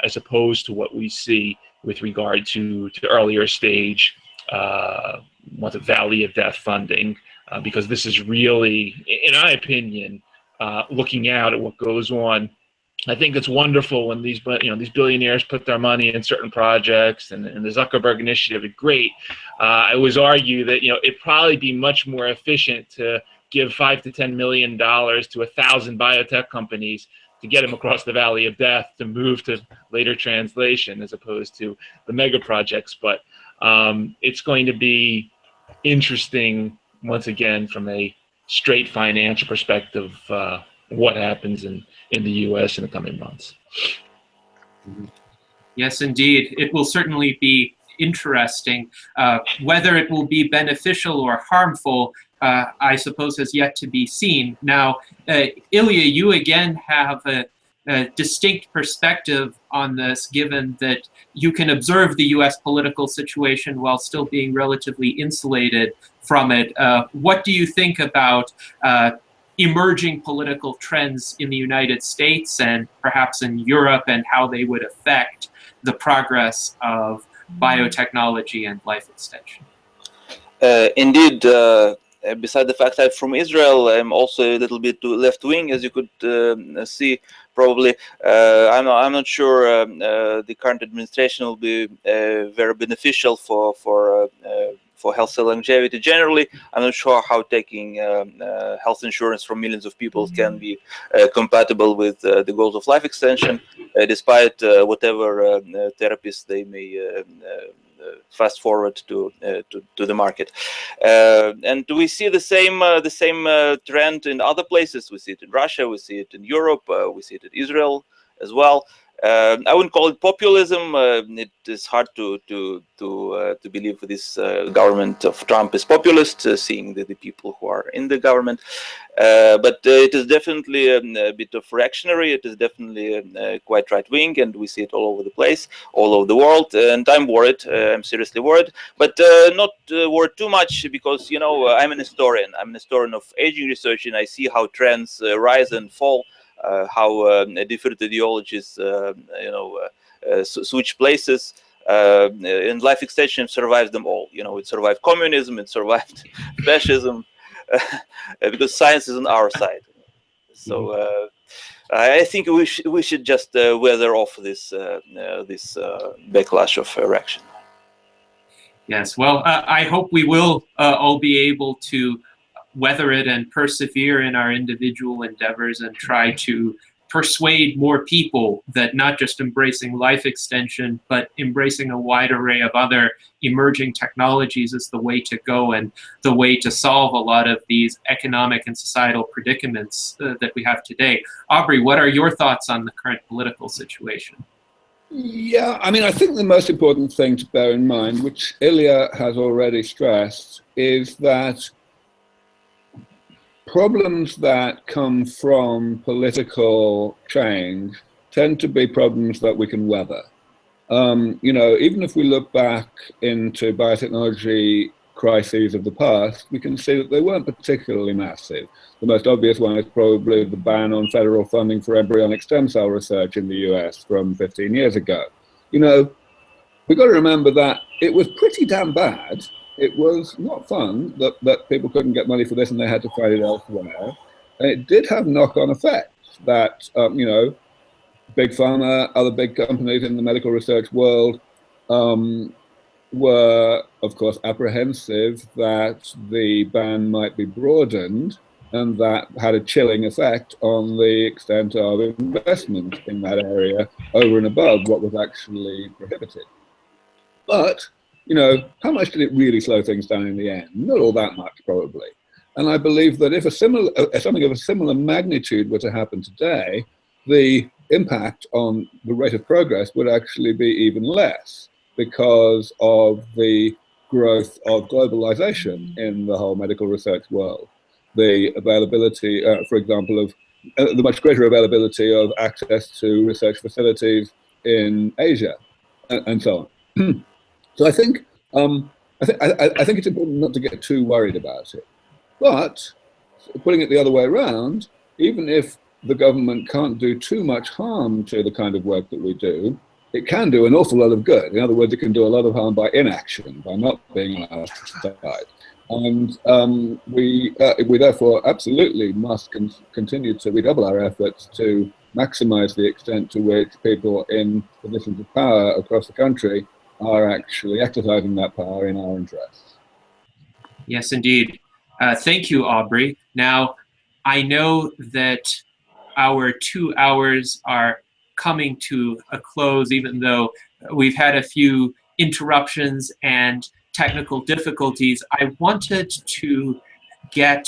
as opposed to what we see with regard to earlier stage, the valley of death funding, because this is really, in my opinion, looking out at what goes on. I think it's wonderful when these billionaires put their money in certain projects, and the Zuckerberg initiative is great. I always argue that it'd probably be much more efficient to give $5 to $10 million to 1,000 biotech companies to get them across the valley of death to move to later translation, as opposed to the mega projects. But it's going to be interesting, once again, from a straight financial perspective, what happens in the U.S. in the coming months. Yes, indeed. It will certainly be interesting. Whether it will be beneficial or harmful, I suppose, has yet to be seen. Now, Ilia, you again have a distinct perspective on this, given that you can observe the U.S. political situation while still being relatively insulated from it. What do you think about emerging political trends in the United States and perhaps in Europe, and how they would affect the progress of biotechnology and life extension? Indeed, beside the fact I'm from Israel, I'm also a little bit left-wing, as you could see, probably. I'm not sure the current administration will be very beneficial for health and longevity generally. I'm not sure how taking health insurance from millions of people can be compatible with the goals of life extension, despite whatever therapies they may fast forward to the market. And we see the same trend in other places. We see it in Russia, we see it in Europe, we see it in Israel as well. I wouldn't call it populism. It is hard to believe this government of Trump is populist, seeing the people who are in the government. But it is definitely a bit of reactionary. It is definitely quite right-wing, and we see it all over the place, all over the world. And I'm worried. I'm seriously worried, but not worried too much, because I'm an historian. I'm an historian of aging research, and I see how trends rise and fall. How different ideologies, switch places, and life extension survives them all. It survived communism, it survived fascism, because science is on our side. So I think we should just weather off this backlash of reaction. Yes, well, I hope we will all be able to weather it and persevere in our individual endeavors, and try to persuade more people that not just embracing life extension, but embracing a wide array of other emerging technologies is the way to go, and the way to solve a lot of these economic and societal predicaments that we have today. Aubrey, what are your thoughts on the current political situation? Yeah, I think the most important thing to bear in mind, which Ilia has already stressed, is that problems that come from political change tend to be problems that we can weather. Even if we look back into biotechnology crises of the past, we can see that they weren't particularly massive. The most obvious one is probably the ban on federal funding for embryonic stem cell research in the US from 15 years ago. You know, we've got to remember that it was pretty damn bad. It was not fun that people couldn't get money for this and they had to find it elsewhere. And it did have knock-on effects that, you know, Big Pharma, other big companies in the medical research world were, of course, apprehensive that the ban might be broadened, and that had a chilling effect on the extent of investment in that area over and above what was actually prohibited. But, you know, how much did it really slow things down in the end? Not all that much, probably. And I believe that if something of a similar magnitude were to happen today, the impact on the rate of progress would actually be even less, because of the growth of globalization in the whole medical research world. The availability, for example, of the much greater availability of access to research facilities in Asia, and so on. So I think it's important not to get too worried about it. But putting it the other way around, even if the government can't do too much harm to the kind of work that we do, it can do an awful lot of good. In other words, it can do a lot of harm by inaction, by not being allowed to decide. And we therefore absolutely must continue to redouble our efforts to maximize the extent to which people in positions of power across the country are actually exercising that power in our interests. Yes, indeed. Thank you, Aubrey. Now, I know that our 2 hours are coming to a close, even though we've had a few interruptions and technical difficulties. I wanted to get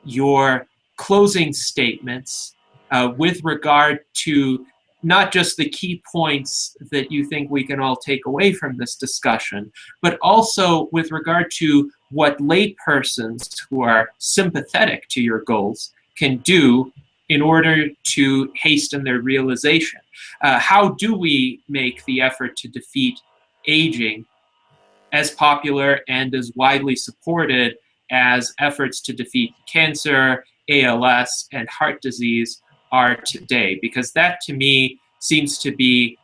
your closing statements with regard to not just the key points that you think we can all take away from this discussion, but also with regard to what laypersons who are sympathetic to your goals can do in order to hasten their realization. How do we make the effort to defeat aging as popular and as widely supported as efforts to defeat cancer, ALS, and heart disease are today? Because that, to me, seems to be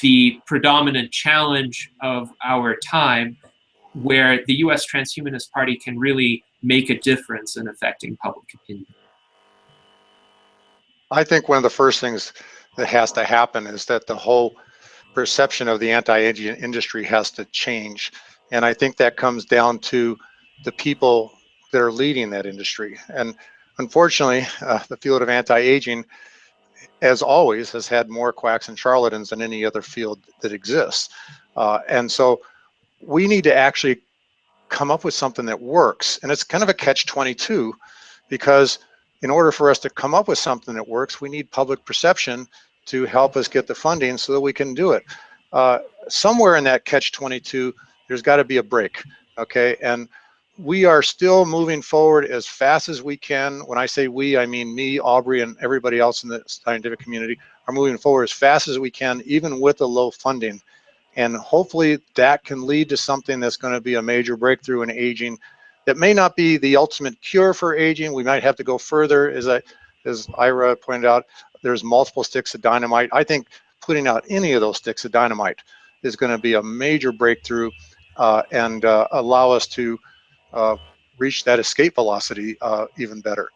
the predominant challenge of our time, where the US Transhumanist Party can really make a difference in affecting public opinion. I think one of the first things that has to happen is that the whole perception of the anti-aging industry has to change. And I think that comes down to the people that are leading that industry. And unfortunately, the field of anti-aging, as always, has had more quacks and charlatans than any other field that exists. And so we need to actually come up with something that works. And it's kind of a catch-22, because in order for us to come up with something that works, we need public perception to help us get the funding so that we can do it. Somewhere in that catch-22, there's got to be a break, okay? And we are still moving forward as fast as we can. When I say we, I mean me, Aubrey, and everybody else in the scientific community are moving forward as fast as we can, even with the low funding. And hopefully that can lead to something that's going to be a major breakthrough in aging. That may not be the ultimate cure for aging. We might have to go further. As Ira pointed out, there's multiple sticks of dynamite. I think putting out any of those sticks of dynamite is going to be a major breakthrough and allow us to reach that escape velocity even better.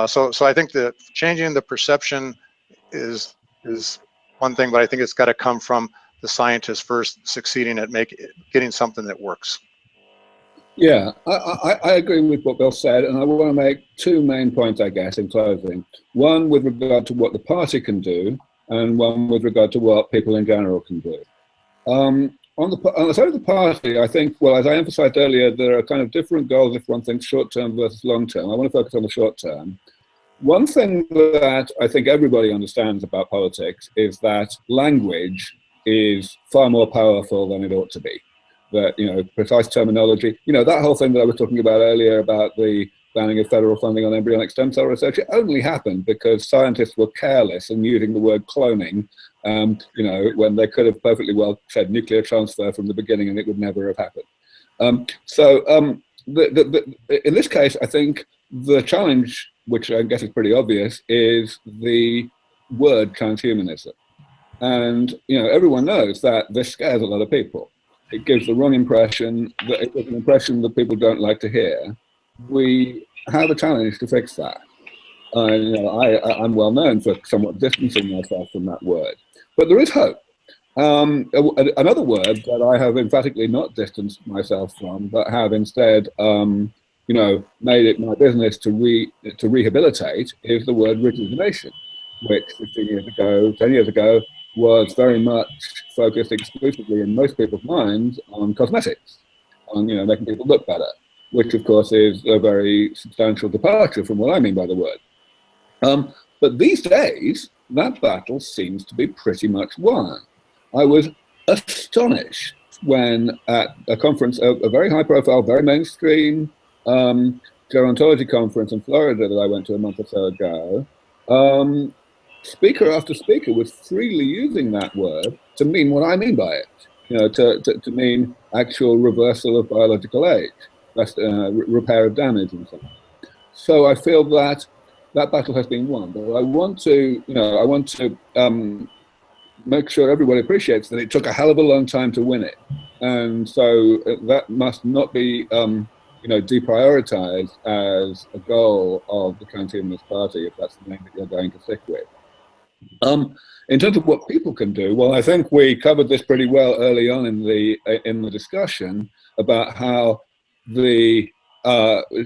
So I think that changing the perception is one thing, but I think it's got to come from the scientists first succeeding at getting something that works. Yeah, I agree with what Bill said, and I want to make two main points, I guess, in closing. One with regard to what the party can do, and one with regard to what people in general can do. On the side of the party, I think, well, as I emphasized earlier, there are kind of different goals if one thinks short-term versus long-term. I want to focus on the short-term. One thing that I think everybody understands about politics is that language is far more powerful than it ought to be. That, you know, precise terminology, you know, that whole thing that I was talking about earlier about the banning of federal funding on embryonic stem cell research, it only happened because scientists were careless in using the word cloning, you know, when they could have perfectly well said nuclear transfer from the beginning and it would never have happened. In this case, I think the challenge, which I guess is pretty obvious, is the word transhumanism. And everyone knows that this scares a lot of people. It gives the wrong impression, it gives an impression that people don't like to hear. We have a challenge to fix that. I'm well known for somewhat distancing myself from that word, but there is hope. Another word that I have emphatically not distanced myself from, but have instead, made it my business to rehabilitate, is the word rejuvenation, which 15 years ago, 10 years ago, was very much focused exclusively in most people's minds on cosmetics, on making people look better, which of course is a very substantial departure from what I mean by the word. But these days, that battle seems to be pretty much won. I was astonished when at a conference, a very high profile, very mainstream gerontology conference in Florida that I went to a month or so ago, speaker after speaker was freely using that word to mean what I mean by it, to mean actual reversal of biological age, repair of damage and so on. So I feel that that battle has been won, but I want to make sure everybody appreciates that it took a hell of a long time to win it, and so that must not be deprioritized as a goal of the Transhumanist Party, if that's the name that you're going to stick with. In terms of what people can do, well, I think we covered this pretty well early on in the discussion about how the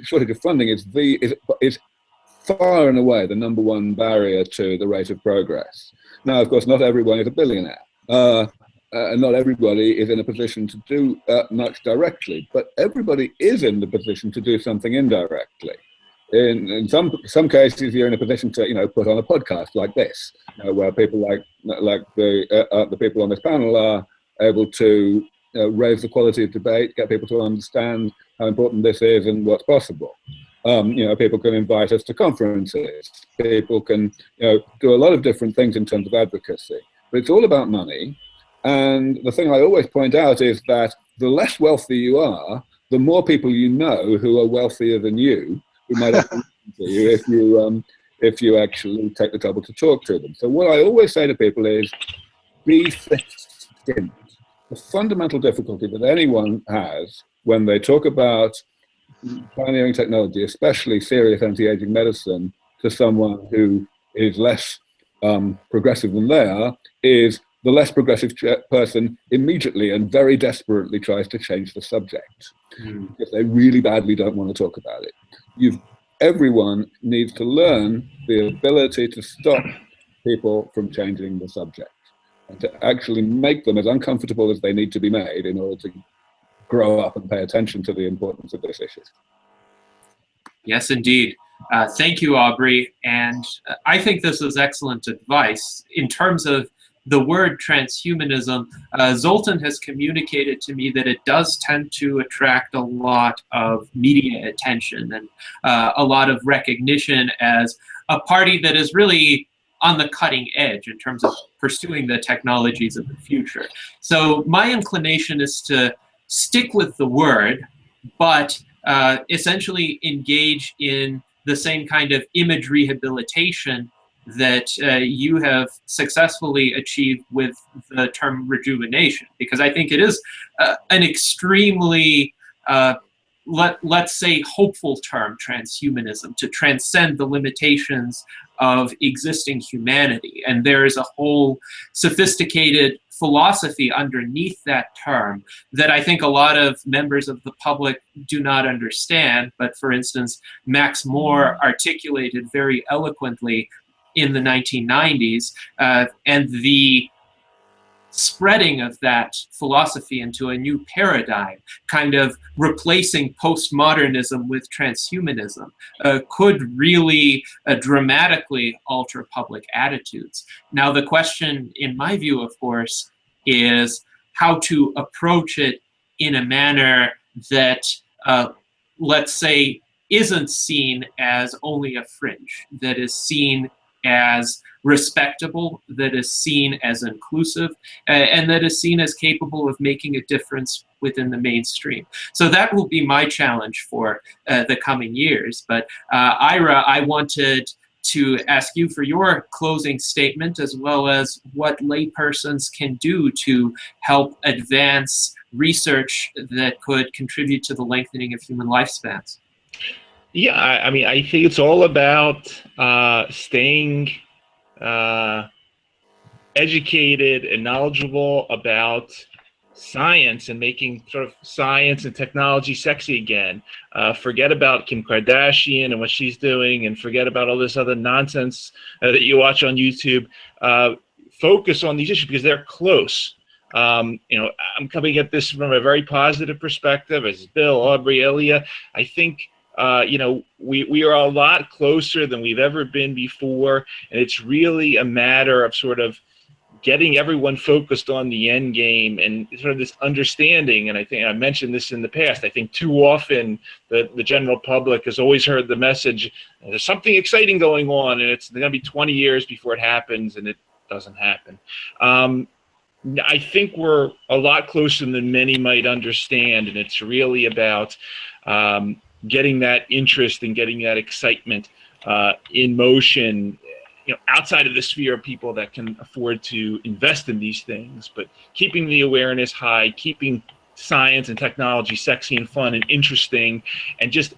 shortage of funding is far and away the #1 barrier to the rate of progress. Now, of course, not everyone is a billionaire. And not everybody is in a position to do much directly, but everybody is in the position to do something indirectly. In some cases, you're in a position to put on a podcast like this, where people like the people on this panel are able to raise the quality of debate, get people to understand how important this is and what's possible. People can invite us to conferences. People can do a lot of different things in terms of advocacy, but it's all about money. And the thing I always point out is that the less wealthy you are, the more people you know who are wealthier than you, who might actually listen to you if you actually take the trouble to talk to them. So what I always say to people is, be thick-skinned. The fundamental difficulty that anyone has when they talk about pioneering technology, especially serious anti-aging medicine, to someone who is less progressive than they are, is the less progressive person immediately and very desperately tries to change the subject because they really badly don't want to talk about it. Everyone needs to learn the ability to stop people from changing the subject and to actually make them as uncomfortable as they need to be made in order to grow up and pay attention to the importance of this issue. Yes, indeed. Thank you, Aubrey. And I think this is excellent advice. In terms of the word transhumanism, Zoltan has communicated to me that it does tend to attract a lot of media attention and a lot of recognition as a party that is really on the cutting edge in terms of pursuing the technologies of the future. So my inclination is to stick with the word, but essentially engage in the same kind of image rehabilitation that you have successfully achieved with the term rejuvenation, because I think it is an extremely, let's say, hopeful term, transhumanism, to transcend the limitations of existing humanity. And there is a whole sophisticated philosophy underneath that term that I think a lot of members of the public do not understand. But for instance, Max Moore articulated very eloquently in the 1990s, and the spreading of that philosophy into a new paradigm, kind of replacing postmodernism with transhumanism, could really dramatically alter public attitudes. Now, the question, in my view, of course, is how to approach it in a manner that, let's say, isn't seen as only a fringe, that is seen as respectable, that is seen as inclusive, and that is seen as capable of making a difference within the mainstream. So that will be my challenge for the coming years. But Ira, I wanted to ask you for your closing statement, as well as what laypersons can do to help advance research that could contribute to the lengthening of human lifespans. Yeah, I mean, I think it's all about staying educated and knowledgeable about science and making sort of science and technology sexy again. Forget about Kim Kardashian and what she's doing, and forget about all this other nonsense that you watch on YouTube. Focus on these issues because they're close. You know, I'm coming at this from a very positive perspective, as Bill, Aubrey, Ilia. I think you know, we are a lot closer than we've ever been before, and it's really a matter of sort of getting everyone focused on the end game and sort of this understanding. And I think I mentioned this in the past. I think too often the general public has always heard the message, there's something exciting going on, and it's going to be 20 years before it happens, and it doesn't happen. I think we're a lot closer than many might understand, and it's really about getting that interest and getting that excitement in motion, you know, outside of the sphere of people that can afford to invest in these things, but keeping the awareness high, keeping science and technology sexy and fun and interesting, and just,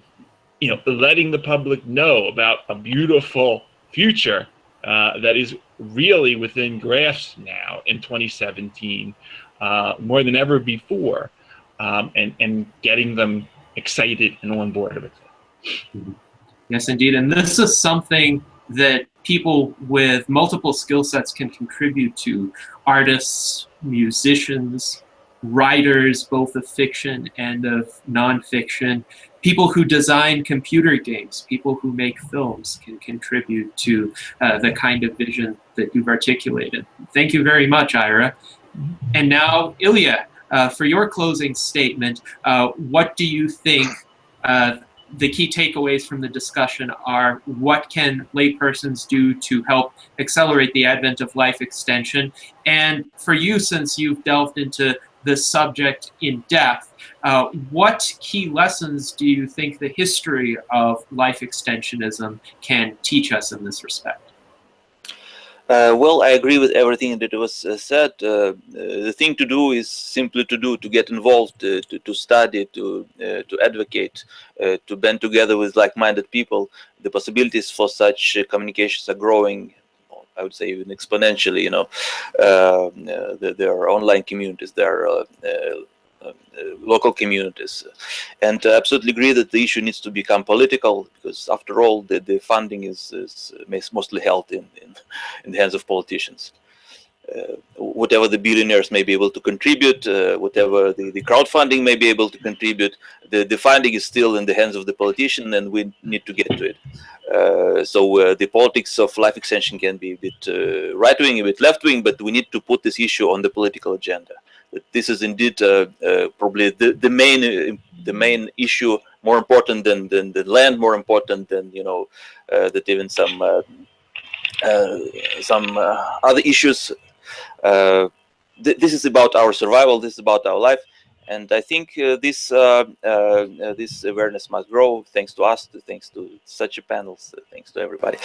you know, letting the public know about a beautiful future that is really within grasp now in 2017, more than ever before, and getting them excited and on board with it. Yes, indeed. And this is something that people with multiple skill sets can contribute to. Artists, musicians, writers, both of fiction and of nonfiction, people who design computer games, people who make films can contribute to the kind of vision that you've articulated. Thank you very much, Ira. And now, Ilia, for your closing statement, what do you think the key takeaways from the discussion are? What can laypersons do to help accelerate the advent of life extension? And for you, since you've delved into this subject in depth, what key lessons do you think the history of life extensionism can teach us in this respect? Well, I agree with everything that was said. The thing to do is simply to get involved, to study, to advocate, to band together with like-minded people. The possibilities for such communications are growing, I would say even exponentially. You know, there are online communities, there are local communities, and I absolutely agree that the issue needs to become political, because after all the funding is mostly held in the hands of politicians. Whatever the billionaires may be able to contribute, whatever the crowdfunding may be able to contribute, the funding is still in the hands of the politician, and we need to get to it. So the politics of life extension can be a bit right-wing, a bit left-wing, but we need to put this issue on the political agenda. This is indeed probably the main issue, more important than the land, more important than, you know, that even some other issues. This is about our survival. This is about our life, and I think this awareness must grow, thanks to us, thanks to such a panels, thanks to everybody.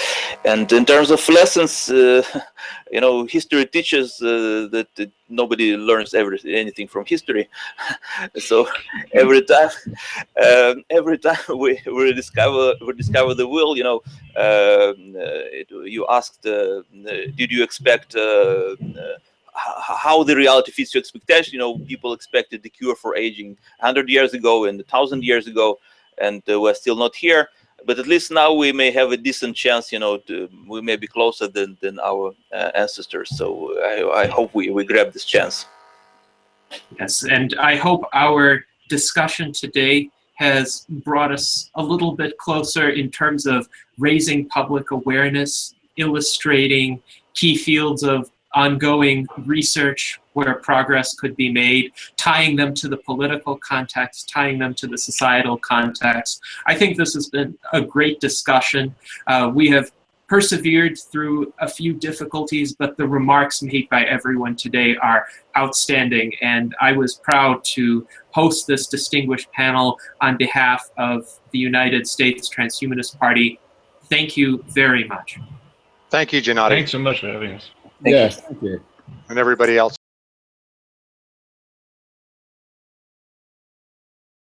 And in terms of lessons, you know, history teaches that nobody learns anything from history. So every time we discover the wheel, you know, you asked, did you expect how the reality fits your expectation? You know, people expected the cure for aging 100 years ago and 1,000 years ago, and we're still not here. But at least now we may have a decent chance, you know, we may be closer than our ancestors. So I hope we grab this chance. Yes, and I hope our discussion today has brought us a little bit closer in terms of raising public awareness, illustrating key fields of ongoing research where progress could be made, tying them to the political context, tying them to the societal context. I think this has been a great discussion. We have persevered through a few difficulties, but the remarks made by everyone today are outstanding, and I was proud to host this distinguished panel on behalf of the United States Transhumanist Party. Thank you very much. Thank you, Gennady, Thanks so much for having us. Yes, thank you. and everybody else.